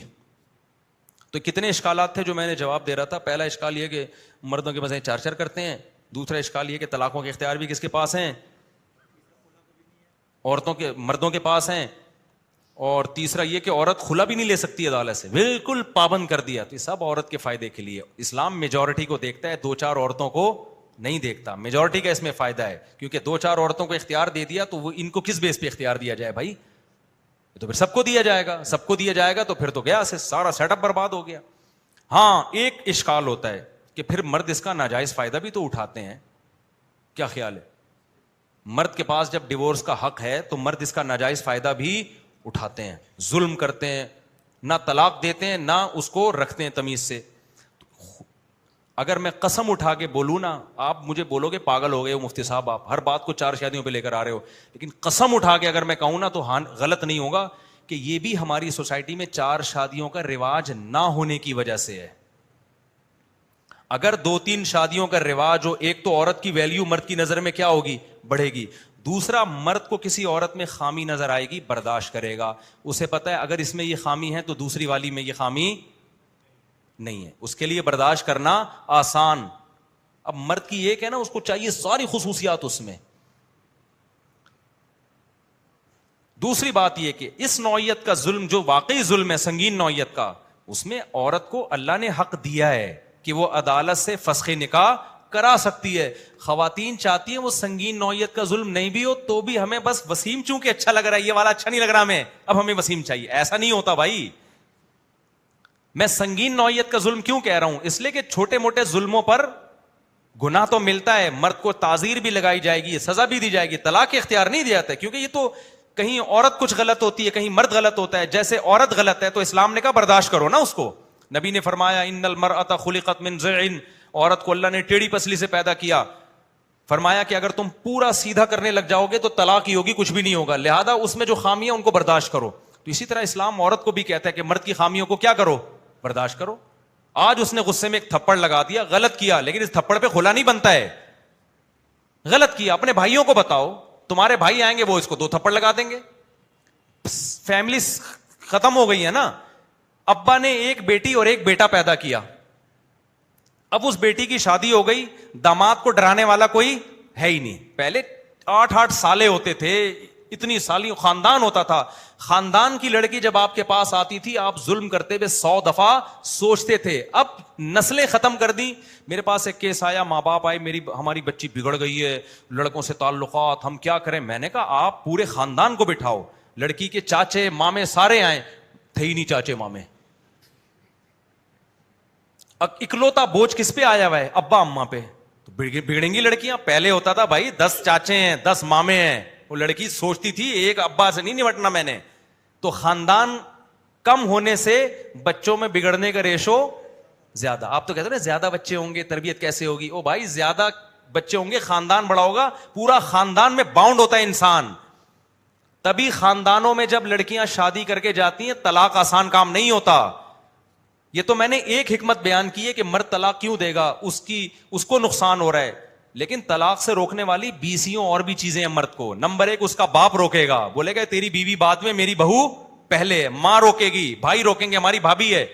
تو کتنے اشکالات تھے جو میں نے جواب دے رہا تھا. پہلا اشکال یہ کہ مردوں کے مزے 4 کرتے ہیں. دوسرا اشکال یہ کہ طلاقوں کے اختیار بھی کس کے پاس ہیں؟ مردوں کے پاس ہیں. اور تیسرا یہ کہ عورت خلا بھی نہیں لے سکتی عدالت سے, بالکل پابند کر دیا. تو یہ سب عورت کے فائدے کے لیے. اسلام میجورٹی کو دیکھتا ہے, 2-4 عورتوں کو نہیں دیکھتا. میجورٹی کا اس میں فائدہ ہے, کیونکہ 2-4 عورتوں کو اختیار دے دیا تو وہ ان کو کس بیس پہ اختیار دیا جائے بھائی؟ تو پھر سب کو دیا جائے گا, سب کو دیا جائے گا تو پھر تو گیا سارا سیٹ اپ برباد ہو گیا. ہاں ایک اشکال ہوتا ہے کہ پھر مرد اس کا ناجائز فائدہ بھی تو اٹھاتے ہیں. کیا خیال ہے؟ مرد کے پاس جب ڈیورس کا حق ہے تو مرد اس کا ناجائز فائدہ بھی اٹھاتے ہیں, ظلم کرتے ہیں, نہ طلاق دیتے ہیں نہ اس کو رکھتے ہیں تمیز سے. اگر میں قسم اٹھا کے بولوں نا, آپ مجھے بولو گے پاگل ہو گئے ہو مفتی صاحب, آپ ہر بات کو 4 شادیوں پہ لے کر آ رہے ہو, لیکن قسم اٹھا کے اگر میں کہوں نا تو غلط نہیں ہوگا کہ یہ بھی ہماری سوسائٹی میں 4 شادیوں کا رواج نہ ہونے کی وجہ سے ہے. اگر 2-3 شادیوں کا رواج ہو, ایک تو عورت کی ویلیو مرد کی نظر میں کیا ہوگی, بڑھے گی. دوسرا, مرد کو کسی عورت میں خامی نظر آئے گی, برداشت کرے گا. اسے پتا ہے اگر اس میں یہ خامی ہے تو دوسری والی میں یہ خامی نہیں ہے, اس کے لیے برداشت کرنا آسان. اب مرد کی ایک ہے نا, اس کو چاہیے ساری خصوصیات اس میں. دوسری بات یہ کہ اس نوعیت کا ظلم جو واقعی ظلم ہے, سنگین نوعیت کا, اس میں عورت کو اللہ نے حق دیا ہے کہ وہ عدالت سے فسخ نکاح کرا سکتی ہے. خواتین چاہتی ہیں وہ سنگین نوعیت کا ظلم نہیں بھی ہو تو بھی ہمیں بس وسیم چونکہ اچھا لگ رہا ہے, یہ والا اچھا نہیں لگ رہا ہمیں, اب ہمیں وسیم چاہیے. ایسا نہیں ہوتا بھائی. میں سنگین نوعیت کا ظلم کیوں کہہ رہا ہوں, اس لیے کہ چھوٹے موٹے ظلموں پر گناہ تو ملتا ہے, مرد کو تعزیر بھی لگائی جائے گی, سزا بھی دی جائے گی, طلاق اختیار نہیں دیا جاتا, کیونکہ یہ تو کہیں عورت کچھ غلط ہوتی ہے, کہیں مرد غلط ہوتا ہے. جیسے عورت غلط ہے تو اسلام نے کہا برداشت کرو نا اس کو. نبی نے فرمایا ان المرأۃ خلقت من ضلع, عورت کو اللہ نے ٹیڑھی پسلی سے پیدا کیا. فرمایا کہ اگر تم پورا سیدھا کرنے لگ جاؤ گے تو طلاق ہی ہوگی, کچھ بھی نہیں ہوگا. لہذا اس میں جو خامیاں ان کو برداشت کرو. تو اسی طرح اسلام عورت کو بھی کہتا ہے کہ مرد کی خامیوں کو کیا کرو, برداشت کرو. آج اس نے غصے میں ایک تھپڑ لگا دیا, غلط کیا, لیکن اس تھپڑ پہ کھلا نہیں بنتا ہے. غلط کیا, اپنے بھائیوں کو بتاؤ, تمہارے بھائی آئیں گے وہ اس کو 2 تھپڑ لگا دیں گے. فیملی ختم ہو گئی ہے نا. ابا نے ایک بیٹی اور ایک بیٹا پیدا کیا, اب اس بیٹی کی شادی ہو گئی, داماد کو ڈرانے والا کوئی ہے ہی نہیں. پہلے 8 سالے ہوتے تھے, اتنی سالی خاندان ہوتا تھا. خاندان کی لڑکی جب آپ کے پاس آتی تھی, آپ ظلم کرتے ہوئے 100 دفعہ سوچتے تھے. اب نسلیں ختم کر دی. میرے پاس ایک کیس آیا, ماں باپ آئے, ہماری بچی بگڑ گئی ہے, لڑکوں سے تعلقات, ہم کیا کریں. میں نے کہا آپ پورے خاندان کو بٹھاؤ, لڑکی کے چاچے مامے سارے آئیں. تھے ہی نہیں چاچے مامے. اکلوتا بوجھ کس پہ آیا ہوا ہے؟ ابا اماں پہ. تو بگڑیں گی لڑکیاں. پہلے ہوتا تھا بھائی 10 چاچے ہیں, 10 مامے ہیں. وہ لڑکی سوچتی تھی ایک ابا سے نہیں نمٹنا میں نے. تو خاندان کم ہونے سے بچوں میں بگڑنے کا ریشو زیادہ. آپ تو کہتے ہیں نا زیادہ بچے ہوں گے تربیت کیسے ہوگی. او بھائی زیادہ بچے ہوں گے خاندان بڑا ہوگا. پورا خاندان میں باؤنڈ ہوتا ہے انسان. تبھی خاندانوں میں جب لڑکیاں شادی کر کے جاتی ہیں, طلاق آسان کام نہیں ہوتا. یہ تو میں نے ایک حکمت بیان کی ہے کہ مرد طلاق کیوں دے گا, اس کو نقصان ہو رہا ہے. لیکن طلاق سے روکنے والی 20 اور بھی چیزیں ہیں مرد کو. نمبر 1 اس کا باپ روکے گا, بولے گا تیری بیوی بعد میں, میری بہو پہلے. ماں روکے گی, بھائی روکیں گے, ہماری بھابھی ہے.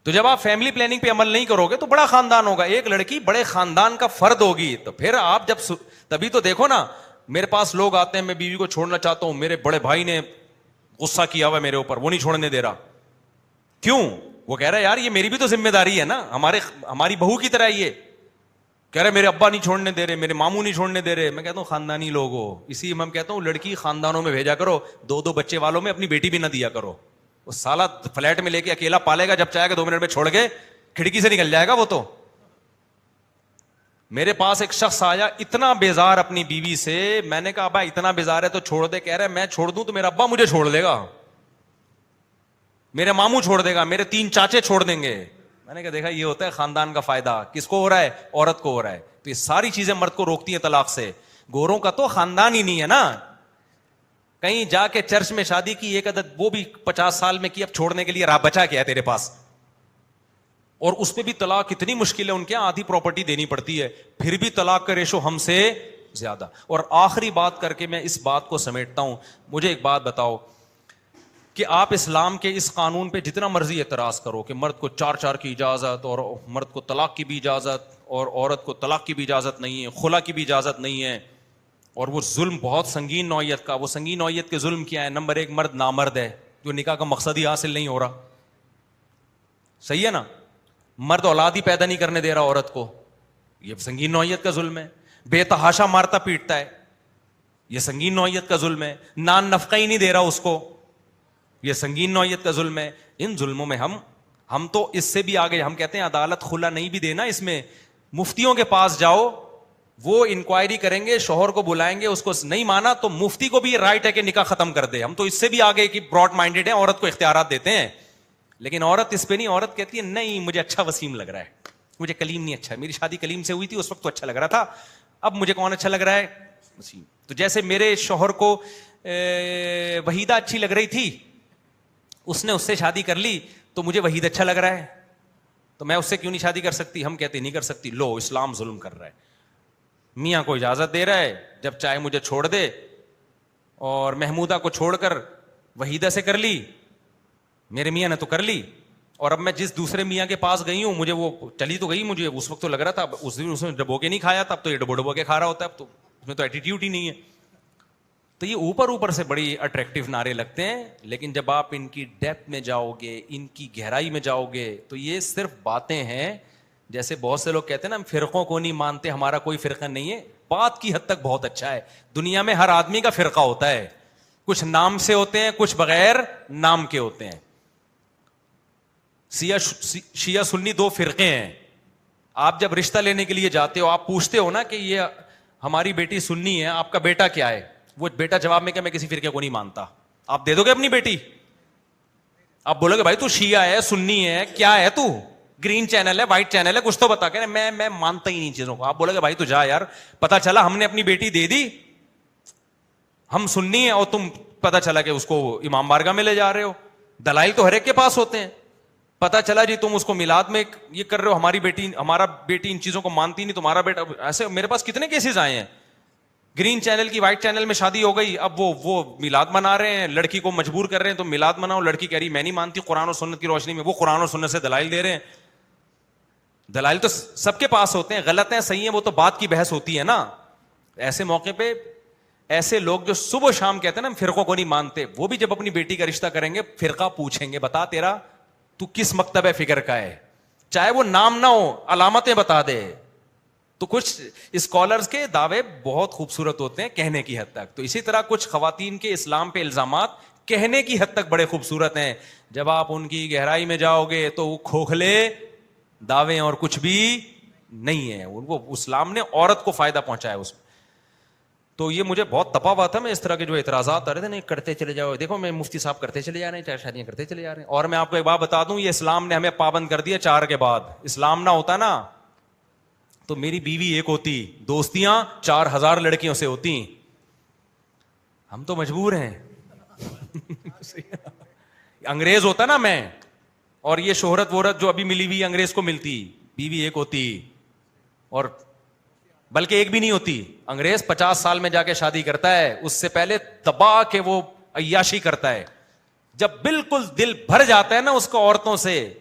تو جب آپ فیملی پلاننگ پہ عمل نہیں کرو گے تو بڑا خاندان ہوگا. ایک لڑکی بڑے خاندان کا فرد ہوگی. تو پھر آپ جب تبھی تو دیکھو نا, میرے پاس لوگ آتے ہیں, میں بیوی کو چھوڑنا چاہتا ہوں, میرے بڑے بھائی نے غصہ کیا ہوا میرے اوپر, وہ نہیں چھوڑنے دے رہا. کیوں؟ وہ کہہ رہا ہے یار یہ میری بھی تو ذمہ داری ہے نا, ہماری بہو کی طرح. یہ کہہ رہے میرے ابا نہیں چھوڑنے دے رہے, میرے ماموں نہیں چھوڑنے دے رہے. میں کہتا ہوں خاندانی لوگ ہو, اسی میں کہتا ہوں لڑکی خاندانوں میں بھیجا کرو. 2 بچے والوں میں اپنی بیٹی بھی نہ دیا کرو. وہ سالہ فلیٹ میں لے کے اکیلا پالے گا, جب چاہے گا 2 منٹ میں چھوڑ کے کھڑکی سے نکل جائے گا وہ تو. میرے پاس ایک شخص آیا اتنا بیزار اپنی بیوی سے. میں نے کہا ابا اتنا بیزار ہے تو چھوڑ دے. کہہ رہا ہے میں چھوڑ دوں تو میرا ابا مجھے چھوڑ دے گا, میرے ماموں چھوڑ دے گا, میرے 3 چاچے چھوڑ دیں گے. میں نے کہا دیکھا یہ ہوتا ہے خاندان کا فائدہ. کس کو ہو رہا ہے؟ عورت کو ہو رہا ہے. تو یہ ساری چیزیں مرد کو روکتی ہیں طلاق سے. گوروں کا تو خاندان ہی نہیں ہے نا. کہیں جا کے چرچ میں شادی کی ایک عدد, وہ بھی 50 سال میں کی, اب چھوڑنے کے لیے راہ بچا کیا ہے تیرے پاس. اور اس پہ بھی طلاق کتنی مشکل ہے, ان کے آدھی پراپرٹی دینی پڑتی ہے, پھر بھی طلاق کا ریشو ہم سے زیادہ. اور آخری بات کر کے میں اس بات کو سمیٹتا ہوں. مجھے ایک بات بتاؤ کہ آپ اسلام کے اس قانون پہ جتنا مرضی اعتراض کرو کہ مرد کو 4 کی اجازت, اور مرد کو طلاق کی بھی اجازت, اور عورت کو طلاق کی بھی اجازت نہیں ہے, خلا کی بھی اجازت نہیں ہے, اور وہ ظلم بہت سنگین نوعیت کا. وہ سنگین نوعیت کے ظلم کیا ہے؟ نمبر 1 مرد نامرد ہے, جو نکاح کا مقصد ہی حاصل نہیں ہو رہا. صحیح ہے نا. مرد اولاد ہی پیدا نہیں کرنے دے رہا عورت کو, یہ سنگین نوعیت کا ظلم ہے. بے تحاشا مارتا پیٹتا ہے, یہ سنگین نوعیت کا ظلم ہے. نان نفقہ ہی نہیں دے رہا اس کو, یہ سنگین نوعیت کا ظلم ہے. ان ظلموں میں ہم تو اس سے بھی آگے. ہم کہتے ہیں عدالت خلا نہیں بھی دینا, اس میں مفتیوں کے پاس جاؤ, وہ انکوائری کریں گے, شوہر کو بلائیں گے, اس کو نہیں مانا تو مفتی کو بھی رائٹ ہے کہ نکاح ختم کر دے. ہم تو اس سے بھی آگے کی براڈ مائنڈیڈ ہیں, عورت کو اختیارات دیتے ہیں. لیکن عورت اس پہ نہیں. عورت کہتی ہے نہیں مجھے اچھا وسیم لگ رہا ہے, مجھے کلیم نہیں اچھا. میری شادی کلیم سے ہوئی تھی, اس وقت تو اچھا لگ رہا تھا, اب مجھے کون اچھا لگ رہا ہے؟ وسیم. تو جیسے میرے شوہر کو وحیدہ اچھی لگ رہی تھی, اس نے اس سے شادی کر لی, تو مجھے وحید اچھا لگ رہا ہے, تو میں اس سے کیوں نہیں شادی کر سکتی؟ ہم کہتے نہیں کر سکتی. لو اسلام ظلم کر رہا ہے. میاں کو اجازت دے رہا ہے جب چاہے مجھے چھوڑ دے, اور محمودہ کو چھوڑ کر وحیدہ سے کر لی, میرے میاں نے تو کر لی. اور اب میں جس دوسرے میاں کے پاس گئی ہوں, مجھے وہ چلی تو گئی, مجھے اس وقت تو لگ رہا تھا, اس دن اس نے ڈبو کے نہیں کھایا تھا, اب تو یہ ڈبو کے کھا رہا ہوتا ہے, اب تو اس میں تو ایٹیٹیوڈ ہی نہیں ہے. تو یہ اوپر سے بڑی اٹریکٹیو نعرے لگتے ہیں, لیکن جب آپ ان کی ڈیپتھ میں جاؤ گے, ان کی گہرائی میں جاؤ گے, تو یہ صرف باتیں ہیں. جیسے بہت سے لوگ کہتے ہیں نا ہم فرقوں کو نہیں مانتے, ہمارا کوئی فرقہ نہیں ہے. بات کی حد تک بہت اچھا ہے. دنیا میں ہر آدمی کا فرقہ ہوتا ہے, کچھ نام سے ہوتے ہیں, کچھ بغیر نام کے ہوتے ہیں. شیعہ سنی 2 فرقے ہیں. آپ جب رشتہ لینے کے لیے جاتے ہو, آپ پوچھتے ہو نا کہ یہ ہماری بیٹی سنی ہے, آپ کا بیٹا کیا ہے؟ وہ بیٹا جواب میں کہ میں کسی فرقے کو نہیں مانتا. آپ دے دو گے اپنی بیٹی؟ آپ بولو گے بھائی تو شیعہ ہے, سنی ہے, کیا ہے تو, گرین چینل ہے, وائٹ چینل ہے, کچھ تو بتا. کہ میں مانتا ہی نہیں چیزوں کو. آپ بولو گے بھائی تو جا یار, پتا چلا ہم نے اپنی بیٹی دے دی, ہم سنی ہیں, اور تم پتا چلا کہ اس کو امام بارگاہ میں لے جا رہے ہو. دلائل تو ہر ایک کے پاس ہوتے ہیں. پتا چلا جی تم اس کو میلاد میں یہ کر رہے ہو, ہمارا بیٹی ان چیزوں کو مانتی نہیں, تمہارا بیٹا ایسے. میرے پاس کتنے کیسز آئے ہیں, گرین چینل کی وائٹ چینل میں شادی ہو گئی, اب وہ میلاد منا رہے ہیں, لڑکی کو مجبور کر رہے ہیں تو میلاد مناؤ, لڑکی کہہ رہی میں نہیں مانتی قرآن و سنت کی روشنی میں, وہ قرآن و سنت سے دلائل دے رہے ہیں. دلائل تو سب کے پاس ہوتے ہیں, غلط ہیں صحیح ہیں وہ تو بات کی بحث ہوتی ہے نا. ایسے موقع پہ ایسے لوگ جو صبح و شام کہتے ہیں نا فرقوں کو نہیں مانتے, وہ بھی جب اپنی بیٹی کا رشتہ کریں گے فرقہ پوچھیں گے, بتا تیرا تو کس مکتب فکر کا ہے, چاہے وہ نام نہ ہو علامتیں بتا دے. تو کچھ اسکالرز کے دعوے بہت خوبصورت ہوتے ہیں کہنے کی حد تک, تو اسی طرح کچھ خواتین کے اسلام پہ الزامات کہنے کی حد تک بڑے خوبصورت ہیں, جب آپ ان کی گہرائی میں جاؤ گے تو وہ کھوکھلے دعوے اور کچھ بھی نہیں ہے. وہ اسلام نے عورت کو فائدہ پہنچایا اس میں. تو یہ مجھے بہت تپا ہوا تھا, میں اس طرح کے جو اعتراضات آ رہے تھے نہیں کرتے چلے جاؤ, دیکھو میں مفتی صاحب کرتے چلے جا رہے ہیں, چاہے شادیاں کرتے چلے جا رہے ہیں. اور میں آپ کو ایک بات بتا دوں, یہ اسلام نے ہمیں پابند کر دیا 4 کے بعد. اسلام نہ ہوتا نا تو میری بیوی ایک ہوتی, دوستیاں 4000 لڑکیوں سے ہوتی. ہم تو مجبور ہیں. انگریز ہوتا نا میں, اور یہ شہرت وہرت جو ابھی ملی ہوئی انگریز کو ملتی, بیوی ایک ہوتی, اور بلکہ ایک بھی نہیں ہوتی. انگریز 50 سال میں جا کے شادی کرتا ہے, اس سے پہلے دبا کے وہ عیاشی کرتا ہے. جب بالکل دل بھر جاتا ہے نا اس کو عورتوں سے,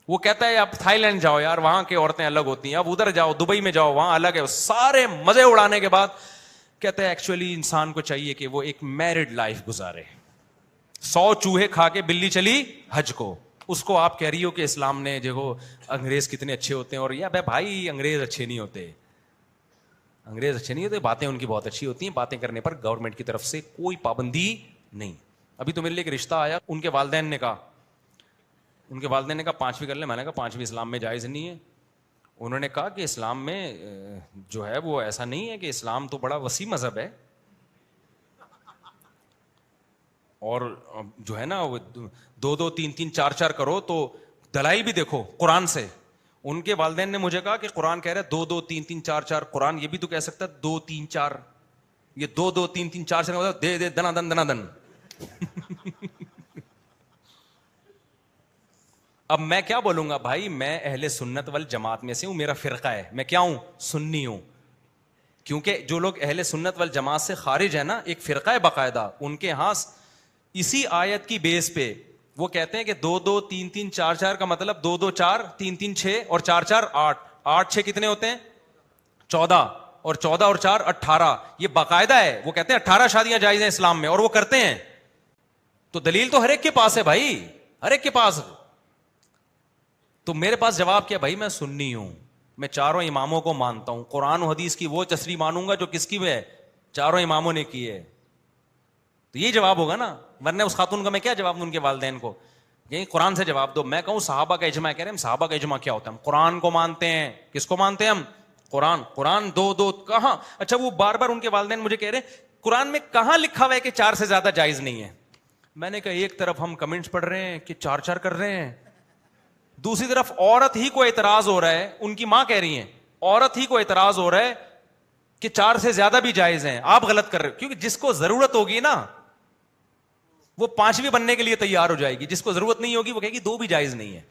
وہ کہتا ہے اب تھائی لینڈ جاؤ یار, وہاں کی عورتیں الگ ہوتی ہیں, اب ادھر جاؤ دبئی میں جاؤ وہاں الگ ہے. سارے مزے اڑانے کے بعد کہتا ہے ایکچولی انسان کو چاہیے کہ وہ ایک میرڈ لائف گزارے. 100 چوہے کھا کے بلی چلی حج کو, اس کو آپ کہہ رہی ہو کہ اسلام نے دیکھو انگریز کتنے اچھے ہوتے ہیں. اور یا بھائی انگریز اچھے نہیں ہوتے, انگریز اچھے نہیں ہوتے, باتیں ان کی بہت اچھی ہوتی ہیں, باتیں کرنے پر گورنمنٹ کی طرف سے کوئی پابندی نہیں. ابھی تو میرے لیے ایک رشتہ آیا, ان کے والدین نے کہا 5ویں کر لیں. میں نے کہا 5ویں اسلام میں جائز نہیں ہے. انہوں نے کہا کہ اسلام میں جو ہے وہ ایسا نہیں ہے, کہ اسلام تو بڑا وسیع مذہب ہے, اور جو ہے نا وہ 2 3 4 کرو تو دلائل بھی دیکھو قرآن سے. ان کے والدین نے مجھے کہا کہ قرآن کہہ رہا ہے 2 3 4 قرآن یہ بھی تو کہہ سکتا ہے 2 3 4, یہ 2 3 4 سے مطلب دے دنا دن. اب میں کیا بولوں گا بھائی, میں اہل سنت والجماعت میں سے ہوں, میرا فرقہ ہے, میں کیا ہوں سنی ہوں. کیونکہ جو لوگ اہل سنت والجماعت سے خارج ہے نا, ایک فرقہ ہے باقاعدہ, ان کے ہاں اسی آیت کی بیس پہ وہ کہتے ہیں کہ 2 2 3 3 4 4 کا مطلب 2 2 4 3 3 6 اور 4 4 8, 8 6 کتنے ہوتے ہیں 14, اور 14 اور 4 18. یہ باقاعدہ ہے, وہ کہتے ہیں 18 شادیاں جائز ہیں اسلام میں, اور وہ کرتے ہیں. تو دلیل تو ہر ایک کے پاس ہے بھائی, ہر ایک کے پاس. تو میرے پاس جواب کیا, بھائی میں سنی ہوں, میں 4 اماموں کو مانتا ہوں, قرآن و حدیث کی وہ تشریح مانوں گا جو کس کی ہے 4 اماموں نے کی ہے. تو یہ جواب ہوگا نا, ورنہ اس خاتون کا میں کیا جواب دوں ان کے والدین کو, یہی قرآن سے جواب دو. میں کہوں صحابہ کا اجماع, کہہ رہے ہیں صحابہ کا اجماع کیا ہوتا ہے, ہم قرآن کو مانتے ہیں. کس کو مانتے ہیں ہم, قرآن 2 کہاں. اچھا وہ بار بار ان کے والدین مجھے کہہ رہے ہیں قرآن میں کہاں لکھا ہوا ہے کہ 4 سے زیادہ جائز نہیں ہے. میں نے کہا ایک طرف ہم کمنٹس پڑھ رہے ہیں کہ 4 کر رہے ہیں, دوسری طرف عورت ہی کو اعتراض ہو رہا ہے, ان کی ماں کہہ رہی ہیں عورت ہی کو اعتراض ہو رہا ہے کہ 4 سے زیادہ بھی جائز ہیں, آپ غلط کر رہے ہو. کیونکہ جس کو ضرورت ہوگی نا وہ 5ویں بننے کے لیے تیار ہو جائے گی, جس کو ضرورت نہیں ہوگی وہ کہے گی 2 بھی جائز نہیں ہے.